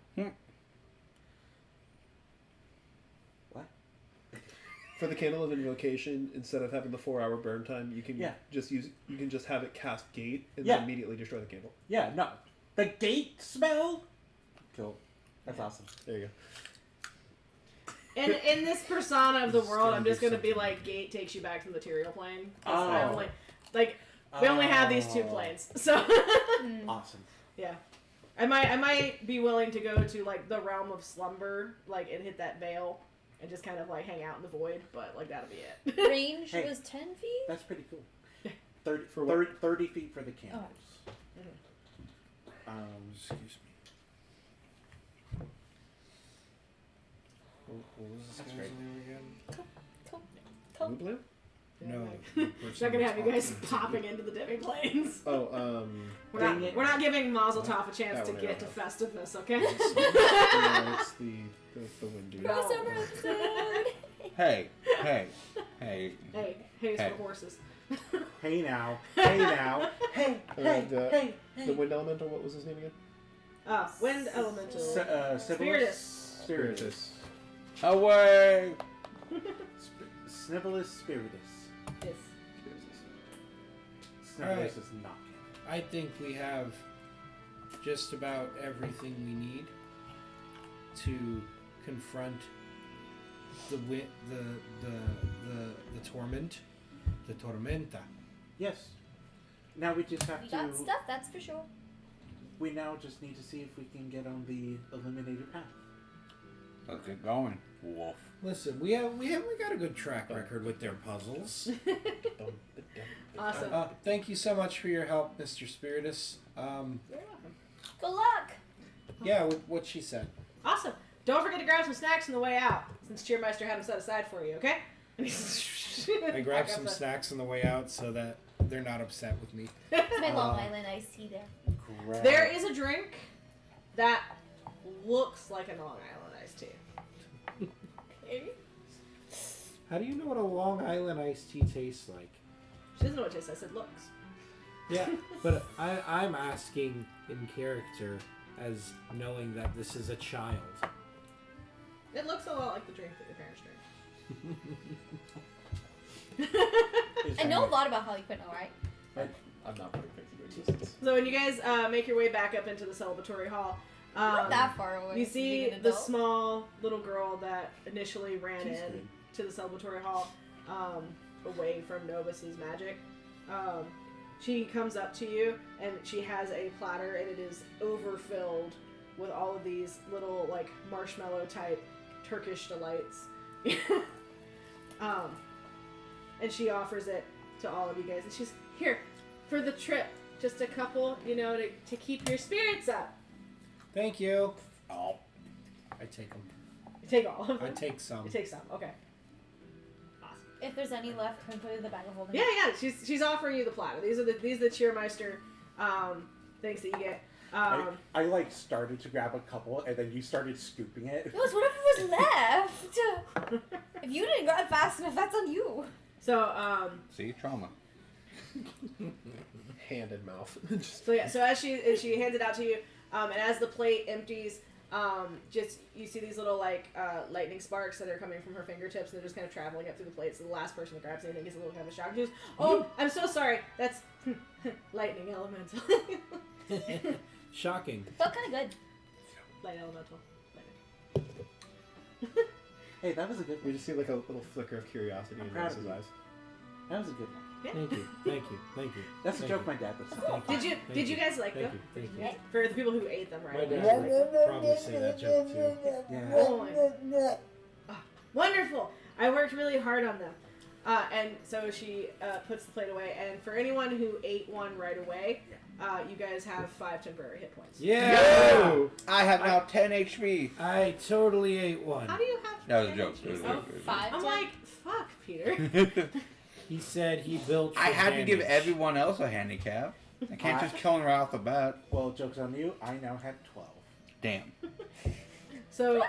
For the candle of invocation, instead of having the 4-hour burn time, you can Yeah. you can just have it cast gate and Yeah. then immediately destroy the candle. Yeah, no. The gate smell? Cool. That's awesome. There you And in this persona of the It's world, gonna I'm be just going to be something. like, gate takes you back to the material plane. 'Cause I Oh. only, we only have these two planes. So, Awesome. yeah. I might be willing to go to, like, the realm of slumber, like, and hit that veil and just kind of, like, hang out in the void, but, like, that'll be it. Range Hey. was 10 feet? That's pretty cool. 30, For what? 30 feet for the candles. Excuse me. What was this That's guy's great. name again? Cool. go. Lube lamp? No. It's not going to have you guys popping into the demi planes. Oh, We're Dang it. not giving Mazel Tov a chance That to one I get to don't Festivus, okay? no, it's the wind dude. Crossover episode! Hey. Hey, it's Hey. for horses. Hey now. Hey now. Hey, hey. The wind elemental, what was his name again? Wind Elemental. Spiritus. Spiritus. Away! Snivellus Spiritus. Yes. Snivellus Alright. is not canon. I think we have just about everything we need to confront the torment, the tormenta. Yes. Now we just have We to. got stuff, that's for sure. We now just need to see if we can get on the eliminator path. Let's get going, Wolf. Listen, we got a good track record with their puzzles. Awesome. Thank you so much for your help, Mr. Spiritus. You're welcome. Good luck! Yeah, what she said. Awesome. Don't forget to grab some snacks on the way out. It's since Cheermeister had them set aside for you, okay? I grab some snacks on the way out so that they're not upset with me. It's my Long Island iced tea there. There is a drink that looks like a Long Island iced tea. Okay. How do you know what a Long Island iced tea tastes like? She doesn't know what it tastes like. I said looks. Yeah, but I'm asking in character as knowing that this is a child. It looks a lot like the drink that your parents drink. I know a lot about Harley Quinn, alright? I'm not putting pixie existence. So when you guys make your way back up into the celebratory hall, Not that far away. you from being see an the adult. small little girl that initially ran She's in good. to the celebratory hall, away from Novus's magic. She comes up to you and she has a platter and it is overfilled with all of these little like marshmallow type Turkish delights. And she offers it to all of you guys and she's here for the trip. Just a couple, to keep your spirits up. Thank you. Oh. I take them. You take all of them. I take some. You take some. Okay. Awesome. If there's any left, can we put it in the bag of holding? Yeah. She's offering you the platter. These are the Cheermeister things that you get. I like started to grab a couple, and then you started scooping it. It was whatever was left. If you didn't grab fast enough, that's on you. So See, trauma. Hand and mouth. So as she hands it out to you, and as the plate empties, just you see these little lightning sparks that are coming from her fingertips, and they're just kind of traveling up through the plate. So the last person that grabs anything gets a little kind of a shock. She goes, "Oh, I'm so sorry. That's lightning elemental." Shocking. Felt kind of good. Light elemental. Hey, that was a good We one. just see like a little flicker of curiosity I'm in proud of his you. eyes. That was a good one. Thank you. Thank you. Thank you. That's a Thank joke you. my dad would say. Thank you. Did you guys like Thank them? you. Thank you. For the people who ate them, My right? dad would probably say that joke too. Yeah. Oh, wonderful! I worked really hard on them. And so she puts the plate away. And for anyone who ate one right away, you guys have 5 temporary hit points. Yeah! I have now 10 HP. I totally ate one. How do you have? That was a 10 joke. HP? It was a Oh, joke. It was a Five. I'm to- like, fuck, Peter. He said he built. I for had to give damage. everyone else a handicap. I can't just kill them right off the bat. Well, joke's on you. I now had 12. Damn. So,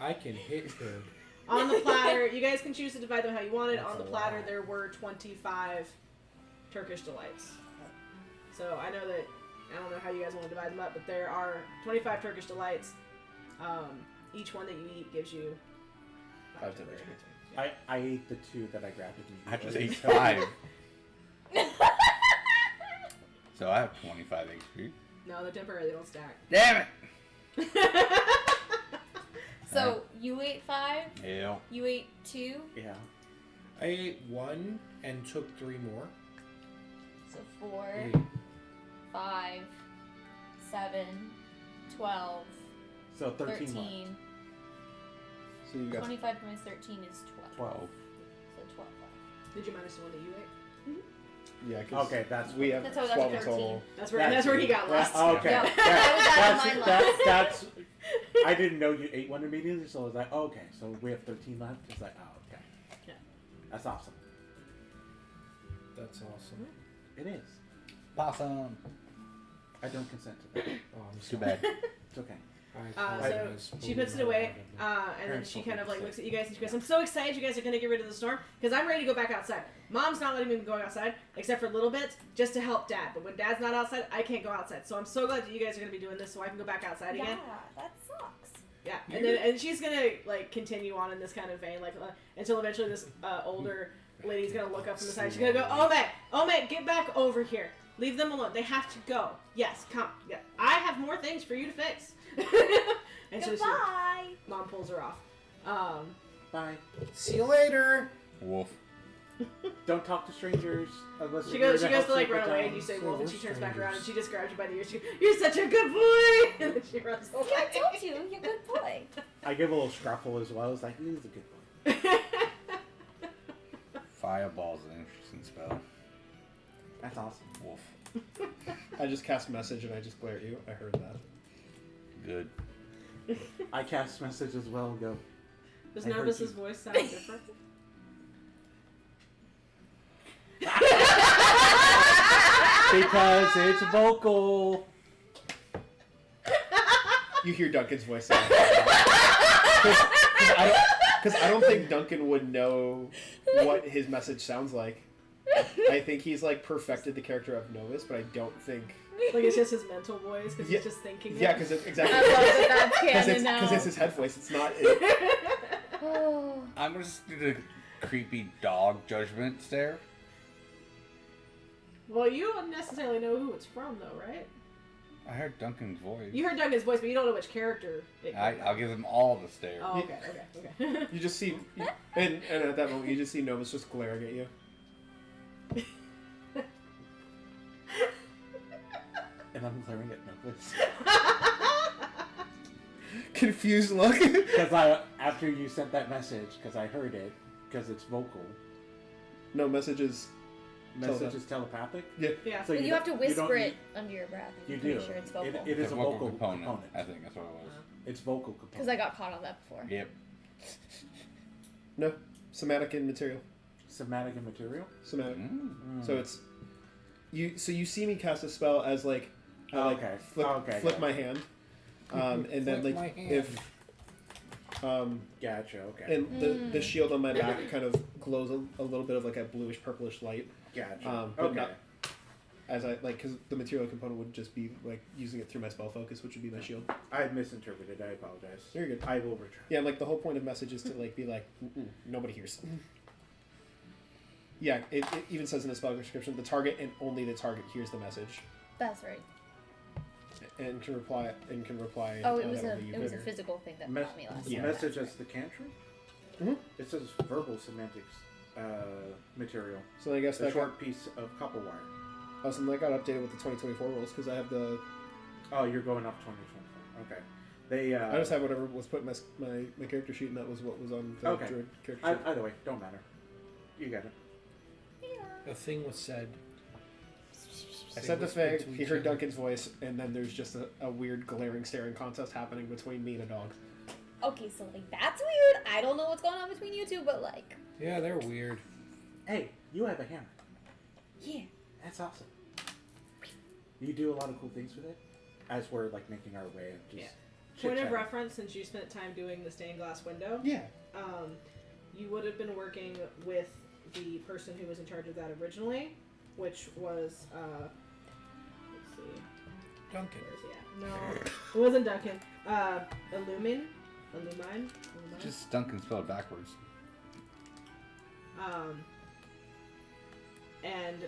I can hit her. on the platter, you guys can choose to divide them how you wanted. That's On the a platter, lot. there were 25 Turkish delights. So I don't know how you guys want to divide them up, but there are 25 Turkish delights. Each one that you eat gives you 5 temporary. I ate the 2 that I grabbed I just immediately. ate 5. So I have 25 HP. No, they're temporary. They don't stack. Damn So you ate 5. it! Yeah. You ate 2. Yeah. I ate one and took 3 more. So 4, Yeah. 5, 7, 12, So 13 left. 13. So you got 25 minus 13 is 12. 12. So 12 left. Did you minus the one that you ate? yeah. 'Cause Okay, that's we have That's how 12 in 13. total. That's where he got lost. Okay. Yeah, That- that was out of mine last. that's. I didn't know you ate one immediately, so I was like, oh, okay, so we have 13 left. It's like, oh, okay. Yeah. That's awesome. That's awesome. It is. Possum. I don't consent to that. Oh, I'm Too sorry. bad. It's okay. So she puts it away, and then she kind of like looks at you guys and she goes, "I'm so excited you guys are gonna get rid of the storm because I'm ready to go back outside. Mom's not letting me go outside except for a little bit just to help Dad. But when Dad's not outside, I can't go outside. So I'm so glad that you guys are gonna be doing this so I can go back outside again. Yeah, that sucks. Yeah, and she's gonna like continue on in this kind of vein, like until eventually this older lady's gonna look up from the side. She's gonna go, Ome, get back over here. Leave them alone. They have to go. Yes, come. Yeah, I have more things for you to fix." And so Goodbye. Mom pulls her off. Bye. See you later. Wolf. Don't talk to strangers unless She you're goes to to help like save run the away, town. and you say So wolf, and we're she turns back around and strangers. she just grabs you by the ear. She goes, "You're such a good boy," and then she runs away. I told you, you're a good boy. I give a little scruffle as well. It's like, he's a good boy. Fireball's an interesting spell. That's awesome. Wolf. I just cast message and I just glare at you. I heard that. Good. I cast message as well and go, Does I heard Novus's you. voice sound different? Because it's vocal. You hear Duncan's voice. Because I don't think Duncan would know what his message sounds like. I think he's like perfected the character of Novus, but I don't think. Like it's just his mental voice because Yeah. he's just thinking. Yeah, it. because it's exactly. I love that that's canon now. Because it's his head voice. It's not. Oh. I'm gonna just do the creepy dog judgment stare. Well, you don't necessarily know who it's from, though, right? I heard Duncan's voice. You heard Duncan's voice, but you don't know which character. I'll give them all the stare. Oh, okay. You just see, and at that moment, you just see Novus just glaring at you. And I'm glaring at Novus. Confused look. Because after you sent that message, because I heard it, because it's vocal. No messages. Message is telepathic. Yeah. Yeah. So You have to don't whisper need- it under your breath. You I'm do. pretty sure it's vocal. It is a vocal component. I think that's what it was. It's vocal component. Because I got caught on that before. Yep. No. Somatic and material. Somatic and material. Somatic. Mm. So it's you. So you see me cast a spell as like, Okay. flip, Okay, flip okay. my hand, and then Flip like my hand. if, Gotcha. Okay. and the shield on my back kind of glows a little bit of like a bluish purplish light. Gotcha. But Okay. not as I like because the material component would just be like using it through my spell focus, which would be my shield. I misinterpreted. I apologize. You're good. I will return. Yeah, and like the whole point of message is to like be like nobody hears. Yeah, it even says in the spell description the target and only the target hears the message That's right. and can reply Oh, it was that a would be it was a bigger. physical thing that Mes- got me last Yeah. time. Message as the cantrip. Mhm. It says verbal semantics material. So I guess A that got, short piece of copper wire. so that got updated with the 2024 rules because I have the Oh, you're going off 2024. Okay. They. I just have whatever was put in my character sheet and that was what was on the Okay. druid character sheet. Either way, don't matter. You got it. A thing was said. I said the whispered thing, to he each heard other. Duncan's voice, and then there's just a weird glaring staring contest happening between me and a dog. Okay, so like that's weird. I don't know what's going on between you two, but like, Yeah, they're weird. Hey, you have a hammer. yeah. That's awesome. You do a lot of cool things with it, as we're like making our way and just. Yeah. Point of chit-chatting. reference, since you spent time doing the stained glass window, Yeah. you would have been working with the person who was in charge of that originally, which was let's see, Duncan. where is he at? No, it wasn't Duncan. Illumine. Just Duncan spelled backwards. And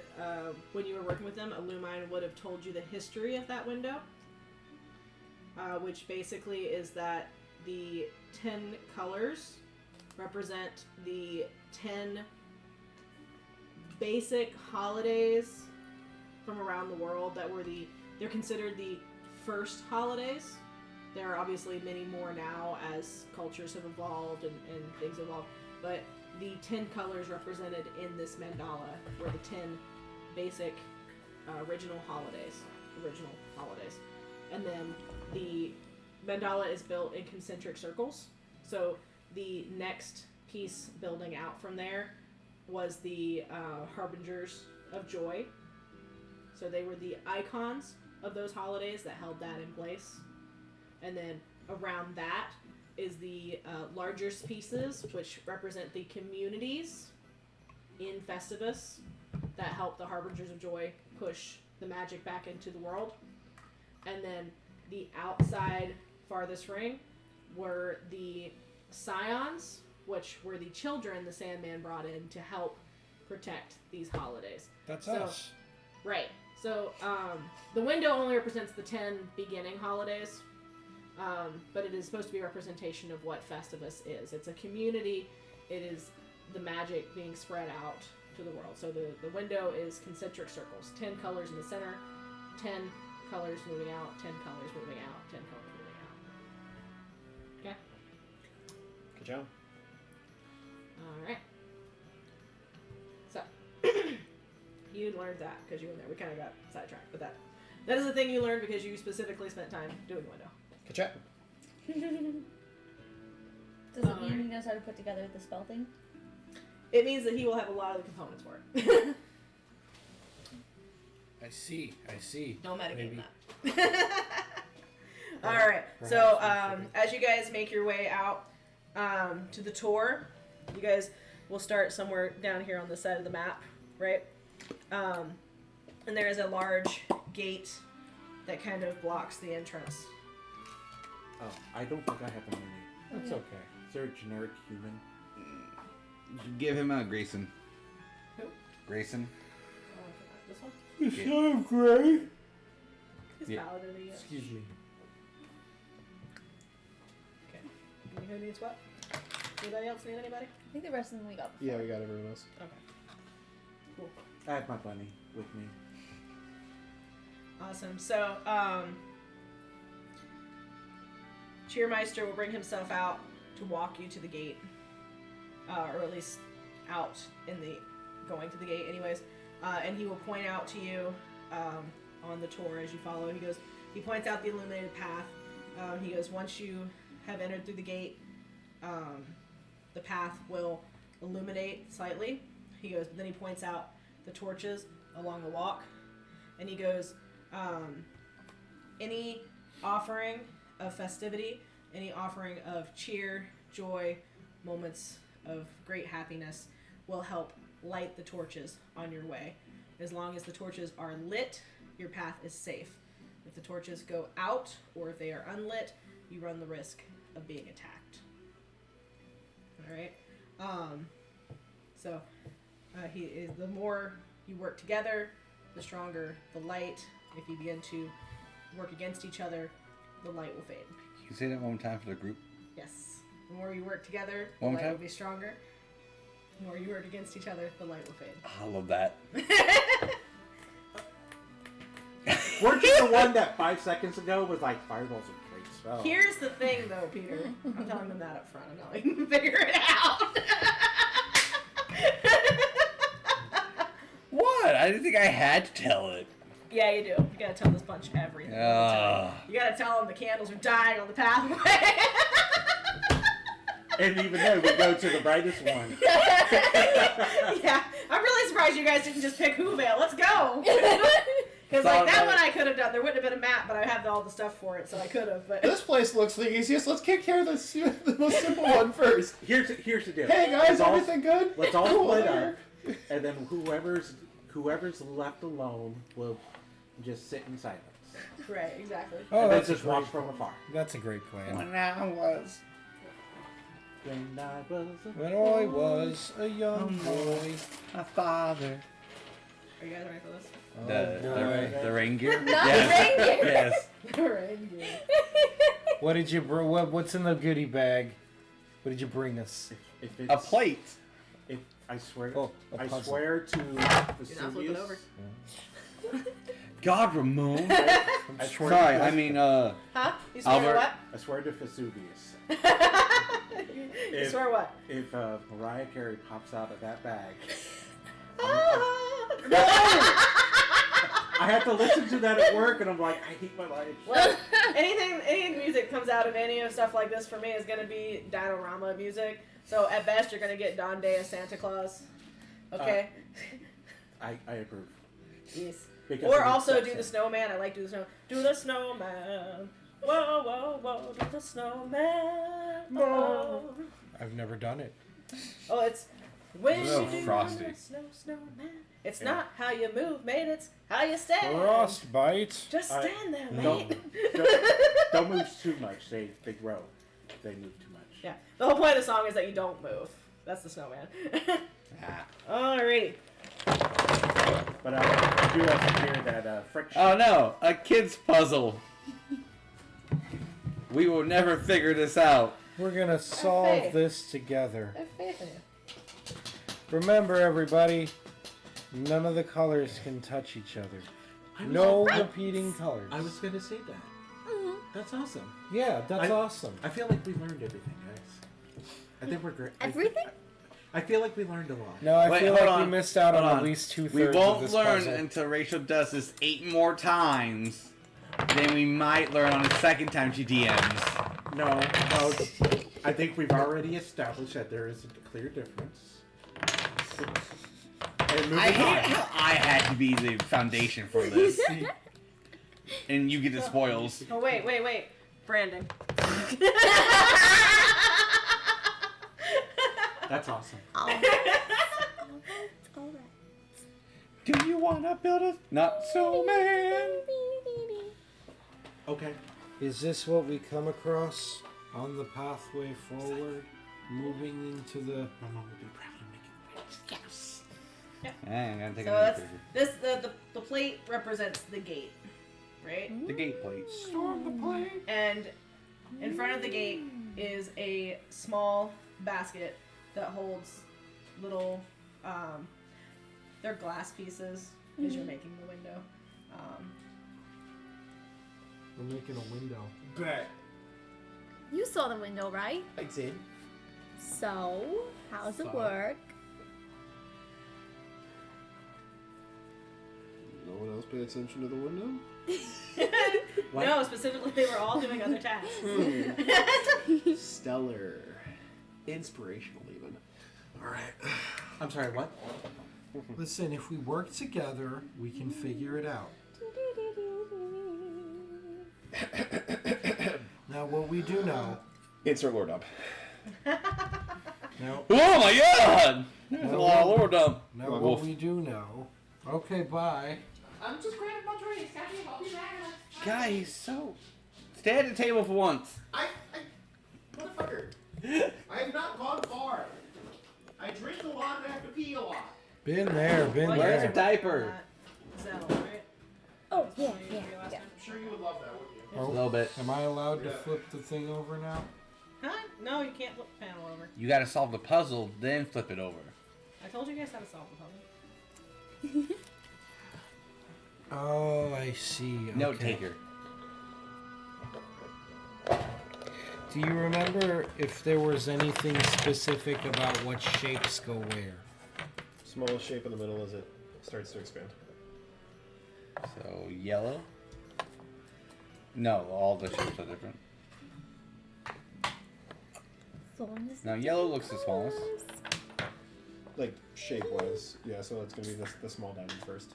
when you were working with them, Illumine would have told you the history of that window, which basically is that the 10 colors represent the 10 basic holidays from around the world that were they're considered the first holidays. There are obviously many more now as cultures have evolved and things evolve, but the 10 colors represented in this mandala were the 10 basic original holidays. And then the mandala is built in concentric circles. So the next piece building out from there was the Harbingers of Joy. So they were the icons of those holidays that held that in place. And then around that is the larger pieces, which represent the communities in Festivus that help the Harbingers of Joy push the magic back into the world. And then the outside farthest ring were the Scions, which were the children the Sandman brought in to help protect these holidays. That's So- us. Right. So the window only represents the 10 beginning holidays, but it is supposed to be a representation of what Festivus is. It's a community. It is the magic being spread out to the world. So the window is concentric circles. 10 colors in the center, 10 colors moving out, 10 colors moving out, 10 colors moving out. Okay? Good job. Alright. So, you learned that because you were there. We kind of got sidetracked, but that is a thing you learned because you specifically spent time doing the window. Good job. Does it mean he knows how to put together the spell thing? It means that he will have a lot of the components for it. I see. Don't metagame Maybe. that. Alright, so as you guys make your way out to the tour, you guys will start somewhere down here on the side of the map, right? And there is a large gate that kind of blocks the entrance. Oh, I don't think I have the money. That's okay. Is there a generic human? Give him a Grayson. Who? Grayson. This one? The son of Gray. He's Yeah. paladin. Excuse me. Okay. Who needs what? Anybody else need anybody? I think the rest of them we got. Yeah, we got everyone else. Okay. Cool. I have my bunny with me. Awesome. So, Cheermeister will bring himself out to walk you to the gate, or at least out in the going to the gate, anyways. And he will point out to you on the tour as you follow. He points out the illuminated path. He goes, once you have entered through the gate, the path will illuminate slightly. He goes, but then he points out the torches along the walk, and he goes, any offering of festivity, any offering of cheer, joy, moments of great happiness will help light the torches on your way. As long as the torches are lit, your path is safe. If the torches go out or if they are unlit, you run the risk of being attacked. Alright? He is, the more you work together, the stronger the light. If you begin to work against each other, the light will fade. Can you say that one more time for the group? Yes. The more you work together, the One more light will time? be stronger. The more you work against each other, the light will fade. I love that. Weren't you the one that 5 seconds ago was like, Fireball's a great spell? Here's the thing, though, Peter. I'm telling them that up front. I'm not letting them figure it out. What? I didn't think I had to tell it. Yeah, you do. You gotta tell this bunch everything. You gotta tell them the candles are dying on the pathway. And even then, we go to the brightest one. Yeah, I'm really surprised you guys didn't just pick Whoville. Let's go. Because like that one I could have done. There wouldn't have been a map, but I have all the stuff for it, so I could have. But This place looks the easiest. Let's take care of the most simple one first. Here's the deal. Hey guys, everything good? Let's all Cool, split whatever. up, and then whoever's left alone will just sit in silence. right, exactly. Oh, and then that's just a watch great, from afar. that's a great plan. When I was When I was a young boy. a father. Are you guys ready for this? The rain gear? Not Yes. reindeer. Yes. Right. What did you bring? What's in the goodie bag? What did you bring us? If it's, A plate. If I swear, Oh, a I puzzle. swear to You're not flipping Vesuvius. over. God, Ramon. I swear Sorry, to, I mean, Huh? You swear Albert. what? I swear to Vesuvius. You swear what? If Mariah Carey pops out of that bag, No! I have to listen to that at work, and I'm like, I hate my life. Well, any music comes out of any of stuff like this for me is going to be Dinorama music. So at best, you're going to get Dante as Santa Claus. Okay? I approve. Yes. Because Or it also makes do the sense. snowman. I like do the snow. Do the snowman. Whoa, whoa, whoa. Do the snowman. Oh, I've never done it. oh it's when It's a little you do frosty. the snowman. It's Yeah. not how you move, mate. It's how you stand. Frostbite. Just stand there, Don't, mate. don't move too much. They grow. They move too much. Yeah. The whole point of the song is that you don't move. That's the snowman. Alrighty. But I do also hear that friction. Oh no, a kid's puzzle. We will never figure this out. We're gonna solve faith. this together. I have faith in you. Remember, everybody, none of the colors can touch each other. No repeating colors. I was gonna say that. That's awesome. Yeah, that's I- awesome. I feel like we learned everything, guys. I think we're great. Everything? I feel like we learned a lot. No, I Wait, feel hold like we on, missed out on hold at on. least 2/3 We of won't this learn puzzle. until Rachel does this 8 more times. Then we might learn on the second time she DMs. No. I think we've already established that there is a clear difference. And moving I hate on. how I had to be the foundation for this. And you get the spoils. Oh, wait. Brandon. That's awesome. All right. Do you want to build a not so man? Okay. Is this what we come across on the pathway forward, moving into the? Ramon would be proud of making yes. I'm gonna take So another that's picture. the plate represents the gate, right? The gate plate. Storm the plane. And in front of the gate is a small basket that holds little, they're glass pieces as you're making the window. We're making a window. Bet. You saw the window, right? I did. So, how's it So. work? No one else paid attention to the window? What? No, specifically they were all doing other tasks. Stellar. Inspirational, even. Alright. I'm sorry, what? Listen, if we work together, we can figure it out. Now, what we do know. Insert Lord up. Now, Oh my god! There's a lot of lore dump. now Wolf. what we do know. Okay, bye. I'm just grabbing my drinks. I'll be back. Guys, so stay at the table for once. Motherfucker. I have not gone far. I drink a lot and I have to pee a lot. Been there, been Well, Where's there. your diaper? Zell, right? Oh, yeah. I'm sure you would love that, wouldn't you? A little bit. Am I allowed to flip the thing over now? Huh? No, you can't flip the panel over. You gotta solve the puzzle, then flip it over. I told you guys how to solve the puzzle. Oh, I see. Okay. Note taker. Do you remember if there was anything specific about what shapes go where? Smallest shape in the middle as it starts to expand. So yellow. No, all the shapes are different. Now yellow looks the smallest. Like, shape-wise. Yeah, so it's going to be the small diamond first.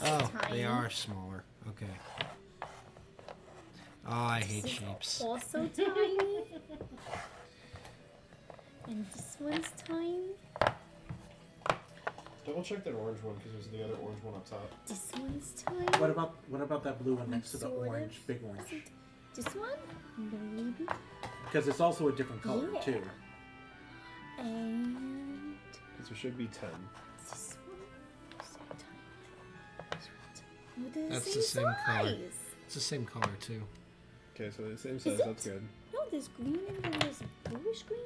Oh, they are smaller. Okay. Oh, I hate shapes. Also tiny. And this one's tiny. Double check that orange one because there's the other orange one up top. This one's tiny. What about that blue one next to the Sort of. orange, big orange? This one? Maybe. Because it's also a different color Yeah. too. And Because there should be 10. this one. So tiny. Oh, they're That's the the same color. size. It's the same color too. Okay, so the same Is size, it? that's good. No, there's green and then there's bluish green.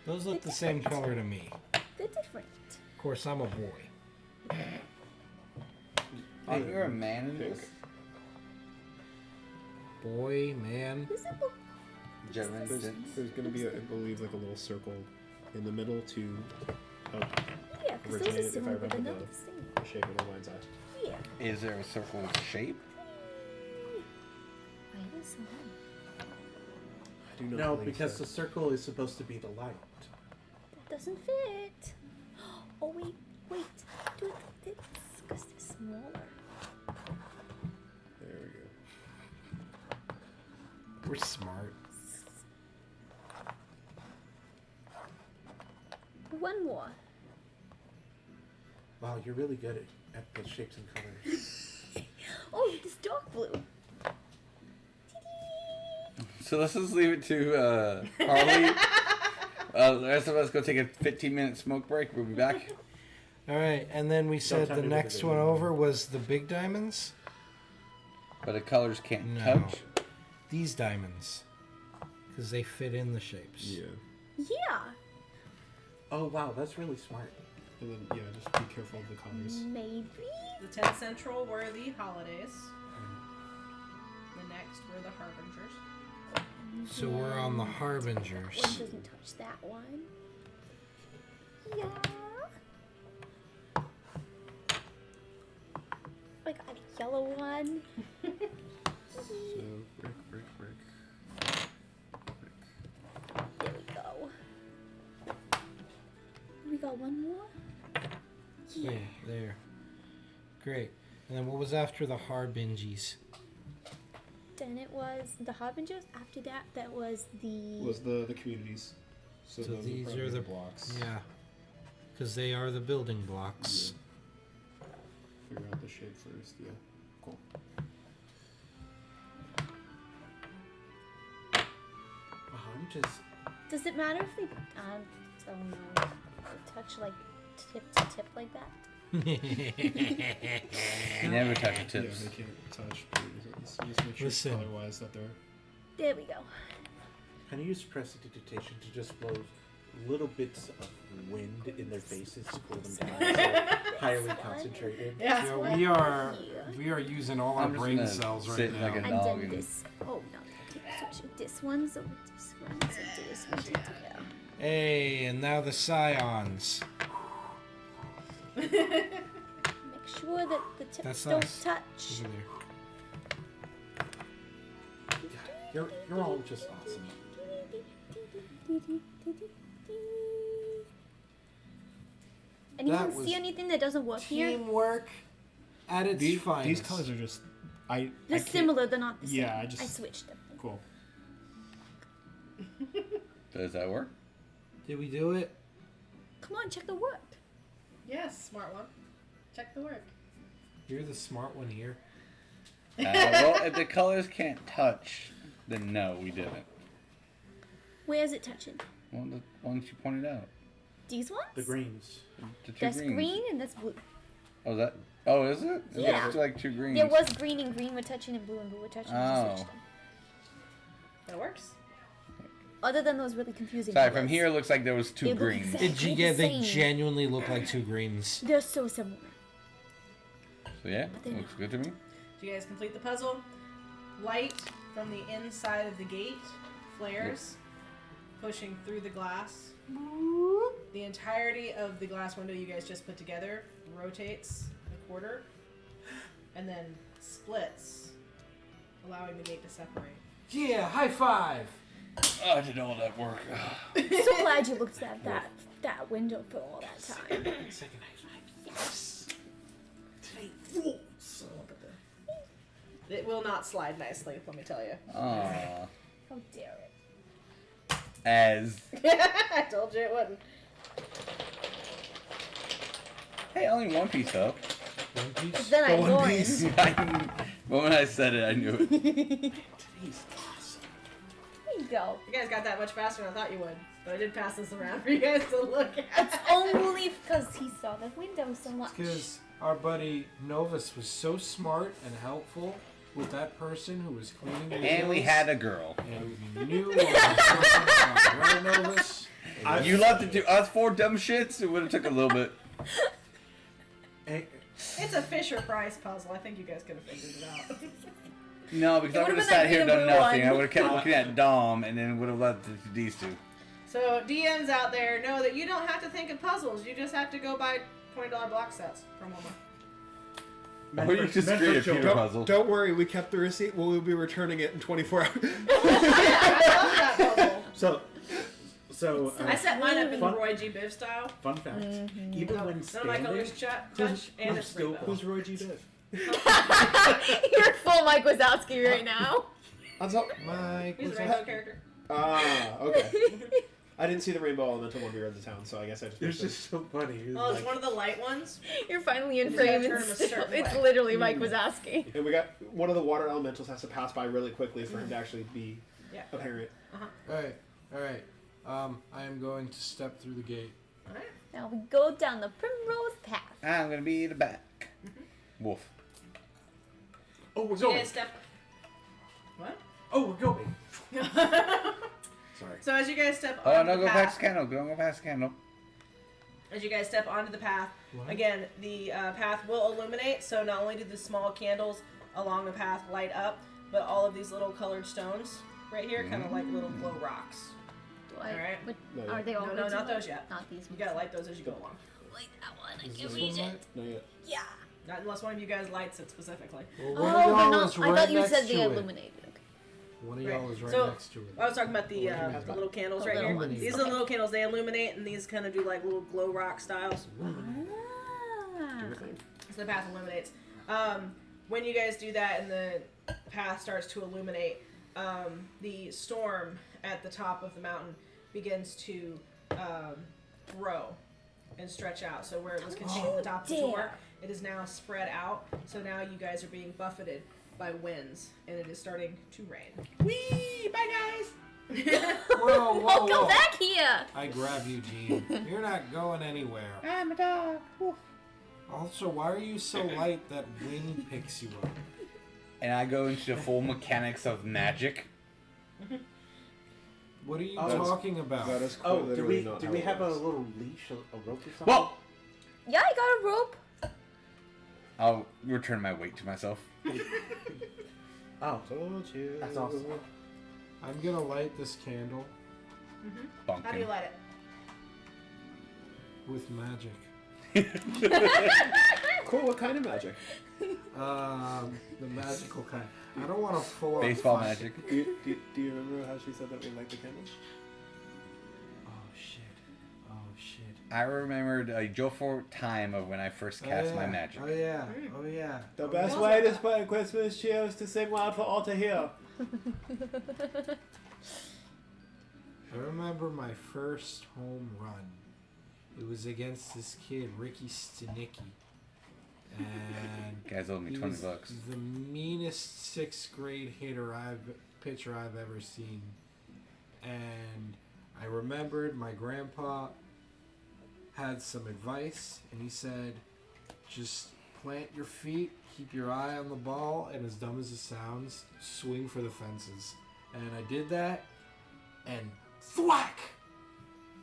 Those look the same color to me. They're different. Of course, I'm a boy. Oh, you're a man in Pink. this? Boy, man. Does it look? Gentlemen, There's gents. going to be, I believe, like a little circle in the middle to help Yeah, because those are originate, if I similar, but they're remember not the same. the shape of the mind's eye. Yeah. Is there a circle shape? I guess so. I do not No, believe because so. the circle is supposed to be the light. That doesn't fit. Oh wait. Do it like this, because they're smaller. There we go. We're smart. One more. Wow, you're really good at the shapes and colors. Oh, this dark blue. So let's just leave it to Harley. The rest of us go take a 15-minute smoke break. We'll be back. All right, and then we said tell the me what next it one is. over was the big diamonds. But the colors can't No. touch. These diamonds, because they fit in the shapes. Yeah. Yeah. Oh wow, that's really smart. And then, yeah, just be careful of the colors. Maybe. The 10 Central were the holidays. The next were the Harbingers. So we're on the One Harbingers. doesn't touch that one. Yeah. I got a yellow one. So, brick. got one more? Yeah, there. Great. And then what was after the Harbingers? Then it was the Harbingers. After that, that was the... Was the communities. So, So those these probably are the blocks. Yeah. Because they are the building blocks. Figure out the shape first. Yeah. Cool. I'm just. Does it matter if they... don't know. Touch like tip to tip like that? You never touch the Yeah, tips. they can't touch. But just make sure Listen. color-wise that they're. There we go. Can you use prestidigitation to just blow little bits of wind in their faces to cool them down? So highly concentrated. Yeah. So we are using all our I'm just brain gonna cells right sit now. like a And dog then and- this. Oh, no. Switch this one, so this one, so this one. Yeah. Hey, and now the scions. Make sure that the tips That's don't nice. touch. Over there. You're all just awesome. Anyone was see anything that doesn't work here? Teamwork at its finest. These colors are just. They're can't- similar, they're not the same. Yeah, I I switched them. Cool. Does that work? Did we do it? Come on, check the work. Yes, smart one. Check the work. You're the smart one here. Well, if the colors can't touch, then no, we didn't. Where is it touching? Well, the ones you pointed out. These ones? The greens. The two That's greens. green and that's blue. Oh, that. Oh, is it? Yeah. It's like two greens. There was green and green were touching and blue were touching. I just Oh. switched them. That works. Other than those really confusing Sorry, colors. from here it looks like there was two They look greens. exact- Yeah, they Same. genuinely look like two greens. They're so similar. So yeah, they're looks good to me. Do you guys complete the puzzle? Light from the inside of the gate flares, pushing through the glass. The entirety of the glass window you guys just put together rotates a quarter and then splits, allowing the gate to separate. Yeah, high five! Oh, I didn't know all that work. I'm so glad you looked at that window for all that time. Second high five. Yes. Today rules. It will not slide nicely, let me tell you. Aww. How dare it? As. I told you it wouldn't. Hey, only one piece though. One piece. Then I One joined. piece. When I said it, I knew it. Today's awesome. There you go. You guys got that much faster than I thought you would. But I did pass this around for you guys to look at. It's only because he saw the window so much. Because our buddy Novus was so smart and helpful with that person who was cleaning the And we windows, had a girl. and we knew what was going on. Right, Novus? You left it to us four dumb shits. It would have took a little bit. Hey, It's a Fisher Price puzzle. I think you guys could have figured it out. No, because It I would would've have been sat that here and green done and blue nothing. one. I would have kept looking at Dom and then would have left it to these two. So DMs out there know that you don't have to think of puzzles. You just have to go buy $20 block sets from Walmart. Or you just create a Peter puzzle. Don't worry, we kept the receipt. We'll be returning it in 24 hours. I love that puzzle. So I set mine up in Fun- Roy G. Biv style. fun fact. Mm-hmm. Even No, when none of my standing, colors touch, and it's still rainbow. who's Roy G. Biv? You're full Mike Wazowski right now. What's up, Mike? He's a What's rainbow up? character. Ah, okay. I didn't see the rainbow elemental when we were in the town, so I guess I just. It was just so funny. It was Oh, it's like, one of the light ones. You're finally in You gotta frame turn and him a still, certain it's way. literally Mike Wazowski. And we got one of the water elementals has to pass by really quickly for him to actually be Yeah. apparent. Alright, alright. I am going to step through the gate. Alright. Now we go down the primrose path. I'm gonna be the back. Wolf. oh, we're You going. guys step. What? Oh, we're going. Sorry. So as you guys step Oh onto no, the go path, past the candle. Don't go past the candle. as you guys step onto the path, What? again, the path will illuminate. So not only do the small candles along the path light up, but all of these little colored stones right here, kind of like little glow rocks. Do I, Alright. what, No, are they all No, good to not light? those yet. Not these You ones. gotta light those as you go along. Light that one. I Is can this reach one it. light? Not yet. Yeah. Not unless one of you guys lights it specifically. Well, Oh, one of they're them not. was I right thought you next said to they it. illuminated. Okay. One of y'all is right So, next to it. I was talking about the little candles right here. Illuminate. These are the little candles. They illuminate, and these kind of do like little glow rock styles. Ah. So the path illuminates. When you guys do that and the path starts to illuminate, the storm at the top of the mountain begins to grow and stretch out. So where it was contained at the top of the door, it is now spread out. So now you guys are being buffeted by winds, and it is starting to rain. Whee! Bye, guys! Whoa, whoa, Welcome whoa. back here. I grab you, Gene. You're not going anywhere. I'm a dog. Woof. Also, why are you so light that wind picks you up? And I go into the full mechanics of magic. What are you Oh, talking about? That is Oh, quite literally not do how we it have a works. little leash, a rope or something? Well, Yeah, I got a rope. I'll return my weight to myself. Oh, Told you. that's awesome. I'm gonna light this candle Bonking. How do you light it? with magic. Cool. What kind of magic? The magical kind. I don't want to full up Baseball fire. magic. Do you remember how she said that we light the candles? Oh shit. Oh shit. I remembered a joyful time of when I first cast my magic. Oh yeah. Oh yeah. The Oh, best yeah. way to spend Christmas cheer is to sing loud for all to hear. I remember my first home run. It was against this kid, Ricky Stanicki. And Guys owe me he 20 was bucks. the meanest 6th grade pitcher I've ever seen. And I remembered my grandpa had some advice, and he said, just plant your feet, keep your eye on the ball, and as dumb as it sounds, swing for the fences. And I did that, and thwack!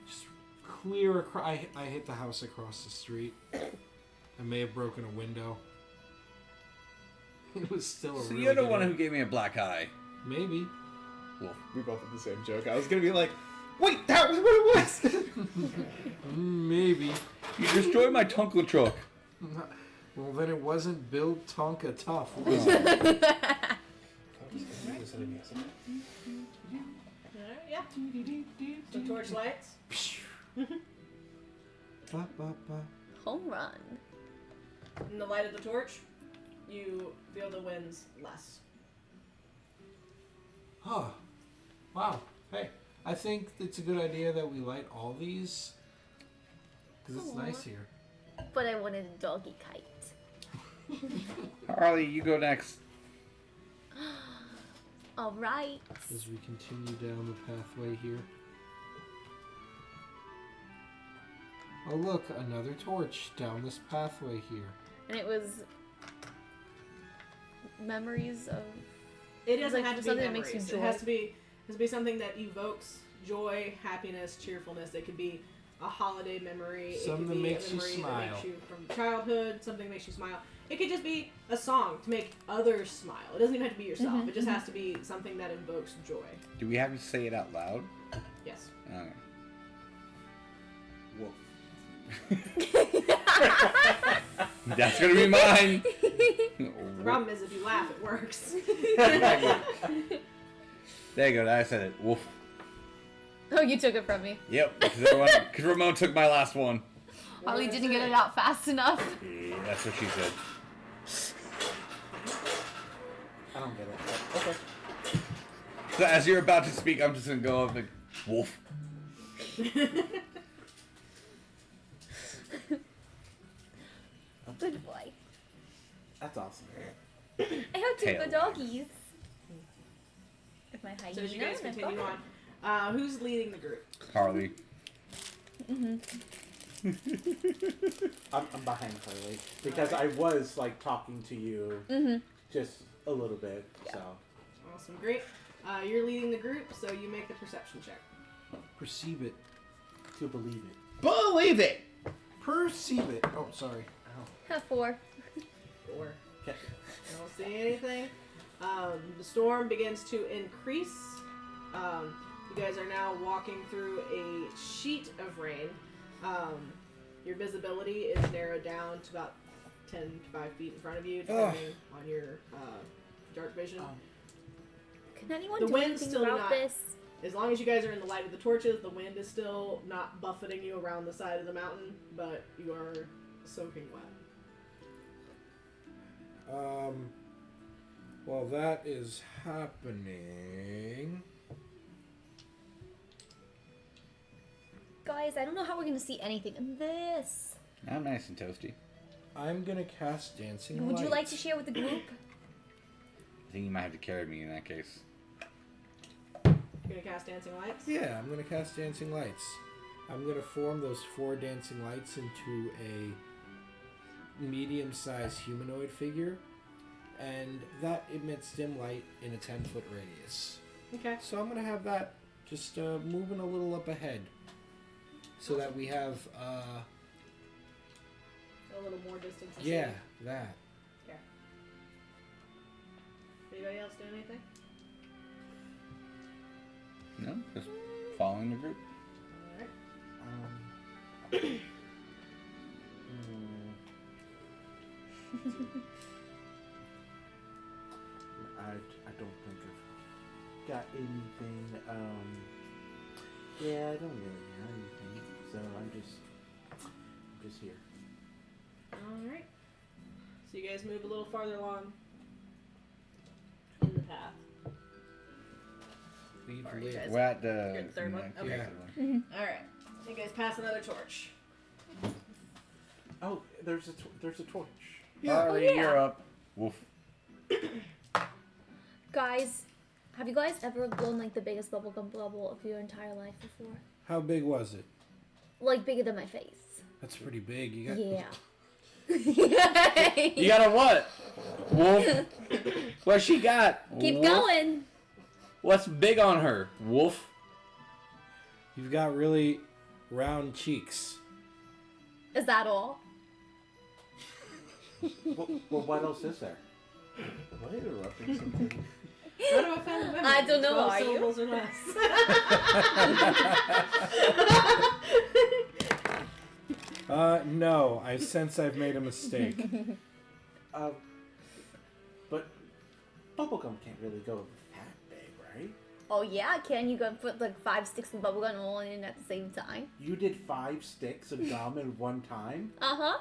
Just clear across. I hit the house across the street. I may have broken a window. It was still a So really you're the good one hit. who gave me a black eye. Maybe. Wolf. We both had the same joke. I was gonna be like, wait, that was what it was. Maybe. You destroyed my Tonka truck. Well, then it wasn't Bill Tonka tough. Alright, yeah. Some torch lights. Home run. In the light of the torch, you feel the winds less. Huh. Wow. Hey, I think it's a good idea that we light all these. Because it's Aw. nice here. But I wanted a doggy kite. Harley, you go next. All right. As we continue down the pathway here. Oh look, another torch down this pathway here. And it was memories of. It doesn't Like have to be something that memories. makes you It has to be something that evokes joy, happiness, cheerfulness. It could be a holiday memory. Something it that could be makes a you memory smile. that makes you from childhood. Something that makes you smile. It could just be a song to make others smile. It doesn't even have to be yourself. Mhm, It just has to be something that invokes joy. Do we have you say it out loud? Yes. Okay. Wolf. That's gonna be mine. The problem is if you laugh, it works. There you go. I said it. Wolf. Oh, you took it from me. Yep. Because Ramon took my last one. Holly didn't get it out fast enough. Yeah, that's what she said. I don't get it. but Okay. So as you're about to speak, I'm just gonna go up and wolf. Good boy. That's awesome. I have two Tail good doggies. With my hyena. So as you guys and I've continue got- on, who's leading the group? Harley. I'm behind Harley because I was like talking to you just a little bit. Yeah. So Awesome, great. You're leading the group, so you make the perception check. Perceive it. to believe it. Believe it. Perceive it. Oh, sorry. Have 4. 4. Okay. I don't see anything. The storm begins to increase. You guys are now walking through a sheet of rain. Your visibility is narrowed down to about 10 to 5 feet in front of you, depending on your dark vision. Can anyone The do wind's anything still about not- this? As long as you guys are in the light of the torches, the wind is still not buffeting you around the side of the mountain, but you are soaking wet. While that is happening, Guys, I don't know how we're gonna see anything in this. I'm nice and toasty. I'm gonna cast Dancing Would Lights. you like to share with the group? I think you might have to carry me in that case. You're gonna cast Dancing Lights? Yeah, I'm gonna cast Dancing Lights. I'm gonna form those 4 dancing lights into a medium-sized humanoid figure, and that emits dim light in a 10-foot radius. Okay. So I'm gonna have that just moving a little up ahead, so that we have A little more distance. to yeah, see. that. Anybody else do anything? No, just following the group. Alright. I don't think I've got anything. Yeah, I don't really have anything. So I'm just here. Alright. So you guys move a little farther along in the path. Alright, you guys. We're at the You're the third one? Okay. Yeah. Alright. You guys pass another torch. Oh, there's a torch. Harley, yeah. you're up. Woof. Guys, have you guys ever blown like the biggest bubblegum bubble of your entire life before? How big was it? Like bigger than my face. That's pretty big. You got Yeah. You got a what? Wolf. What she got? Keep Wolf? going. What's big on her? Wolf. You've got really round cheeks. Is that all? Well, what else is there? Am I interrupting something? How do I find women? I don't know, 12 are you? syllables or less. No. I sense I've made a mistake. But bubblegum can't really go that big, right? Oh yeah, can you go put like 5 sticks of bubblegum all in at the same time? You did 5 sticks of gum in one time? Uh-huh.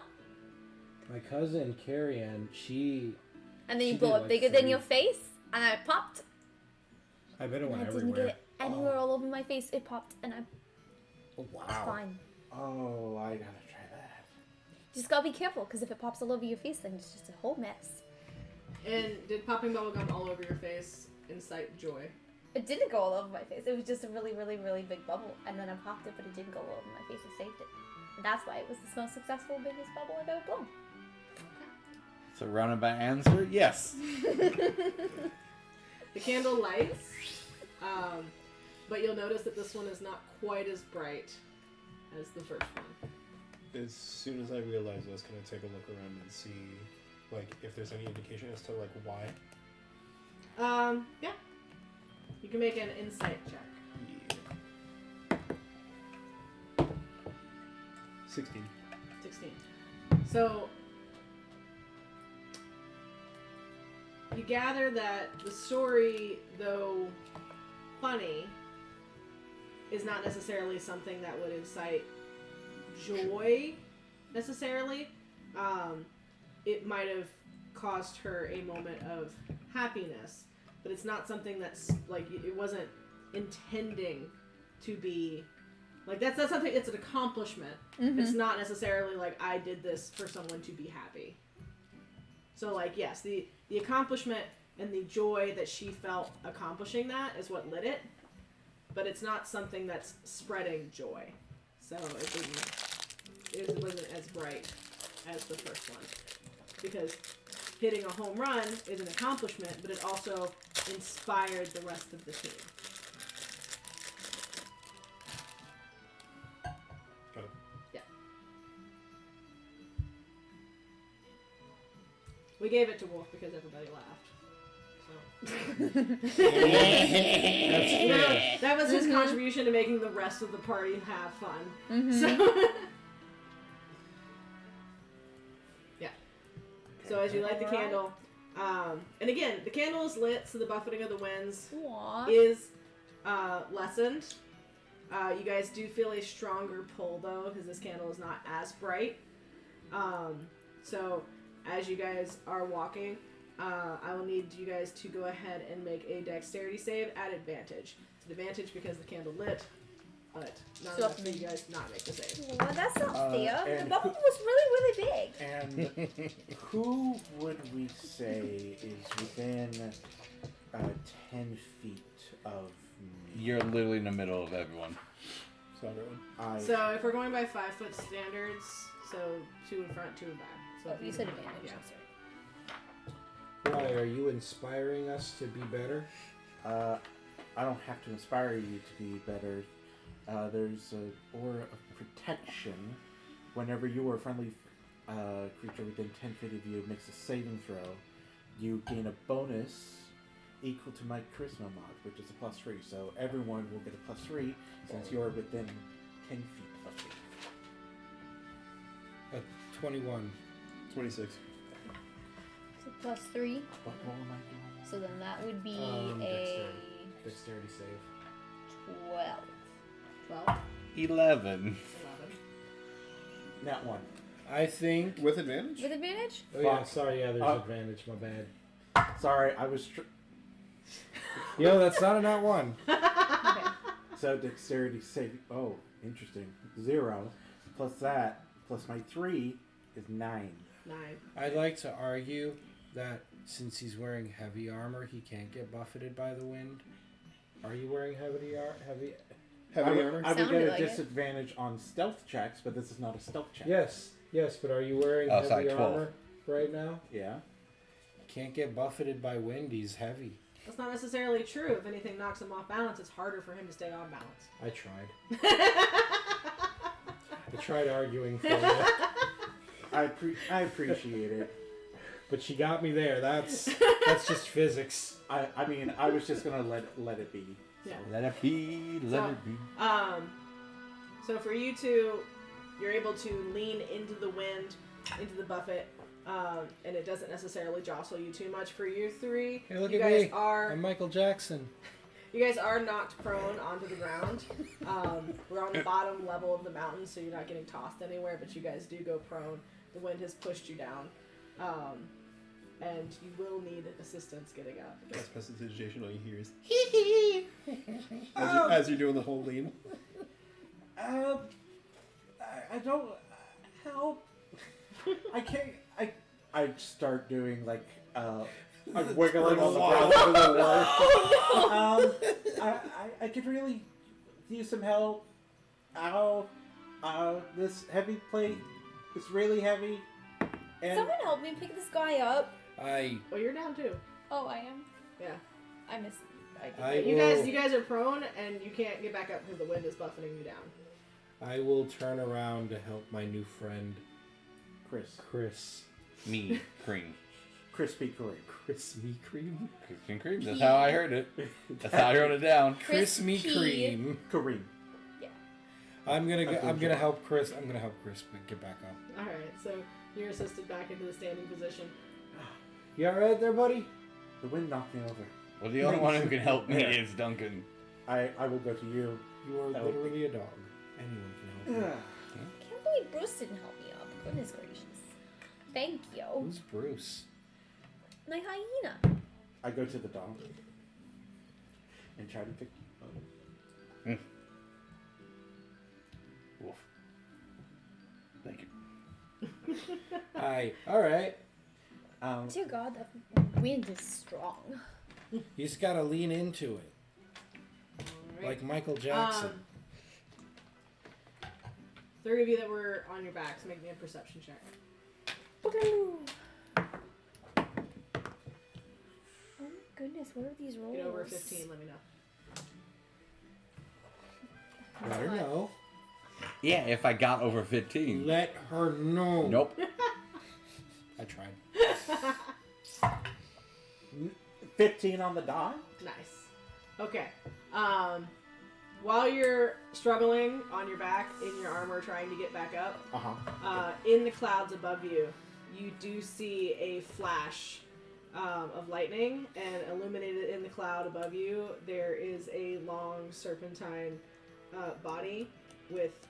My cousin Carrie Ann, she And then you She blow did, it like, bigger than 3. your face, and I popped. I bet it And went I didn't everywhere. get it anywhere all over my face. It popped, and I Oh, it's wow. fine. Oh, I gotta try that. Just gotta be careful, because if it pops all over your face, then it's just a whole mess. And did popping bubblegum all over your face incite joy? It didn't go all over my face. It was just a really, really, really big bubble, and then I popped it, but it didn't go all over my face. It saved it. And that's why it was the most successful, biggest bubble I've ever blown. It's a roundabout answer. Yes. The candle lights, but you'll notice that this one is not quite as bright as the first one. As soon as I realize this, can I take a look around and see, like, if there's any indication as to, like, why? Yeah. You can make an insight check. Yeah. 16. 16. So, you gather that the story, though funny, is not necessarily something that would incite joy, necessarily. It might have caused her a moment of happiness, but it's not something that's, like, it wasn't intending to be, like, that's something, it's an accomplishment. Mm-hmm. It's not necessarily like, I did this for someone to be happy. So, like, yes, the accomplishment and the joy that she felt accomplishing that is what lit it, but it's not something that's spreading joy. So it wasn't as bright as the first one. Because hitting a home run is an accomplishment, but it also inspired the rest of the team. Got it. Yeah. We gave it to Wolf because everybody laughed. So. That's fair. That was his contribution to making the rest of the party have fun. Mm-hmm. So, yeah. So as you light the candle, And again, the candle is lit, so the buffeting of the winds Aww. is lessened. You guys do feel a stronger pull, though, because this candle is not as bright. So, as you guys are walking, I will need you guys to go ahead and make a dexterity save at advantage. It's an advantage because the candle lit, but not enough for you guys to not make the save. Well, that's not fair. The and bubble was really, really big. And who would we say is within 10 feet of me? You're literally in the middle of everyone. So everyone. So, if we're going by 5-foot standards, so 2 in front, 2 in back. So Oh, you said advantage. Yeah. Sorry. Why are you inspiring us to be better? I don't have to inspire you to be better. There's an aura of protection. Whenever you or a friendly creature within 10 feet of you makes a saving throw, you gain a bonus equal to my charisma mod, which is a +3. So everyone will get a +3 since you're within 10 feet of me. 21. 26. So +3. What roll am I doing? So then that would be Dexterity save. 12. 12, 11. 11. Nat 1. I think. With advantage? With advantage? Oh yeah, Fuck. sorry. Yeah, there's advantage. My bad. Sorry, I was... Yo, that's not a nat 1. Okay. So dexterity save. Oh, interesting. 0 plus that plus my 3 is 9. 9. I'd like to argue that since he's wearing heavy armor, he can't get buffeted by the wind. Are you wearing heavy Heavy I armor? would Sounded get a like it. disadvantage on stealth checks, but this is not a stealth check. Yes, but are you wearing Oh, heavy sorry, 12. armor right now? Yeah. Can't get buffeted by wind. He's heavy. That's not necessarily true. If anything knocks him off balance, it's harder for him to stay on balance. I tried. I tried arguing for you, I appreciate it. but she got me there. That's just physics. I mean, I was just gonna let it be. Yeah. Let it be, let it be. So for you two, you're able to lean into the wind, into the buffet, and it doesn't necessarily jostle you too much. For you three, Hey, look you at guys me. are I'm Michael Jackson. you guys are knocked prone onto the ground. We're on the bottom level of the mountain, so you're not getting tossed anywhere, but you guys do go prone. The wind has pushed you down, and you will need assistance getting up. Best prestidigitation all you hear is as you're doing the whole lean. I don't help. I can't. I start doing like I'm wiggling on the ground a little worse. I could really use some help. Ow! This heavy plate is really heavy. And Someone help me pick this guy up. Well, you're down too. Oh, I am? Yeah. I missed. You guys are prone, and you can't get back up because the wind is buffeting you down. I will turn around to help my new friend, Chris. Me, cream. Crispy Kareem. Krispy Kreme? Krispy Kreme. That's how I heard it. That's how I wrote it down. Krispy Crispy. Kreme. Kareem. I'm gonna help Chris. I'm gonna help Chris get back up. All right, so you're assisted back into the standing position. You all right there, buddy? The wind knocked me over. Well, the only one who can help me Yeah. is Duncan. I will go to you. You are literally a dog. Anyone can help you. I can't believe Bruce didn't help me up. Goodness gracious. Thank you. Who's Bruce? My hyena. I go to the dog and try to pick. Wolf. Thank you. Hi. All right. Dear God, that wind is strong. You just gotta lean into it, All right. like Michael Jackson. 3 of you that were on your backs, make me a perception check. Oh my goodness, what are these rolls? Get over 15, let me know. Let her know. Yeah, if I got over 15. Let her know. Nope. I tried. 15 on the dot. Nice. Okay. While you're struggling on your back in your armor trying to get back up, in the clouds above you, you do see a flash of lightning, and illuminated in the cloud above you, there is a long serpentine body with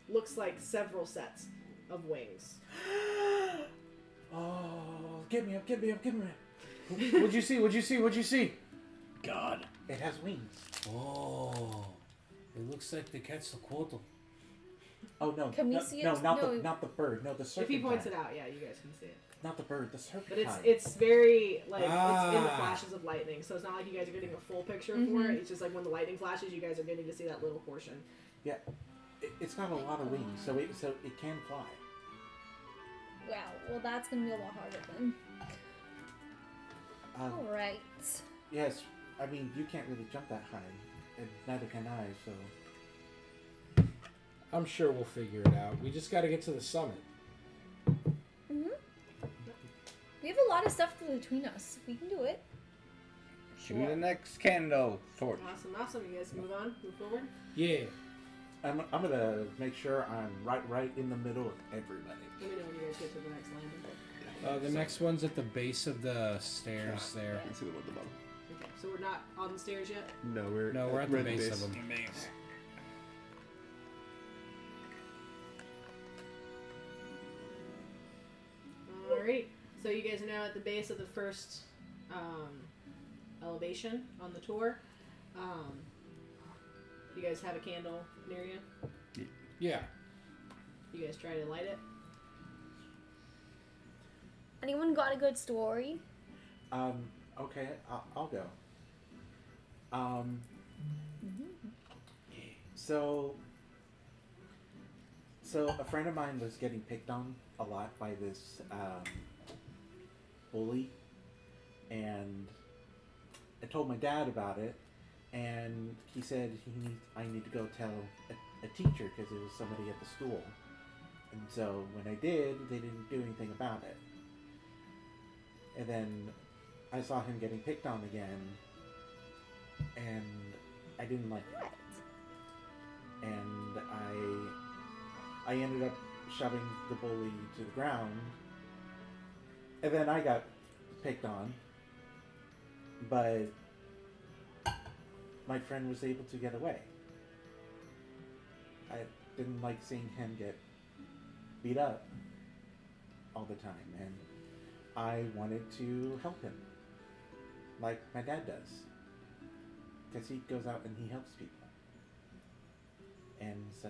looks like several sets of wings. Oh, get me up. What'd you see? God. It has wings. Oh, it looks like the Quetzalcoatl. Oh no! Can we no, see no, it? not No. the bird. No, the If serpentine. he points it out, yeah, you guys can see it. Not the bird. The But serpentine. it's very like it's in the Ah. flashes of lightning, so it's not like you guys are getting a full picture for Mhm. it. It's just like when the lightning flashes, you guys are getting to see that little portion. It's got a lot of wings, so it can fly. Wow. Well, that's gonna be a lot harder then. All right. Yes, I mean you can't really jump that high, and neither can I. So I'm sure we'll figure it out. We just got to get to the summit. We have a lot of stuff between us. We can do it. Shoot the next candle torch. Awesome. You guys move forward. Yeah. I'm gonna make sure I'm right in the middle of everybody. Let me know when you guys get to the next landing. The next one's at the base of the stairs there. I can see them at the bottom. Okay, so we're not on the stairs yet. No, we're at the base of them. Alright, so you guys are now at the base of the first elevation on the tour. You guys have a candle near you? Yeah. You guys try to light it? Anyone got a good story? Okay, I'll go. So a friend of mine was getting picked on a lot by this bully, and I told my dad about it, and he said I need to go tell a teacher because it was somebody at the school. And so when I did, they didn't do anything about it. And then I saw him getting picked on again, and I didn't like it. And I ended up shoving the bully to the ground, and then I got picked on, but my friend was able to get away. I didn't like seeing him get beat up all the time, and I wanted to help him, like my dad does, because he goes out and he helps people. And so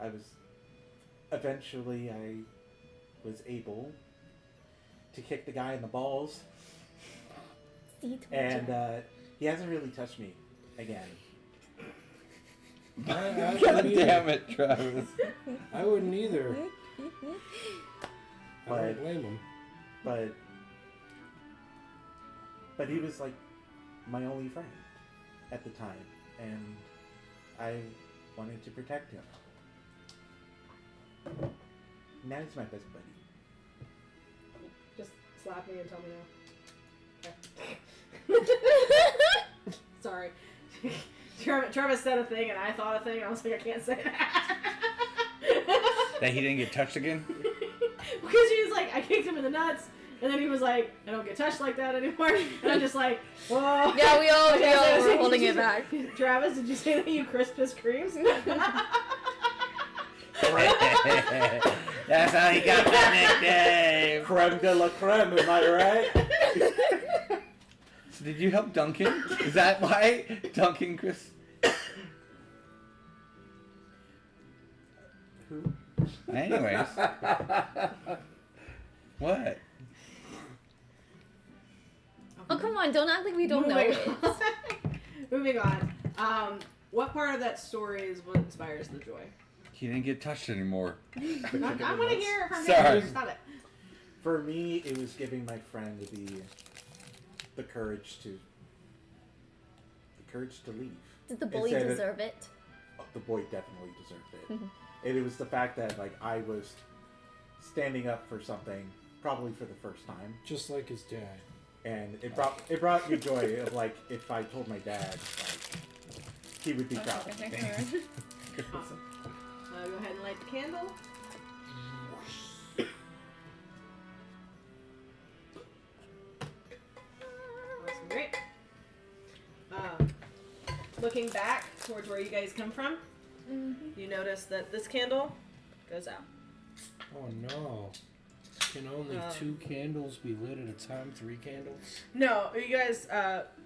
I was able to kick the guy in the balls, and he hasn't really touched me again. I God wouldn't damn either. it, Travis. I wouldn't either. I But- don't blame him. But he was like my only friend at the time, and I wanted to protect him. Now he's my best buddy. Just slap me and tell me no. Okay. Sorry. Travis said a thing and I thought a thing. I was like, I can't say that. That he didn't get touched again? Because he was like, I kicked him in the nuts. And then he was like, I don't get touched like that anymore. And I'm just like, whoa. Yeah, we all Okay, were holding it back. Travis, did you say that you crisp his creams? That's how he got that nickname. Creme de la creme, am I right? So did you help Duncan? Is that why Duncan Chris? Who? Anyways. What? Oh, come on. Don't act like we don't know it. Moving on. What part of that story is what inspires the joy? He didn't get touched anymore. I want to hear it from Sorry. him. Stop it. For me, it was giving my friend the courage to leave. Did the bully Instead of- deserve it? Oh, the boy definitely deserved it. And it was the fact that like I was standing up for something, probably for the first time, Just like his dad. and it brought me joy of like if I told my dad, like he would be proud of me. Awesome. Go ahead and light the candle. looking back towards where you guys come from, you notice that this candle goes out. Oh no. Can only 2 candles be lit at a time? 3 candles? No, you guys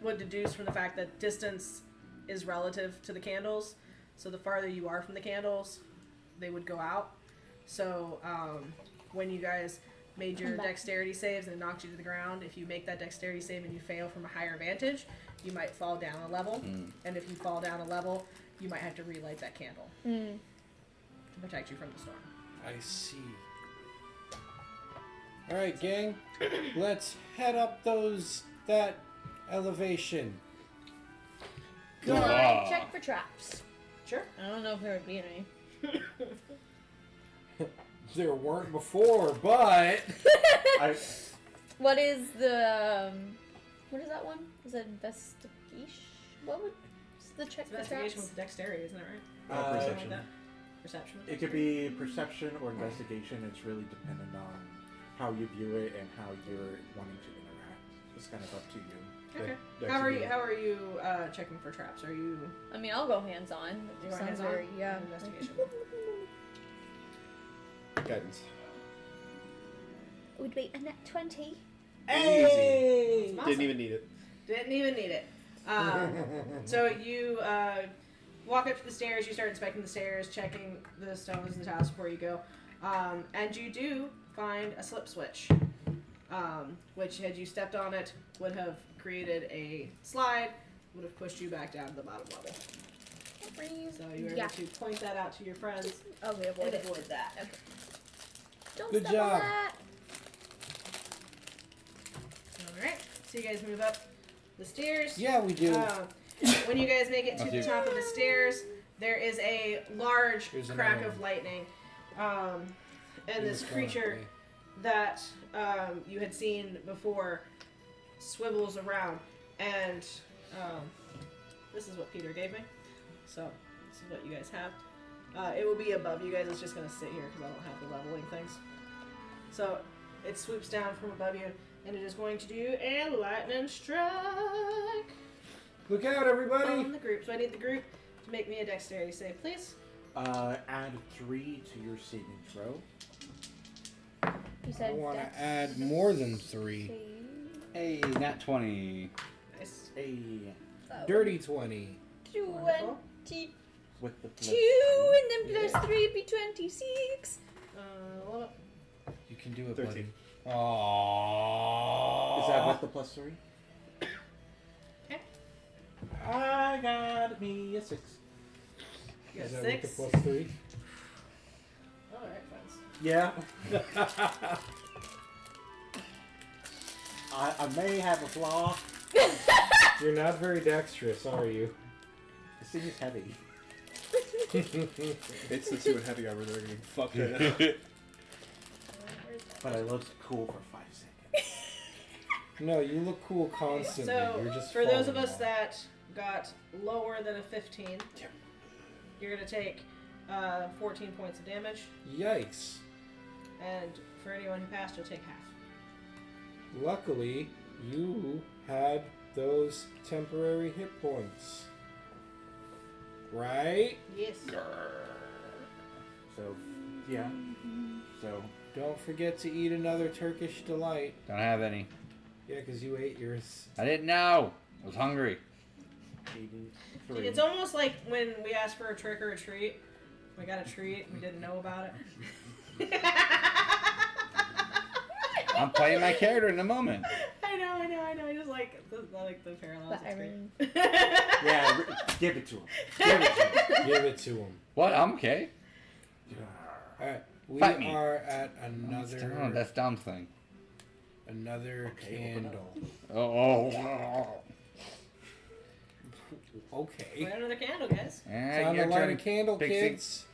would deduce from the fact that distance is relative to the candles. So the farther you are from the candles, they would go out. So when you guys made your dexterity saves and it knocked you to the ground, if you make that dexterity save and you fail from a higher vantage, you might fall down a level. And if you fall down a level, you might have to relight that candle to protect you from the storm. I see. Alright, gang. Let's head up that elevation. Can I check for traps? Sure. I don't know if there would be any. There weren't before, but... What is the... what is that one? Is that investigation? What would... the check for Investigation traps? with dexterity, isn't it right? Perception. Something like that? Perception with It could be perception or investigation. It's really dependent on how you view it and how you're wanting to interact. It's kind of up to you. Okay. Dex How are would you? be- How are you checking for traps? Are you? I mean, I'll go hands-on. You It want sounds hands-on? very... Yeah. Investigation. Guidance. It would be a net 20. Hey! Awesome. Didn't even need it. Didn't even need it. So you walk up to the stairs. You start inspecting the stairs, checking the stones in the house before you go, and you do find a slip switch, which had you stepped on it would have created a slide, would have pushed you back down to the bottom level. So you were able to point that out to your friends Oh, we and avoid it. avoid that. Okay. Don't Good step on job. that. All right. So you guys move up the stairs. Yeah, we do. When you guys make it to the top of the stairs, there is a large Here's crack another of lightning, and this Here's one. creature that you had seen before swivels around, and this is what Peter gave me. So this is what you guys have. It will be above you guys. It's just going to sit here because I don't have the leveling things. So it swoops down from above you, and it is going to do a lightning strike Look out, everybody! on the group. So I need the group to make me a dexterity save, please. Add 3 to your saving throw. You I said want dex to add more than 3. save. Hey, nat 20. Nice. A Dirty 20. 22, with the plus and then plus 3 would be 26. Well, You can do it, 13. buddy. Aww. Is that with the plus 3? Okay. I got me a 6. you got Is that 6. with the plus 3? Alright, friends. Yeah. I may have a flaw. You're not very dexterous, are you? This thing is heavy. It's the 2 and heavy armor that are getting fucked right now. But I looked cool for 5 seconds. No, you look cool constantly. So, You're just for those of falling us off. that got lower than a 15, you're going to take 14 points of damage. Yikes. And for anyone who passed, you'll take half. Luckily, you had those temporary hit points. Right? Yes. So, yeah. So, Don't forget to eat another Turkish delight. Don't have any. Yeah, because you ate yours. I didn't know. I was hungry. 83. It's almost like when we asked for a trick or a treat. We got a treat, we didn't know about it. I'm playing my character in the moment. I know. I just like the parallels. But It's Irene. great. Yeah, give it to him. Give it to him. Give it to him. What? I'm okay. Alright, we Fight me. are at Oh, that's Dom's thing. another Okay, open candle. Oh. Okay. Light another candle, guys. Time to light a candle, Pixie. kids.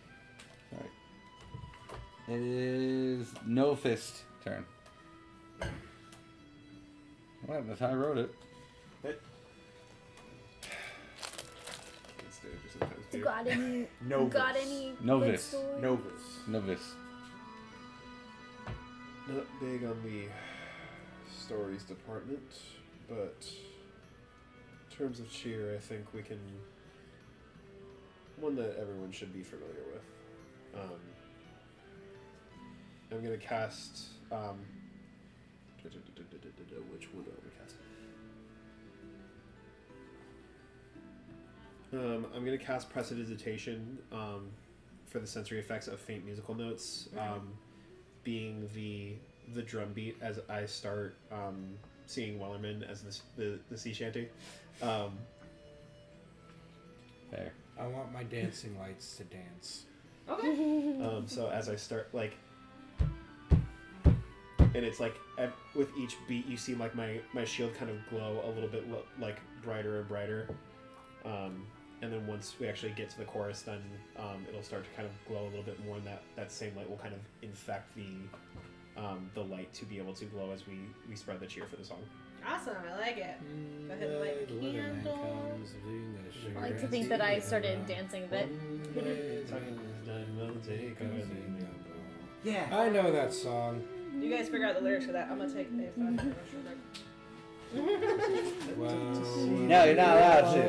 It is no fist turn. Well, that's how I wrote it. It's dangerous sometimes, You dude. got any? Novus. Got any? Novice. good stories? Novus. Novice. Not big on the stories department, but in terms of cheer, I think we can one that everyone should be familiar with. I'm gonna cast. Which one do I want to cast? I'm gonna cast Prestidigitation for the sensory effects of faint musical notes, being the drum beat as I start singing Wellerman as the sea shanty. Fair. I want my dancing lights to dance. Okay. So as I start, like, and it's like with each beat, you see like my shield kind of glow a little bit like brighter and brighter. And then once we actually get to the chorus, then it'll start to kind of glow a little bit more, and that same light will kind of infect the light to be able to glow as we spread the cheer for the song. Awesome, I like it. Go ahead and light the candle. I like to think that I started dancing a bit. Yeah. I know that song. You guys figure out the lyrics for that. I'm gonna take a 5 minute rush real quick. No, you're not allowed to.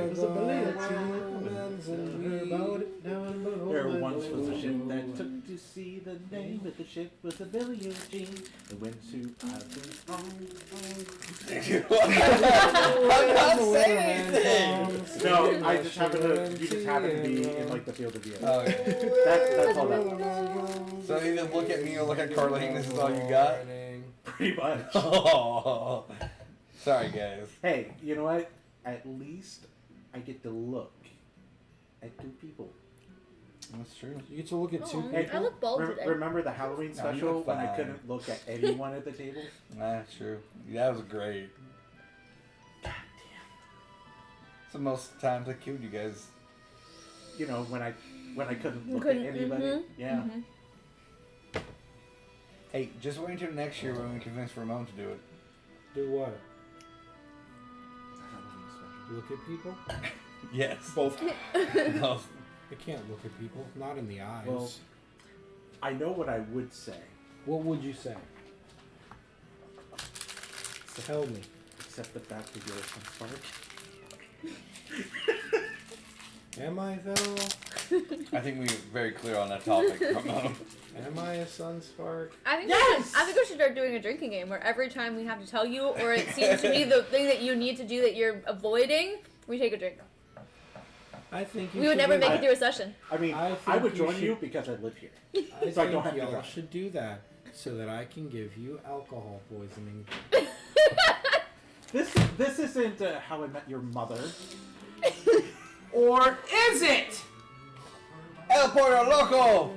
There once was a ship that took to sea. The name of the ship was the Peter-Eugene. It went to I'm not saying anything. No, I just happen to. You just happen to be in like the field of view. Oh, okay. That's all that. So either look at me or look at Carlene. This is all you got. Pretty much. Oh. Sorry, guys. Hey, you know what? At least I get to look at two people. That's true. You get to look at two Oh, people. I look bald today. Remember the Halloween No, you're special when I fine. couldn't look at anyone at the table? That's true. That was great. God It's the most times I killed you guys. damn. You know, when I couldn't look Couldn't- at anybody. Yeah. Hey, just wait until next year when we convince Ramon to do it. Do what? Look at people? Yes. Both. No. I can't look at people. Not in the eyes. Well, I know what I would say, what would you say? Tell me. except the fact that you're some spark. Am I though? I think we're very clear on that topic, Ramon. Am I a sunspark? I think we should start doing a drinking game where every time we have to tell you, or it seems to be the thing that you need to do that you're avoiding, we take a drink. I think We would never make it through a session. I mean, I I think would you join should- you because I live here. I So I think don't have to y'all drive. should do that so that I can give you alcohol poisoning. This isn't How I Met Your Mother. Or is it? El Pollo Loco!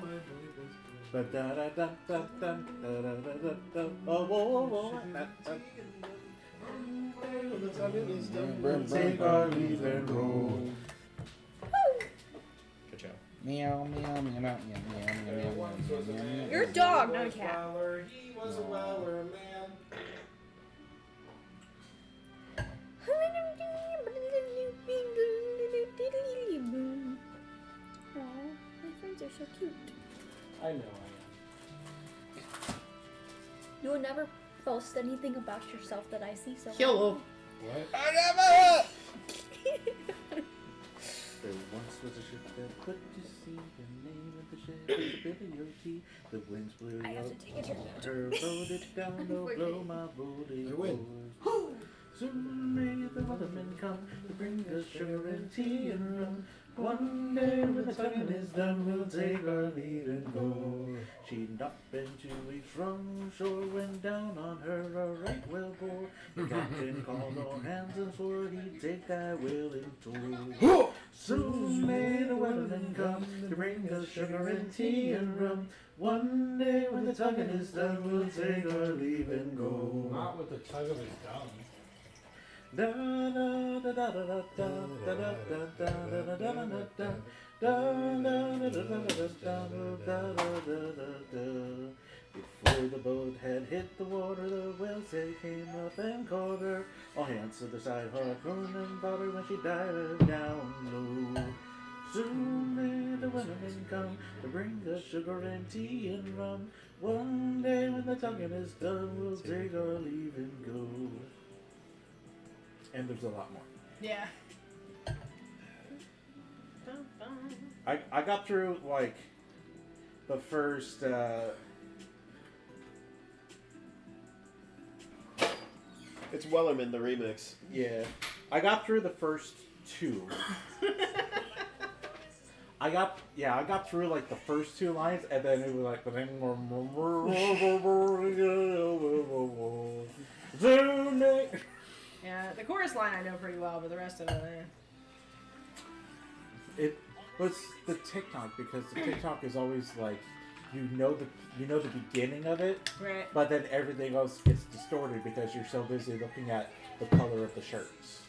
Take our leave and roll. Good job. Meow, meow, meow, meow, meow, meow, meow, meow, meow. You're a dog, not a cat. He was a weller man. Aw, my friends are so cute. I know You will never boast anything about yourself that I see so Hello. What? There once was a ship that put to sea. The name of the ship was the Peter-Eugene. The winds blew I have up. to take a turn. Her rode it down, oh blow my boat I win. yours. Soon may the weathermen come to bring us sugar and tea and rum. One day when the tonguing is done, we'll take our leave and go. She knocked into each from shore, went down on her a right well bore. The captain called all hands and swore he'd take that whale in tow. Soon may the weathermen come to bring us sugar and tea and rum. One day when the tonguing is done, we'll take our leave and go. Not with the tug of his tongue. Da da da da da da da da da da da da da. Before the boat had hit the water, the whales they came up and caught her. All hands to the side, harpoon and fought her when she dived down low. Soon may the women come to bring us sugar and tea and rum. One day when the tonguing is done, we'll take our leave and go. And there's a lot more. Yeah. I got through like the first. It's Wellerman, the remix. Yeah, I got through the first 2. I got through like the first 2 lines, and then it was like Yeah, the chorus line I know pretty well, but the rest of it, it was the TikTok, because the TikTok is always like you know the beginning of it, right? but then everything else gets distorted because you're so busy looking at the color of the shirts.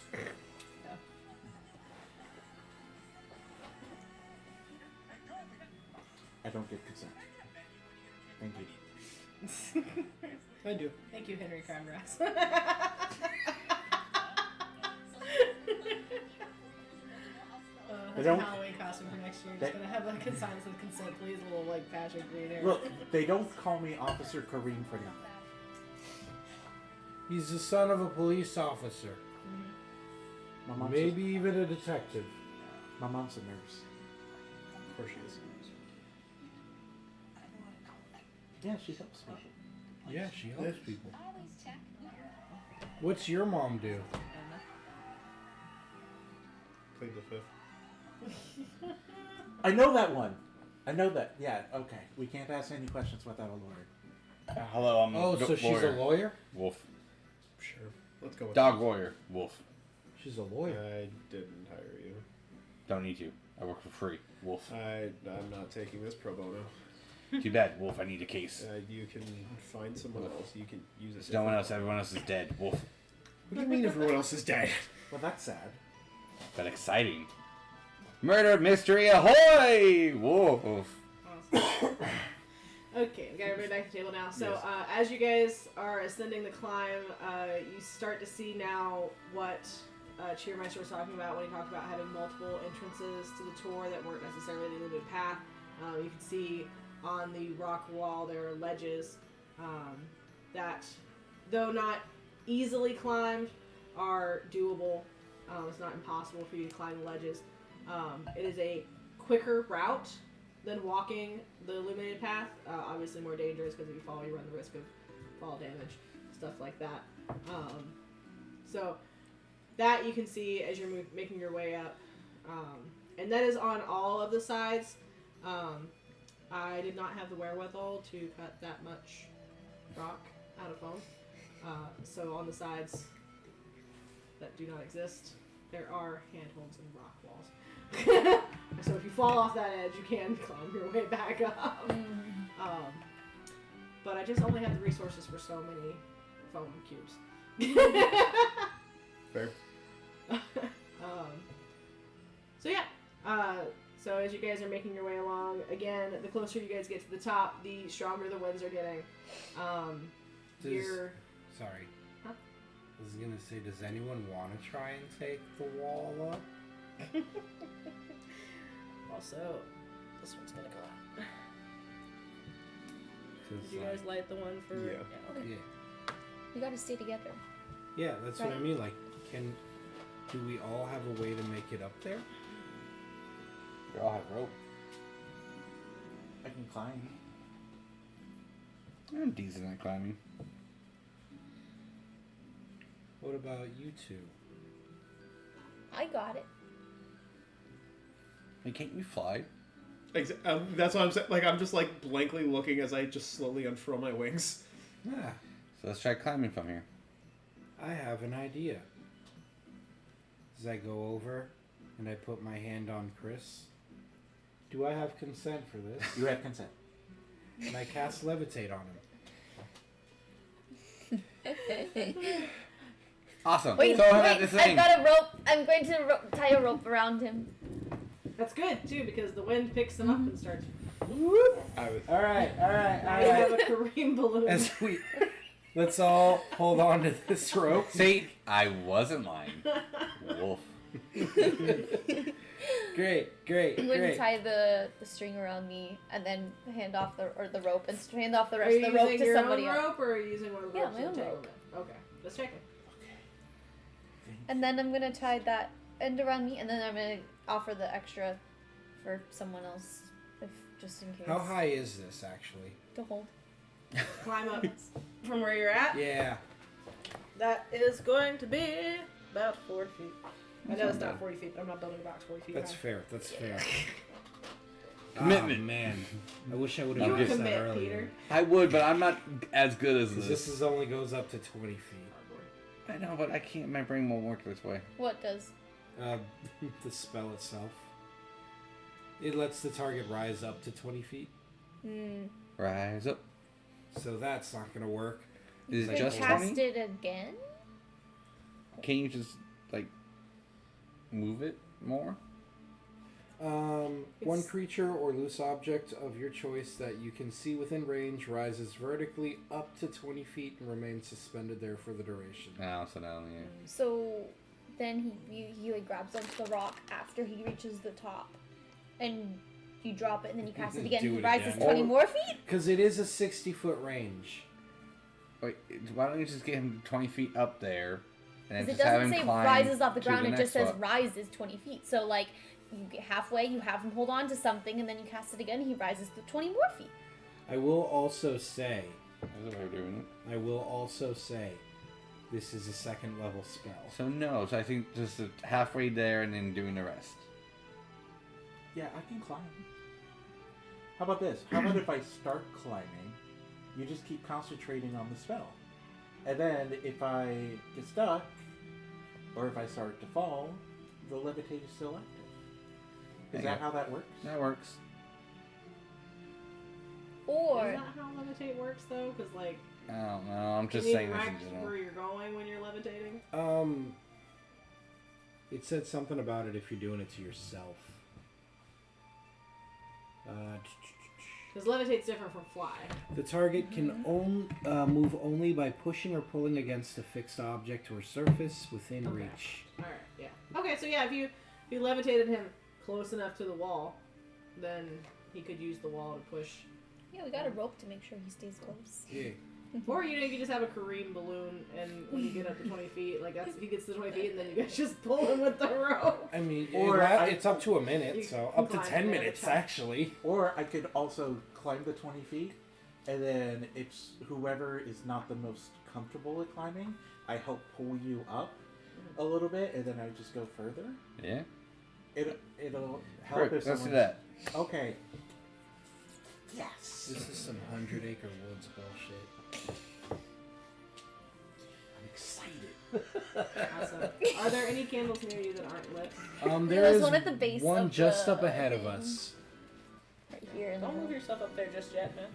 I don't get consent. Thank you. I do. Thank you, Henry Crabgrass. That's a Halloween costume for next year. Just gonna have like a sign that says consent, please, a little like patch of green hair. Look, they don't call me Officer Kareem for nothing. He's the son of a police officer. My mom's Maybe even a detective. my mom's a nurse. Of course she is. Yeah, she helps me. Yeah, she helps people. What's your mom do? Plead the fifth. I know that one. I know that. Yeah, okay. We can't ask any questions without a lawyer. Hello, I'm Oh, so she's a lawyer? Wolf. Sure. Let's go with Dog warrior. Wolf. She's a lawyer. I didn't hire you. Don't need to. I work for free. Wolf. I'm not taking this pro bono. Too bad. Wolf, I need a case. You can find someone else. You can use it. No one else. Everyone else is dead. Wolf. What do you mean everyone else is dead? Well, that's sad. But exciting. Murder mystery ahoy! Wolf. Awesome. Okay, we got everybody back to the table now. So Yes. as you guys are ascending the climb, you start to see now what Cheermeister was talking about when he talked about having multiple entrances to the tour that weren't necessarily the limited path. You can see on the rock wall there are ledges that, though not easily climbed, are doable. It's not impossible for you to climb the ledges. It is a quicker route than walking the illuminated path. Obviously more dangerous because if you fall, you run the risk of fall damage, stuff like that. So that you can see as you're making your way up. And that is on all of the sides. I did not have the wherewithal to cut that much rock out of foam. So on the sides that do not exist, there are handholds and rock walls. So if you fall off that edge, you can climb your way back up. But I just only have the resources for so many foam cubes. Fair. So yeah. So as you guys are making your way along, again, the closer you guys get to the top, the stronger the winds are getting. You're... Sorry. Huh? I was gonna say, does anyone want to try and take the wall up? Also, this one's gonna go out. 'Cause, Did you guys light the one for... Yeah. Okay. Yeah. We gotta stay together. Yeah, that's what I Right. mean. Like, do we all have a way to make it up there? We all have rope. I can climb. I'm decent at climbing. What about you two? I got it. Hey, can't you fly? That's what I'm saying. Like I'm just like blankly looking as I just slowly unfurl my wings. Ah, So let's try climbing from here. I have an idea. As I go over and I put my hand on Chris, do I have consent for this? You have consent. And I cast levitate on him. Awesome. Wait, so wait, this I've got a rope. I'm going to tie a rope around him. That's good, too, because the wind picks them up and starts... All right. Now you have a Kareem balloon. Let's all hold on to this rope. See, I wasn't lying. Wolf. Great. I'm going to tie the string around me and then hand off the rope and hand off the Are rest you of the rope using to your somebody own else. rope, or are you using one of the Yeah, ropes my in own the rope. entanglement? Okay, let's check it. And then I'm going to tie that end around me and then I'm going to offer the extra for someone else, if just in case. How high is this actually? To hold. Climb up from where you're at. Yeah. That is going to be about 40 feet. I know it's not 40 feet, but I'm not building a box 40 feet That's high. fair. That's fair. Commitment. Oh, man. I wish I would You have would noticed that commit, earlier. Peter. I would, but I'm not as good as 'Cause this. this is only goes up to 20 feet. I know, but I can't. My brain won't work this way. What does? The spell itself. It lets the target rise up to 20 feet. Rise up. So that's not going to work. Is it Can just cast 20? it again? Can you just like move it more? One creature or loose object of your choice that you can see within range rises vertically up to 20 feet and remains suspended there for the duration. No, so no, yeah. So then he like grabs onto the rock after he reaches the top, and you drop it, and then you cast it again. Do He it rises again. 20 more feet. Because it is a 60-foot range. Wait, why don't you just get him 20 feet up there, and then Because it just have doesn't him say climb rises off the to ground. It next just says spot? rises 20 feet. So like you get halfway, you have him hold on to something, and then you cast it again. He rises to 20 more feet. I will also say, That's a way of doing it. This is a second level spell. So no, so I think just halfway there and then doing the rest. Yeah, I can climb. How about this? How about if I start climbing, you just keep concentrating on the spell. And then if I get stuck, or if I start to fall, the levitate is still active. Is that how that works? That works. Or Is that how levitate works, though? Because, like, I don't know. I'm just can you saying this in direct general. where you're going when you're levitating? It said something about it if you're doing it to yourself. Because levitate's different from fly. The target can move only by pushing or pulling against a fixed object or surface within Okay. reach. Alright, yeah. Okay, so yeah, if you levitated him close enough to the wall, then he could use the wall to push. yeah, we got a rope to make sure he stays close. Yeah. Or, you could just have a Kareem balloon, and when you get up to 20 feet, like, he gets to 20 feet, and then you guys just pull him with the rope. I mean, Or it's up to a minute, You so can up to climb 10 it minutes, anytime. actually. Or I could also climb the 20 feet, and then it's whoever is not the most comfortable at climbing, I help pull you up a little bit, and then I just go further. Yeah. It'll help Rick, if let's do someone. that. Okay. Yes. This is some 100 Acre Woods bullshit. I'm excited. Awesome. Are there any candles near you that aren't lit? There There's is one at the base one of just the up ahead of thing. us. Right here. In Don't the move yourself up there just yet, man.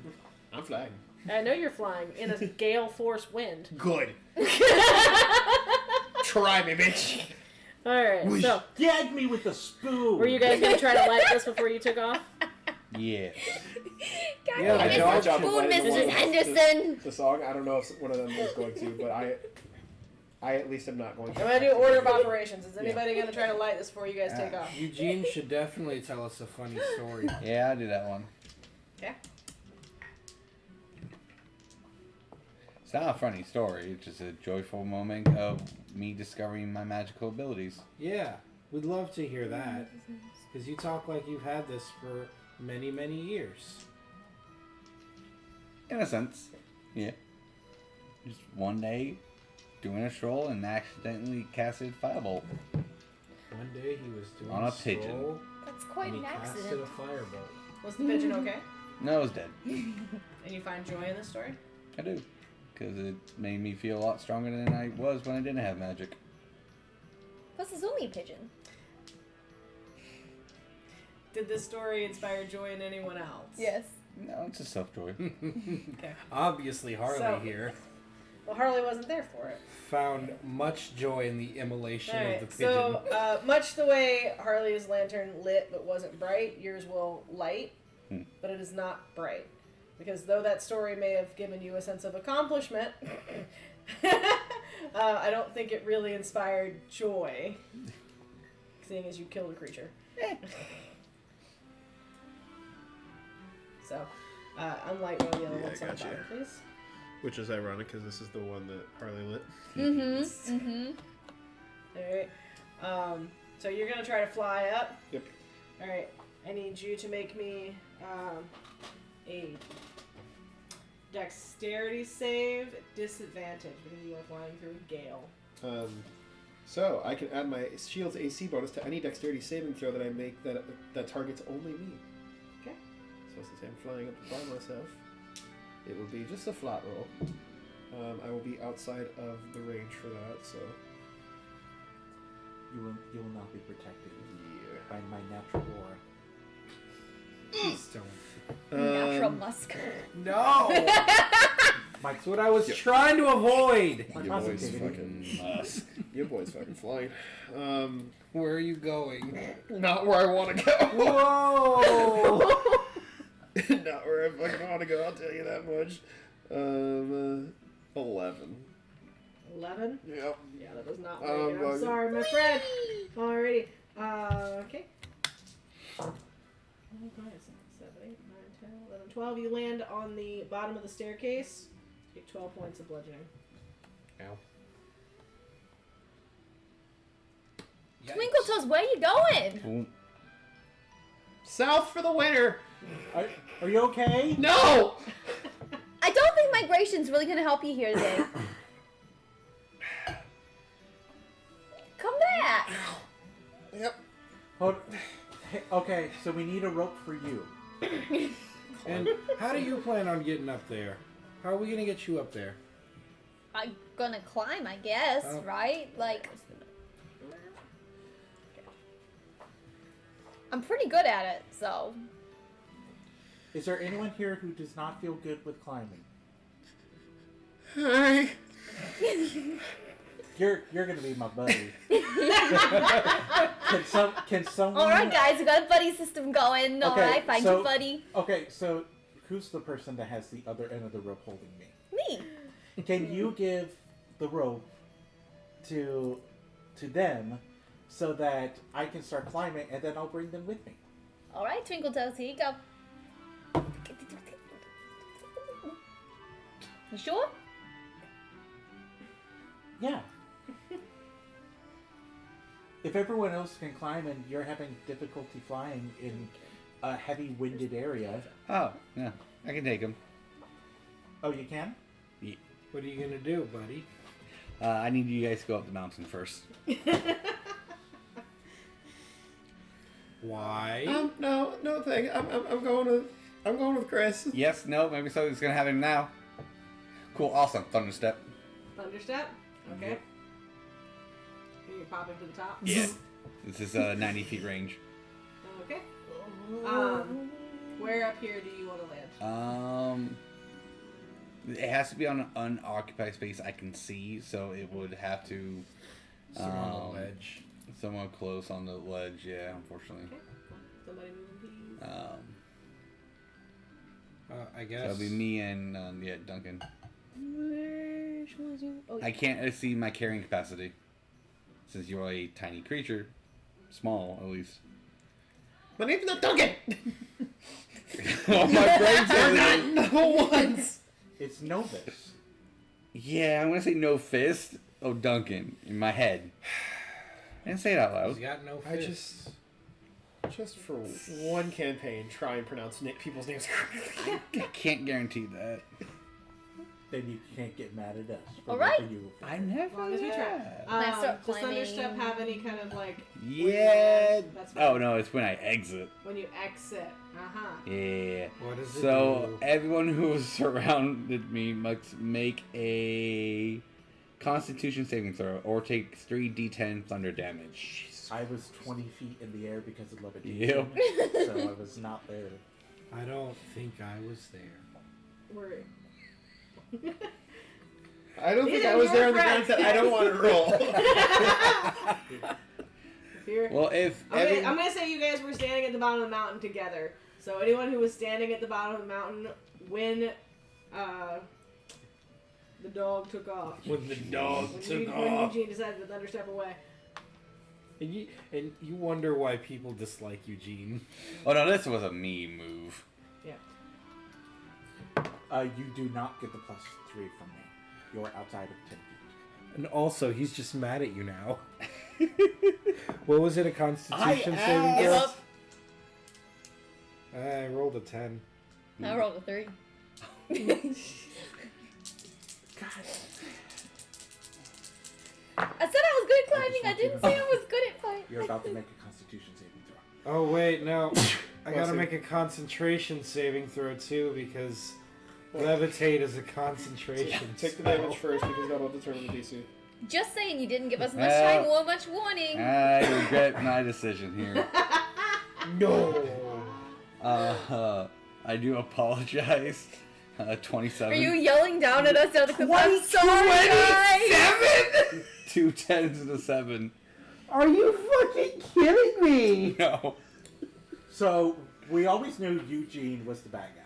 I'm flying. I know you're flying in a gale force wind. Good. Try me, bitch. Alright, so, Gag me with the spoon. were you guys going to try to light this before you took off? Yeah. God, Yeah, damn the it, dog Mrs. job of Spoon, lighting the Mrs. one- Henderson. The song, I don't know if one of them is going to, but I at least am not going to. I'm going to do order of operations. Is anybody going to try to light this before you guys take off? Eugene should definitely tell us a funny story. Yeah, I'll do that one. Okay. It's not a funny story. It's just a joyful moment of me discovering my magical abilities. Yeah, we'd love to hear that. Because you talk like you've had this for many, many years. In a sense. Yeah. Just one day, doing a stroll and accidentally casted Firebolt. One day he was doing On a a stroll, pigeon. That's quite and an he casted accident. a firebolt. Was the pigeon okay? No, it was dead. And you find joy in this story? I do. Because it made me feel a lot stronger than I was when I didn't have magic. Plus, it's only a pigeon. Did this story inspire joy in anyone else? Yes. No, it's just self-joy. Okay. Obviously, Harley So- here Well, Harley wasn't there for it. found much joy in the immolation Alright, of the pigeon. so much the way Harley's lantern lit but wasn't bright, yours will light, but it is not bright. Because though that story may have given you a sense of accomplishment, I don't think it really inspired joy, seeing as you killed a creature. So, unlight one of the other Yeah, ones on the gotcha. bottom, please. Which is ironic because this is the one that Harley lit. Alright. So you're gonna try to fly up? Yep. Alright. I need you to make me a dexterity save at disadvantage because you are flying through a gale. So I can add my shield's AC bonus to any dexterity saving throw that I make that targets only me. Okay. So since I'm flying up by myself, it will be just a flat roll. I will be outside of the range for that, so You will not be protected by my natural aura. Please don't. Natural musk. No! That's what I was trying to avoid. My Your boy's positivity. fucking musk. your boy's fucking flying. Where are you going? Not where I want to go. Whoa! Not where I fucking want to go. I'll tell you that much. 11. 11? Yep. Yeah, that does not make it. I'm bugger. sorry, my friend. Alrighty. Okay. 5, 6, 7, 8, 9, 10, 11, 12. You land on the bottom of the staircase. Take 12 points of bludgeoning. Ow. Twinkle Toes, where are you going? Boom. South for the winter. Are you okay? No. I don't think migration's really gonna help you here today. Come back. Yep. Okay, so we need a rope for you. And how do you plan on getting up there? How are we gonna get you up there? I'm gonna climb, I guess, Oh. right? Like, I'm pretty good at it, so. Is there anyone here who does not feel good with climbing? Hi. You're gonna be my buddy. Can someone? All right, guys, we got a buddy system going. All Okay, right, find so- your buddy. Okay, so who's the person that has the other end of the rope holding me? Me. Can you give the rope to them so that I can start climbing, and then I'll bring them with me? All right, Twinkle Toes, here you go. You sure? Yeah. If everyone else can climb and you're having difficulty flying in a heavy winded area, Oh, yeah. I can take him. oh, you can? What are you gonna do, buddy? I need you guys to go up the mountain first. Why? No thing. I'm going with Chris. Yes, no, maybe something's gonna happen now. Cool, awesome. Thunderstep. Thunderstep? Okay. You're popping to the top? Yeah. This is 90 feet range. Okay. Where up here do you want to land? It has to be on an unoccupied space I can see, so it would have to Somewhere on the ledge. somewhere close on the ledge. Yeah, unfortunately. Okay. Somebody moving, please. I So guess. it'll be me and Duncan. Oh, I can't see my carrying capacity since you're a tiny creature, small at least. My name's not Duncan. Oh, my brain says it. No once. It's Novus. Yeah, I'm gonna say no fist. Oh, Duncan in my head. I didn't say it out He's loud. got no I fists. just for one campaign, try and pronounce people's names correctly. I can't guarantee that. Then you can't get mad at us. For All right. making you a I never. As long as we try. have. When I start Does climbing- Thunderstep have any kind of like... Yeah. That's fine. Oh no, it's when I exit. When you exit. Uh-huh. Yeah. What does it So do? everyone who surrounded me must make a Constitution saving throw or take 3d10 thunder damage. I was 20 feet in the air because of levitation, Yep. so I was not there. I don't think I was there. We're... I don't These think are I was your there in the friends, grounds that I don't want to roll. If you're... Well, if Okay, I'm gonna say you guys were standing at the bottom of the mountain together. So anyone who was standing at the bottom of the mountain when the dog took off. When the dog When, took when off. Eugene decided to thunderstep away. And you wonder why people dislike Eugene. oh no, this was a me move. You do not get the +3 from me. You're outside of 10 feet. And also, he's just mad at you now. What was it, a Constitution I saving asked. throw? Yep. I rolled a 10. I rolled a 3. I said I was good at climbing. I didn't say I was good at fighting. You're about to make a Constitution saving throw. Oh, wait, no. I gotta see. make a concentration saving throw, too, because levitate is a concentration Take the spell. damage first because that'll determine the DC. Just saying, you didn't give us much Well, time or much warning. I regret my decision here. No! I do apologize. 27. Are you yelling down at us down the cliff? I'm sorry, guys. 27? 2 10s and a 7. Are you fucking kidding me? No. So, we always knew Eugene was the bad guy.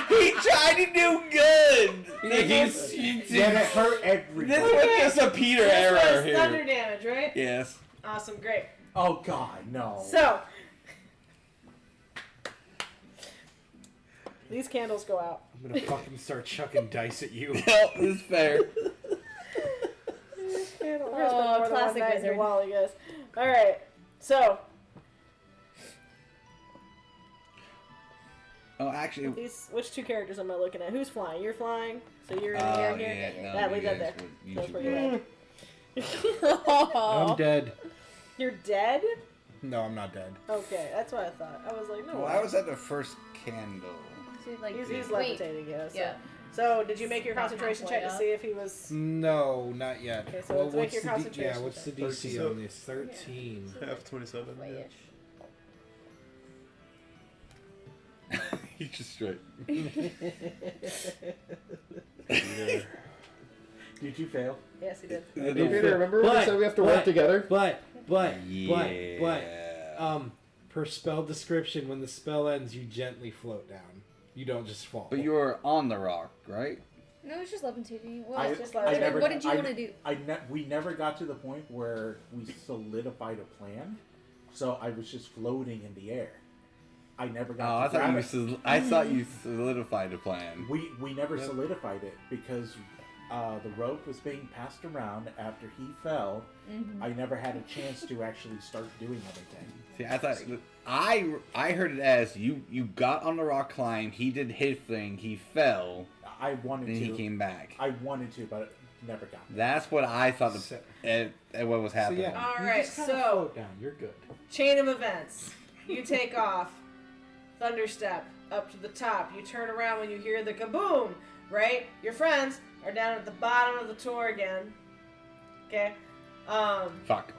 He tried to do good. Yet it hurt everybody. This was just a Peter This error was here. thunder damage, right? Yes. Awesome, great. Oh god, no. So, these candles go out. I'm gonna fucking start chucking dice at you. No, this is fair. Oh, classic wizard. While, you guys. All right, so Oh, actually. which two characters am I looking at? Who's flying? You're flying, so you're in the air here. Yeah, Yeah, no, leave you that guys there. would- you That's should where be- you're at. I'm dead. You're dead? No, I'm not dead. Okay, that's what I thought. I was like, no. Well, I was at the first candle. So, like, He's wait. levitating, yeah. So. Yeah. So, did you make your About concentration halfway check to up. see if he was? No, not yet. Okay, so let's make what's your the concentration yeah, what's the check. DC on this? 13. Half 27. Way-ish. He's just straight. Did you fail? Yes, he did. Peter, remember when we said we have to work together? But, Yeah. per spell description, when the spell ends, you gently float down. You don't just fall. But you were on the rock, right? No, it's just levitating. Well, I- it's just I what, never- what did you I- want to do? We never got to the point where we solidified a plan, so I was just floating in the air. I never Oh, got I to grab it. thought you solidified the plan. We never solidified it because the rope was being passed around after he fell. Mm-hmm. I never had a chance to actually start doing anything. See, I thought I heard it as you got on the rock climb. He did his thing. He fell. I wanted Then to. he came back. I wanted to, but never got there. That's what I thought. What was So happening? yeah, All you right, just kinda so- float down. You're good. Chain of events. You take off. Thunderstep up to the top. You turn around when you hear the kaboom. Right? Your friends are down at the bottom of the tour again. Okay. Fuck.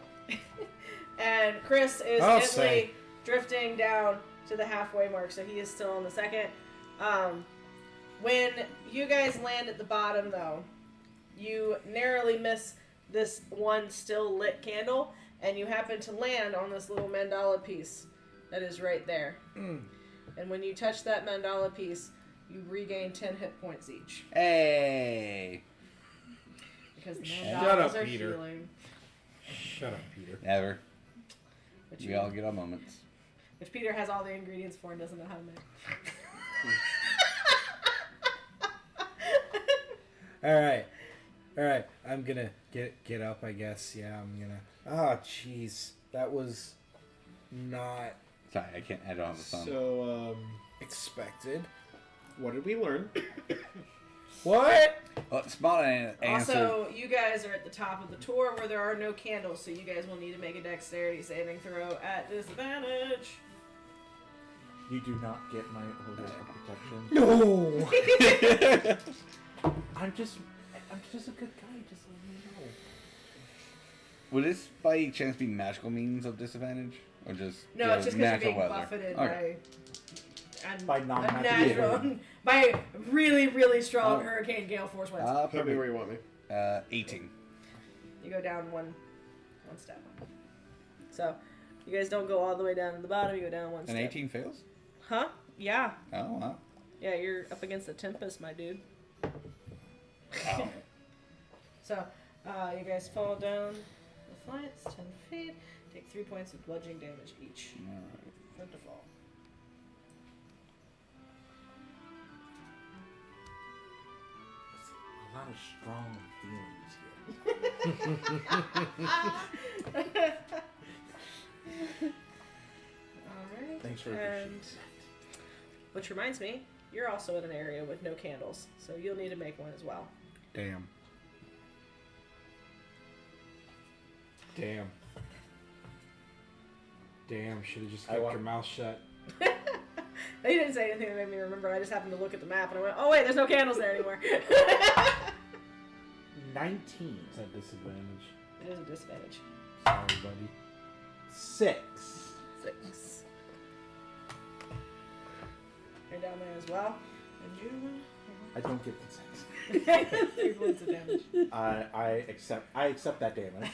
And Chris is I'll gently say. drifting down to the halfway mark, so he is still on the second. When you guys land at the bottom, though, you narrowly miss this one still lit candle, and you happen to land on this little mandala piece that is right there. And when you touch that mandala piece, you regain 10 hit points each. Hey. Because the Shut mandalas up, are Peter. healing. Shut up, Peter. Never. Which, We all get our moments. which Peter has all the ingredients for and doesn't know how to make. All right. I'm gonna get up. I guess. Yeah, I'm gonna. Oh, jeez, that was not Sorry, I can't. I don't have a thumb. So, expected. what did we learn? What? Spot answer. Also, you guys are at the top of the tour where there are no candles, so you guys will need to make a dexterity saving throw at disadvantage. You do not get my order of protection. No. I'm just a good guy. Just let me know. Would this by any chance be magical means of disadvantage, or just No, it's just because you're natural being weather? buffeted Okay. By a non-magical natural, by really, really strong Oh. hurricane gale force winds. Tell me Perfect. where you want me. 18. You go down one step. So, you guys don't go all the way down to the bottom. You go down one An step. 18 fails. Huh? Yeah. Oh wow. Yeah, you're up against the Tempest, my dude. Wow. So, you guys fall down the flights, 10 feet, take 3 points of bludgeoning damage each. From the fall. A lot of strong feelings here. Alright. Thanks for And appreciating which reminds me, you're also in an area with no candles, so you'll need to make one as well. Damn. Damn. Damn, should have just kept your mouth shut. They didn't say anything that made me remember. I just happened to look at the map and I went, oh wait, there's no candles there anymore. 19. It's at disadvantage. It is a disadvantage. Sorry, buddy. 6. 6. You're down there as well. And you... I don't get the 6. 3 points of damage. I accept that damage.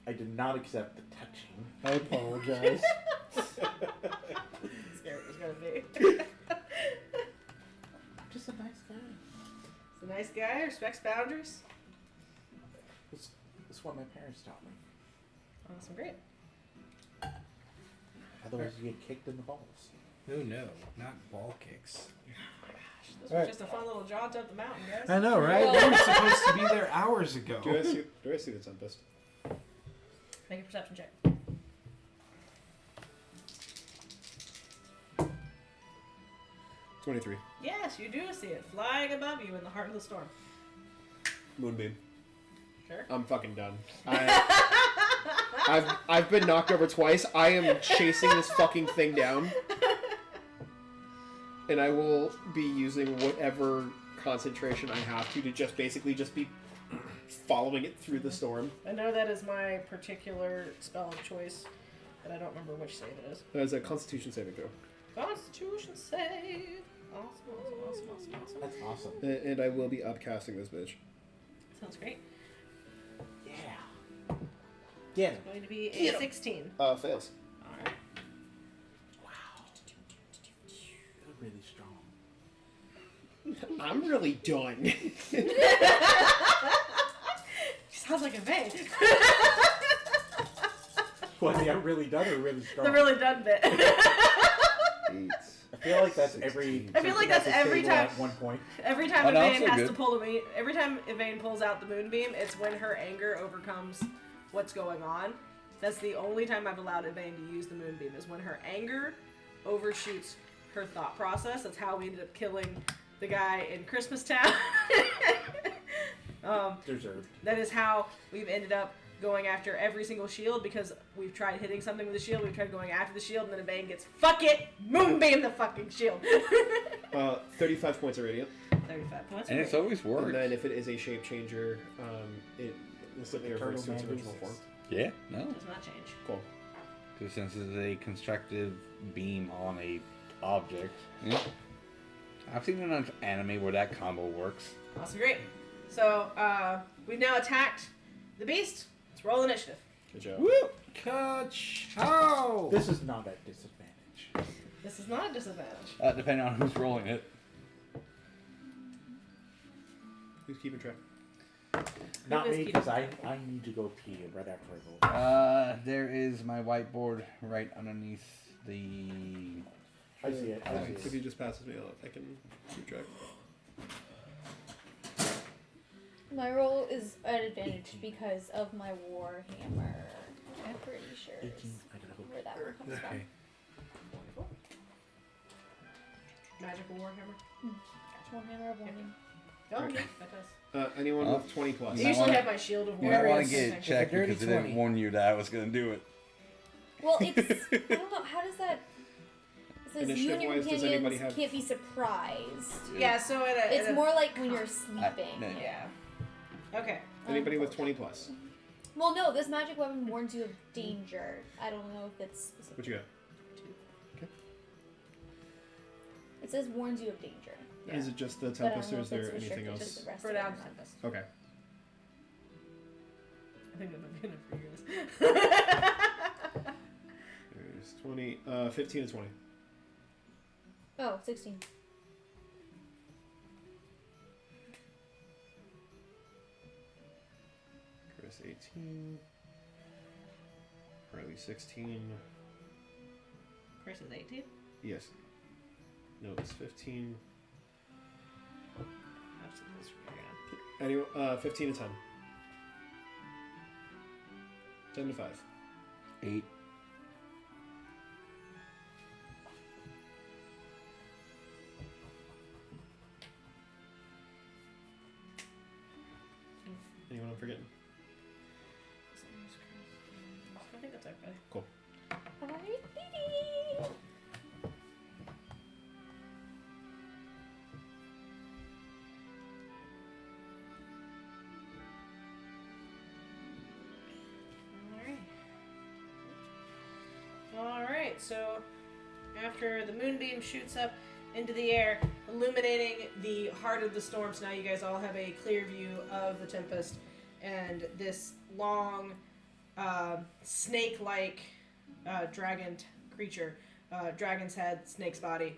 I did not accept the touching. I apologize. Scary it was gonna be. Just a nice guy. He's a nice guy, respects boundaries. That's what my parents taught me. Awesome, great. Otherwise, you get kicked in the balls. Oh no, not ball kicks. This was just a fun little jaunt up the mountain, guys. I know, right? We were supposed to be there hours ago. Do I see the Tempest? Make a perception check. 23. Yes, you do see it flying above you in the heart of the storm. Moonbeam. Sure. I'm fucking done. I've been knocked over twice. I am chasing this fucking thing down. And I will be using whatever concentration I have to just basically just be following it through the storm. I know that is my particular spell of choice, but I don't remember which save it is. That is a Constitution saving throw. Constitution save. Awesome. That's awesome. And I will be upcasting this bitch. Sounds great. Yeah. Get him. It's going to be a 16. Fails. Alright. Wow. You're really strong. I'm really done. Sounds like a vein. What, the I'm really done or really strong? The really done bit. I feel like that's every. I feel like that's every time. At one point. Every time Oh, no, Yvain it's so has good. to pull the every time Yvain pulls out the moonbeam, it's when her anger overcomes what's going on. That's the only time I've allowed Yvain to use the moonbeam, is when her anger overshoots her thought process. That's how we ended up killing the guy in Christmas Town. Deserved. That is how we've ended up going after every single shield, because we've tried hitting something with the shield, we've tried going after the shield, and then Yvain gets, fuck it, moonbeam the fucking shield. 35 points of radiant. 35 points. And it's always And worked. then if it is a shape changer, it instantly reverts to its Turtle original form. Yeah, no. Does not change. Cool. Because since it's a constructive beam on a object, yeah. I've seen an anime where that combo works. Awesome, great. So, we've now attacked the beast. Let's roll initiative. Good job. Woo! Ka-chow! This is not at disadvantage. This is not a disadvantage. Depending on who's rolling it. Who's keeping track? Not is me, keeping because I need to go pee right after I go. There is my whiteboard right underneath the. I see it. I see If it. he just passes me, I can keep track. My roll is at advantage because of my war hammer. I'm pretty sure is 18. I gotta go. where that one comes Okay. Magical Warhammer. from. War hammer of warning. Oh, Right. yeah, that does. Anyone Oh. with 20 plus? I You might usually wanna- have my shield of You might want warriors. to get it checked dirty because it didn't 20. warn you that I was going to do it. Well, it's I don't know how does that. It says you and your Initiative-wise, does anybody companions have- can't be surprised. Yeah, so at a... It's at a- more like when you're sleeping. no. Yeah. Okay. Anybody with 20 plus? Well, no, this magic weapon warns you of danger. I don't know if it's specific. What you got? It says warns you of danger. Yeah. Is it just the But I don't Tempest, know or if is there it's anything restricted to else? the rest For of now, it. Tempest. Okay. I think that might be enough for you guys. There's 20, 15 to 20. Oh, 16. Chris 18. Harley 16. Chris is 18. Yes. No, it's 15. Absolutely. This is Anyway, 15 to 10. 10 to 5. 8. buddy. Cool. Alrighty. Alright, so after the moonbeam shoots up into the air, illuminating the heart of the storm, so now you guys all have a clear view of the Tempest and this long, snake-like dragon creature, dragon's head, snake's body.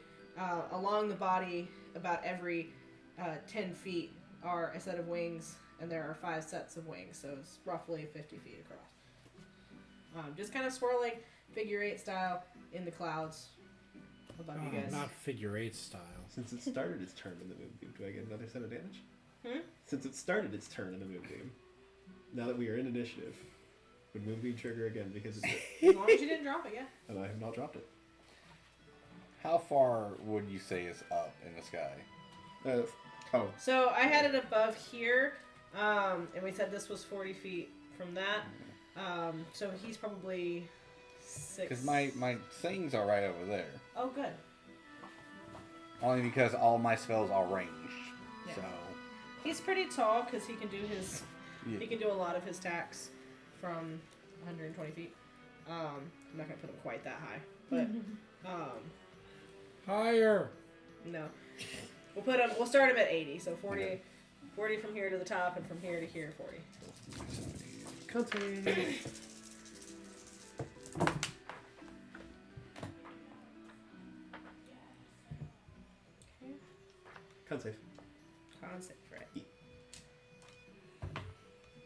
Along the body, about every 10 feet are a set of wings, and there are 5 sets of wings, so it's roughly 50 feet across. Just kind of swirling figure 8 style in the clouds above you guys. Not figure 8 style. Since it started its turn in the moonbeam, do I get another set of damage? Hmm? Since it started its turn in the moonbeam, now that we are in initiative, would moonbeam trigger again because it's As long as you didn't drop it, yeah. and I have not dropped it. How far would you say is up in the sky? So I had it above here, and we said this was 40 feet from that. So he's probably 6. Because my things are right over there. Oh, good. Only because all my spells are ranged. Yeah. So He's pretty tall because he can do his. yeah. He can do a lot of his attacks from 120 feet. I'm not gonna put him quite that high, but Higher. no. We'll put him. We'll start him at 80. So 40, okay. 40 from here to the top, and from here to here 40. Conte. Con save. Con save, right?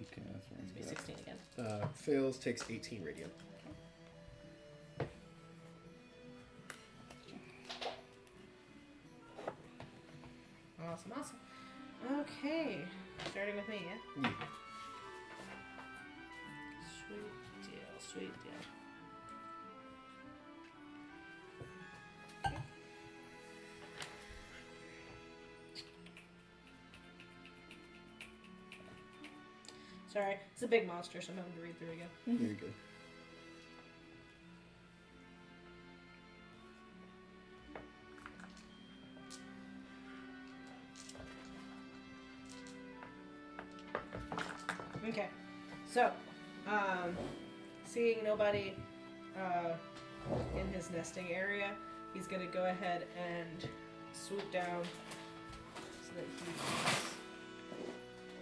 Okay, that's It's be 16 again. Fails, takes 18 radiant. Awesome, awesome. Okay, starting with me, yeah? Yeah. Sweet deal, sweet deal. Sorry, it's a big monster, so I'm having to read through again. Very good. Okay, so, seeing nobody in his nesting area, he's going to go ahead and swoop down so that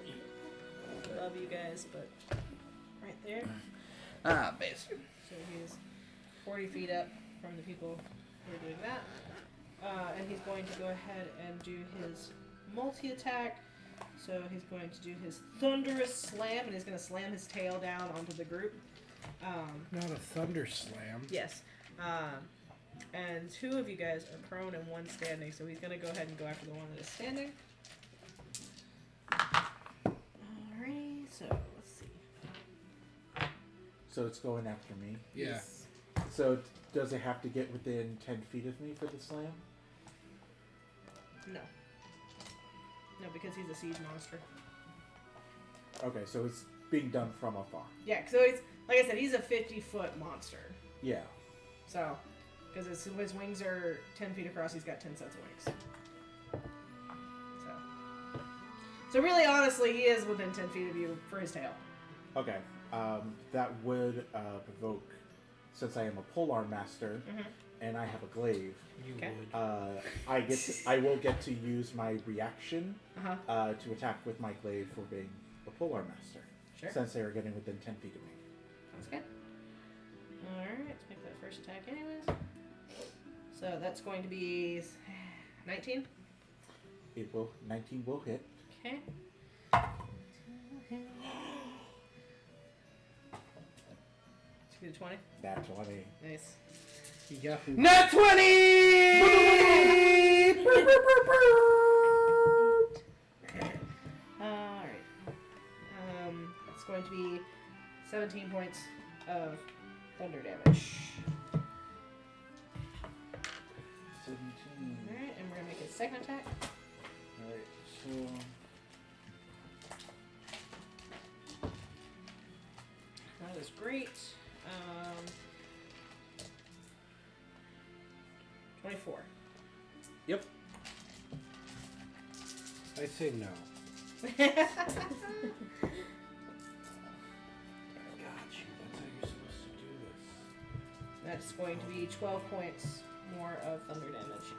he's above you guys, but right there. Bastard. So he's 40 feet up from the people who are doing that. And he's going to go ahead and do his multi-attack. So he's going to do his thunderous slam, and he's going to slam his tail down onto the group. Not a thunder slam. Yes. And 2 of you guys are prone and 1 standing, so he's going to go ahead and go after the one that is standing. Alright, so let's see. So it's going after me. Yeah. Yes. So does it have to get within 10 feet of me for the slam? No. No, because he's a siege monster. Okay, so it's being done from afar. Yeah, so he's, like I said, he's a 50-foot monster. Yeah. So, because his wings are 10 feet across, he's got 10 sets of wings. So really, honestly, he is within 10 feet of you for his tail. Okay. That would provoke, since I am a polearm master, and I have a glaive. You Okay. would. I will get to use my reaction to attack with my glaive for being a polearm master. Sure. Since they are getting within 10 feet of me. Sounds good. Alright, let's make that first attack anyways. So that's going to be 19. 19 will hit. Okay. Let's get a 20. That's 20. Nice. Yahoo. Nat 20! Alright. It's going to be 17 points of thunder damage. 17. Alright, and we're going to make a second attack. Alright, so... That is great. I say no. Okay. Got you. That's how you're supposed to do this. That's going to be 12 points more of thunder damage.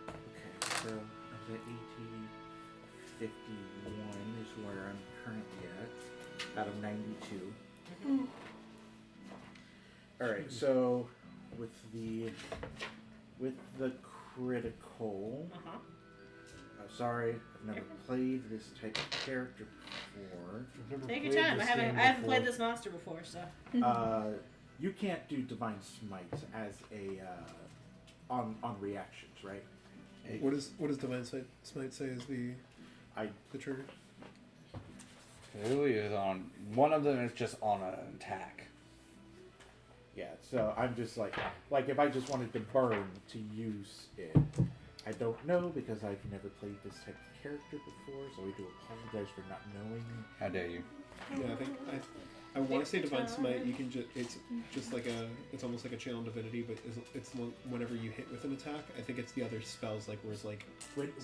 Okay, so I was at 51 is where I'm currently at, out of 92. Alright, so with the critical, I'm sorry, I've never played this type of character before. Take your time. I haven't played this monster before, so. You can't do Divine Smite as a on reactions, right? What does Divine Smite say is the trigger? Two is on. One of them is just on an attack. Yeah, so I'm just like if I just wanted to burn to use it, I don't know because I've never played this type of character before, so I do apologize for not knowing. How dare you? Yeah, I want to say Divine Smite. You can it's almost like a channel divinity, but it's whenever you hit with an attack. I think it's the other spells where it's like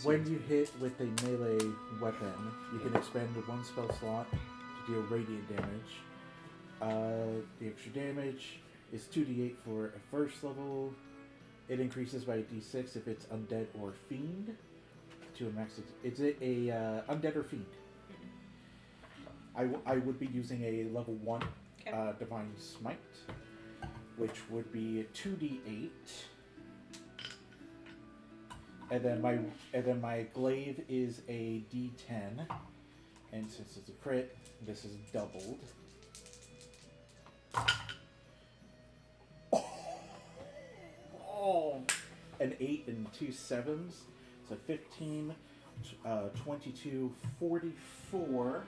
when you hit with a melee weapon, you can expend one spell slot to deal radiant damage. The extra damage is 2d8 for a first level. It increases by a d6 if it's undead or fiend. To a max. It's a undead or fiend. I would be using a level 1 Divine Smite, which would be 2d8, and then my glaive is a d10, and since it's a crit, this is doubled. Oh, an 8 and 2 7s, so 15, 22, 44.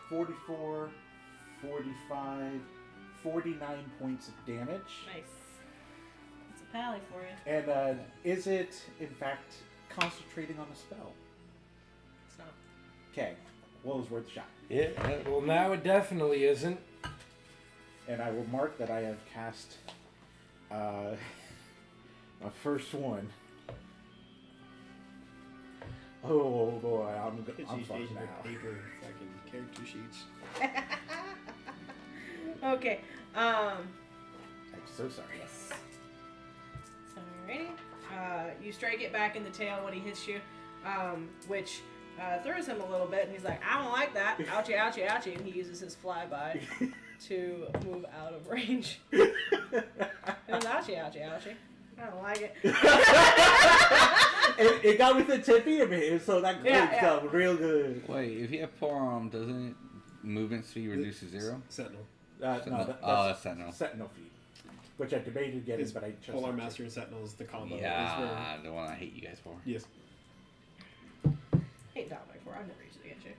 44, 45, 49 points of damage. Nice. It's a pally for you. And is it, in fact, concentrating on a spell? It's not. Okay. Well, it was worth a shot. Yeah. Well, now it definitely isn't. And I will mark that I have cast my first one. Oh boy, I'm fucked now. Paper fucking character sheets. Okay. I'm so sorry. Yes. Alrighty. You strike it back in the tail when he hits you, which throws him a little bit, and he's like, I don't like that. Ouchie, ouchie, ouchie. And he uses his flyby to move out of range. It was ouchie, ouchie, ouchie. I don't like it. It got with the tippy of it, so that clicked up real good. Wait, if you have forearm, doesn't it movement speed reduce to 0? Sentinel. No, that's Sentinel. Sentinel feat, which I debated getting, but I chose Polar not Master and Sentinel is the combo. Yeah, the one I hate you guys for. Yes. Hate Dominic for. I've never used it against you.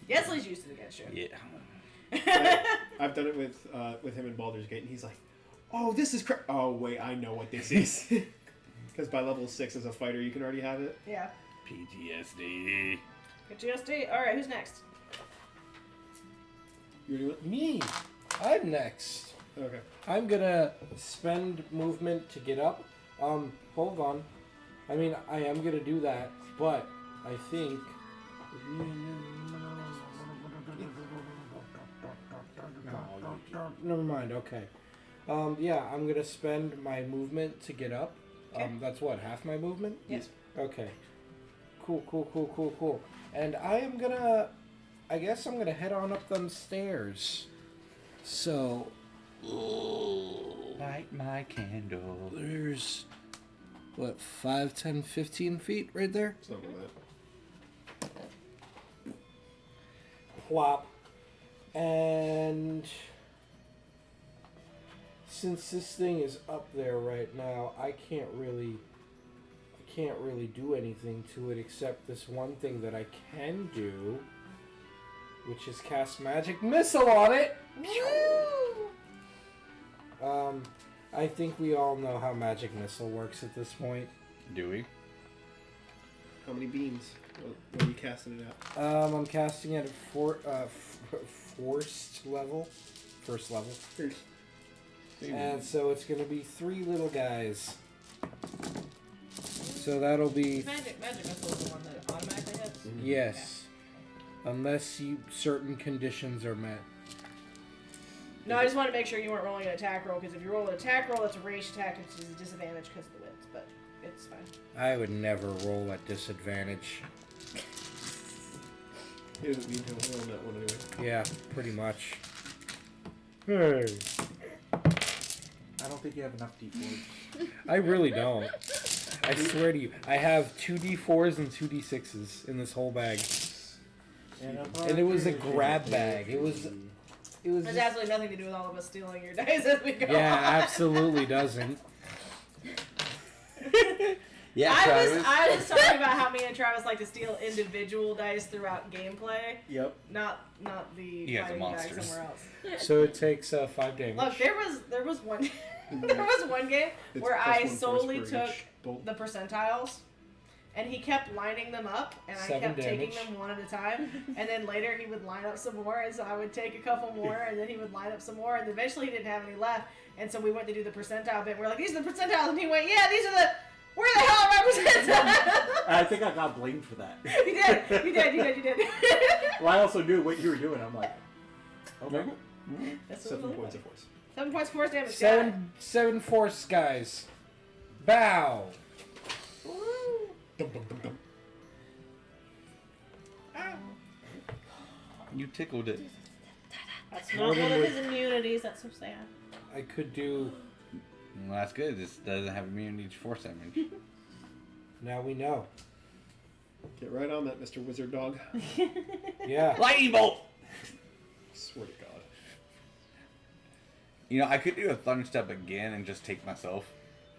Yesley's used it against you. Yeah. I've done it with him in Baldur's Gate, and he's like, "Oh, this is oh wait, I know what this is." Because by level 6 as a fighter, you can already have it. Yeah. PTSD. PTSD. All right, who's next? You're doing it? Me. I'm next. Okay. I'm gonna spend movement to get up. Hold on. I mean, I am gonna do that, but I think. Never mind. Okay. Yeah, I'm gonna spend my movement to get up. Okay. That's what, half my movement? Yes. Okay. Cool. And I guess I'm gonna head on up them stairs. So. Light my candle. There's. What, 5, 10, 15 feet right there? Something like that. Plop. And. Since this thing is up there right now, I can't really do anything to it except this one thing that I can do, which is cast Magic Missile on it. I think we all know how Magic Missile works at this point. Do we? How many beams? What are you casting it at? I'm casting it at first level. And so it's going to be 3 little guys. So that'll be Magic missile is the one that automatically hits. yes, unless certain conditions are met. No, I just want to make sure you weren't rolling an attack roll, because if you roll an attack roll, it's a ranged attack, which is a disadvantage because of the winds, but it's fine. I would never roll at disadvantage. He doesn't need to roll on that one anyway. Yeah, pretty much. Hey. I don't think you have enough d4s. I really don't. I swear to you, I have 2d4s and 2d6s in this whole bag. And it was a grab bag. It was There's just, absolutely nothing to do with all of us stealing your dice as we go yeah, on. absolutely doesn't. Yeah, I was talking about how me and Travis like to steal individual dice throughout gameplay, Yep. not the You guys are fighting bag monsters. somewhere else. So it takes 5 damage. Look, there was one there was one game It's where plus I 1 force solely per took each bolt. the percentiles, and he kept lining them up, and I 7 kept taking damage. them one at a time, and then later he would line up some more, and so I would take a couple more, and then he would line up some more, and eventually he didn't have any left, and so we went to do the percentile bit. We're like, these are the percentiles, and he went, yeah, these are the. Where the hell are my percentiles? I think I got blamed for that. You did. Well, I also knew what you were doing. I'm like, okay. That's 7 points of force. 7 points force damage. 7 force, guys. Bow. Dum, dum, dum, dum. You tickled it. That's not one of his immunities. That's so sad. I could do. Well, that's good. This doesn't have immunity to force damage. Now we know. Get right on that, Mr. Wizard Dog. Yeah. Lightning bolt! Swear to God. You know, I could do a thunder step again and just take myself.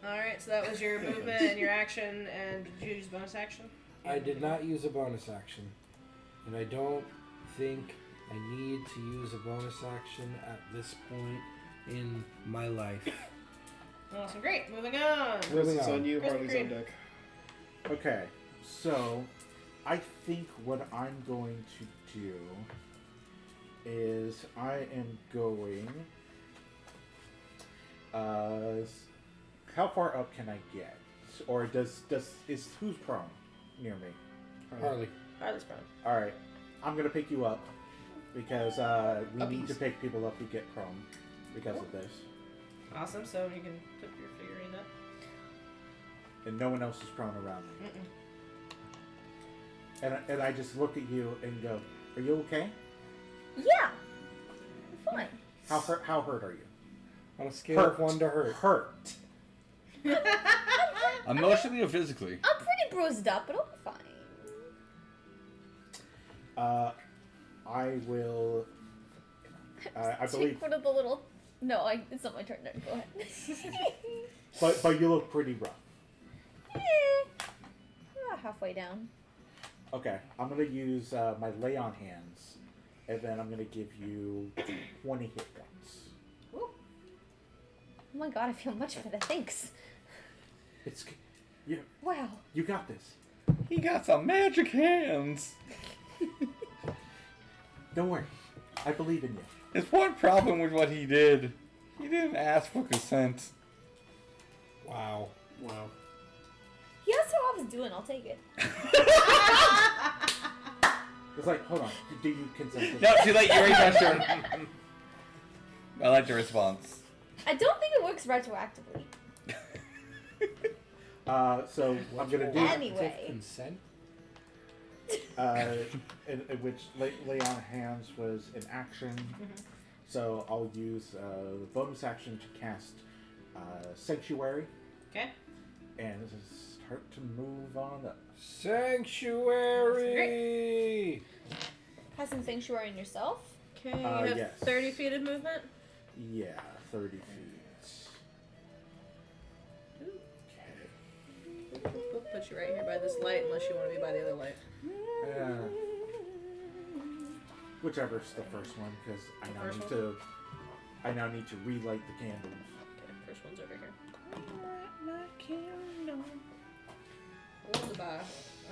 Alright, so that was your movement and your action, and did you use bonus action? I did not use a bonus action. And I don't think I need to use a bonus action at this point in my life. Awesome, great. Moving on. Moving It's on. on you, Krispy Harley's on Kreme. deck. Okay, so I think what I'm going to do is I am going. How far up can I get? Or is who's prone near me? Harley. Harley's prone. All right, I'm gonna pick you up because we need to Uppies. pick people up who get prone because of this, Awesome, so you can put your figurine up. and no one else is prone around me. Mm-mm. And I just look at you and go, "Are you okay? Yeah. Fine. How hurt are you?" On a scale of 1 to hurt. Hurt. Emotionally or physically? I'm pretty bruised up, but I'll be fine. I will. I believe, Take one of the little. No, it's not my turn. No, go ahead. but you look pretty rough. Halfway down. Okay, I'm gonna use my lay on hands, and then I'm gonna give you 20 hit points. Oh my god, I feel much better. Thanks. It's you. Wow. You got this. He got some magic hands. Don't worry. I believe in you. There's one problem with what he did. He didn't ask for consent. Wow. Wow. He asked how I was doing. I'll take it. It's like, hold on. Do you consent? No, too late. You already got your. I like your response. I don't think it works retroactively. So I'm gonna do Anyway. Consent? in which lay on hands was an action. So I'll use the bonus action to cast Sanctuary. Okay. And start to move on up. Sanctuary! Have some sanctuary in yourself. Okay, you have yes. 30 feet of movement. Yeah, 30 feet. We'll put you right here by this light, unless you want to be by the other light. Whichever's the first one, because I now need to relight the candles. Okay, first one's over here.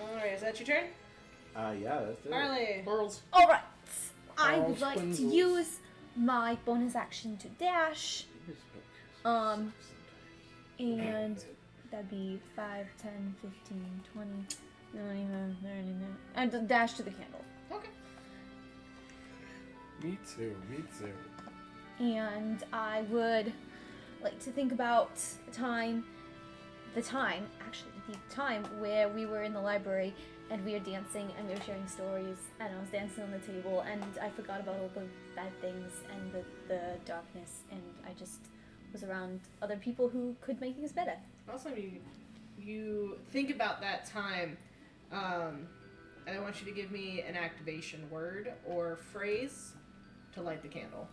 Alright, is that your turn? Yeah, that's it. Harley. Pearls. Alright. I would Charles like to Quinzel. use my bonus action to dash. And That'd be 5, 10, 15, 20, 25, 30, and dash to the candle. Okay. Me too. And I would like to think about the time where we were in the library and we were dancing and we were sharing stories and I was dancing on the table and I forgot about all the bad things and the darkness and I just was around other people who could make things better. Also, you think about that time, and I want you to give me an activation word or phrase to light the candle.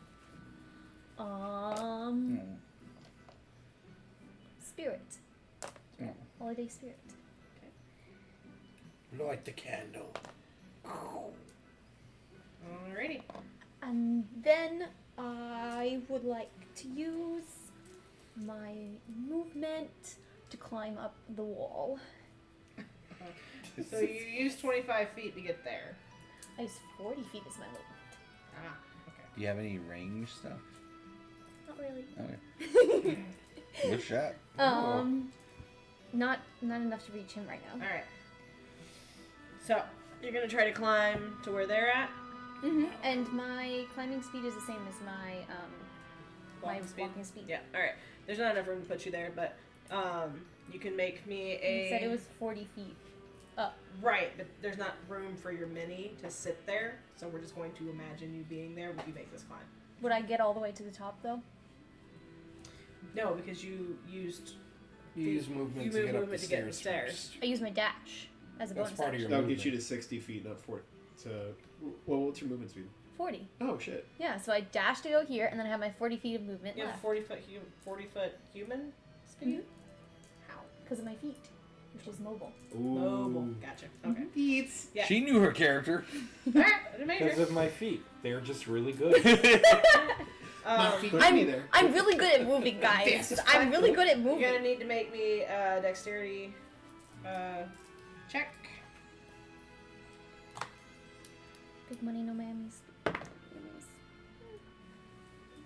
Spirit. Holiday spirit. Light the candle. Alrighty. And then I would like to use my movement to climb up the wall. So you use 25 feet to get there. I use 40 feet as my movement. Ah, okay. Do you have any range stuff? Not really. Okay. Good shot. Not enough to reach him right now. Alright. So, you're gonna try to climb to where they're at? Mm-hmm. And my climbing speed is the same as my walking speed. Yeah, alright. There's not enough room to put you there, but you can make me You said it was 40 feet up. Right, but there's not room for your mini to sit there, so we're just going to imagine you being there when you make this climb. Would I get all the way to the top though? No, because you used use movement you to move get up the movement to get the stairs. stairs. I use my dash as a That's bonus part of action. your That'll movement. get you to 60 feet, not 40. Well, what's your movement speed? 40. Oh, shit. Yeah, so I dash to go here, and then I have my 40 feet of movement You have left. 40 foot human speed? How? Because of my feet, which is mobile. Mobile. Gotcha. Okay. Yeah. She knew her character. Alright, I made Because sure. of my feet. They're just really good. I'm really good at moving, guys. I'm really good at You're moving. gonna need to make me a dexterity check. Big money, no mammies.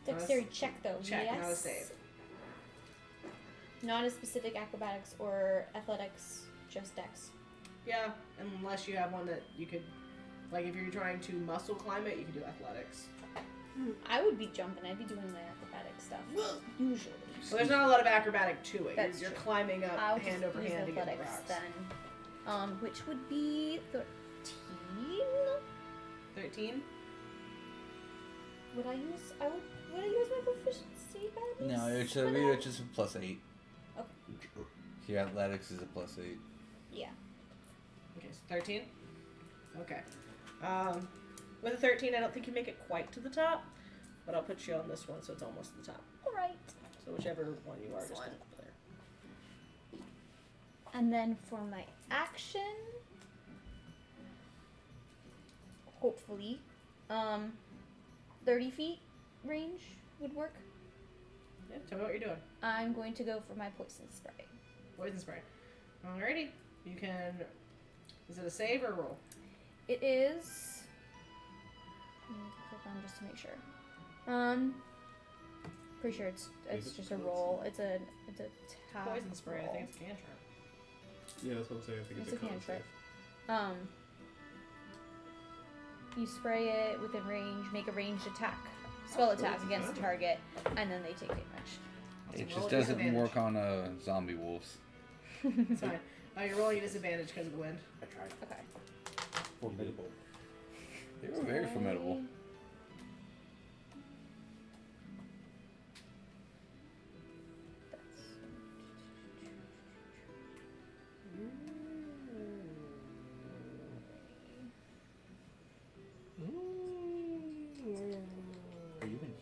Dexterity check though. Check, yes. not a save. Not a specific acrobatics or athletics, just dex. Yeah, unless you have one that you could, like if you're trying to muscle climb it, you could do athletics. I would be jumping. I'd be doing my acrobatic stuff. Usually. Well, there's not a lot of acrobatic to it. That's You're true. climbing up I'll hand just over use hand to get the athletics rocks. then. Which would be 13. 13? Would I use my proficiency bonus? No, it's for that? just a +8. Okay. Your athletics is a +8. Yeah. Okay, so 13? Okay. With a 13, I don't think you make it quite to the top, but I'll put you on this one so it's almost to the top. Alright. So whichever one you are, This just one. go there. And then for my action, hopefully, 30 feet range would work. Yeah, tell me what you're doing. I'm going to go for my poison spray. Poison spray. Alrighty. You can... Is it a save or a roll? It is... Let me click on just to make sure. Pretty sure it's just a roll. It's a tap Poison spray, I roll. think it's a cantrip. Yeah, that's what I'm saying. I think It's it's a con cantrip. save. You spray it within range, make a ranged attack, spell attack against the target, and then they take damage. It roll just a doesn't disadvantage. work on zombie wolves. It's fine. You're rolling a disadvantage because of the wind. I tried. Okay. Formidable. They were very formidable. Are you in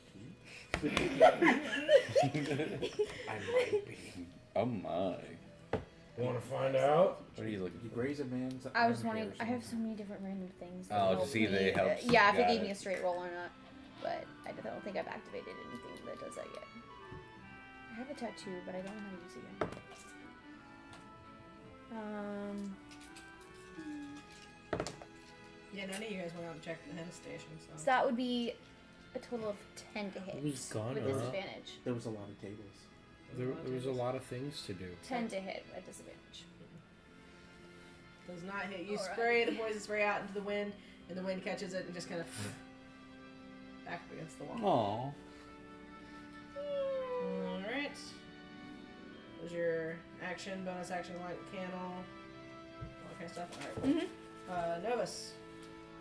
heat? I might be. Oh my. Want to find out? What are you looking You for? graze a man's I was arm wondering. hairs I and- have so many different random things. Oh, to will see if me- it helps. Yeah, if it Got gave me it. a straight roll or not. But I don't think I've activated anything that does that yet. I have a tattoo, but I don't know how to use it yet. Yeah, none of you guys went out and checked the hen station, So so... that would be a total of 10 to hit Who's gonna? with disadvantage. There was a lot of tables. There was a lot of things to do. 10 to hit at disadvantage. Does not hit. You Alright. spray the poison spray out into the wind, and the wind catches it and just kind of back up against the wall. Aww. Alright. Was your action, bonus action, light candle, all that kind of stuff. Alright. Novus.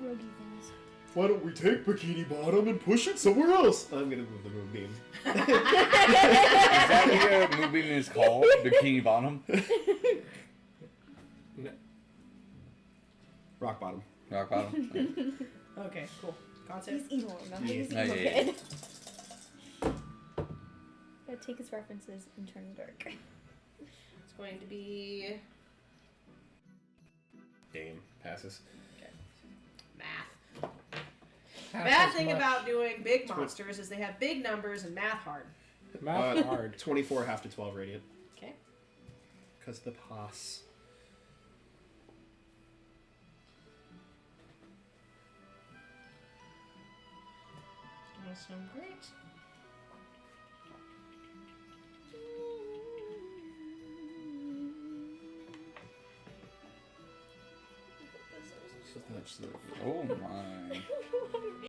Roguey things. Why don't we take Bikini Bottom and push it somewhere else? I'm gonna move the moonbeam. Is that what your movie is called? Bikini Bottom? Rock bottom. Rock Bottom? Okay, cool. Concept. He's evil, remember? Yeah. He's Oh, evil yeah, kid. Gotta take his references and turn them dark. It's going to be Game passes. math. Half Bad as thing much. about doing big monsters is they have big numbers and math hard. Math hard. 24 half to 12 radiant. Okay. Because the pass. Awesome, great. Oh my.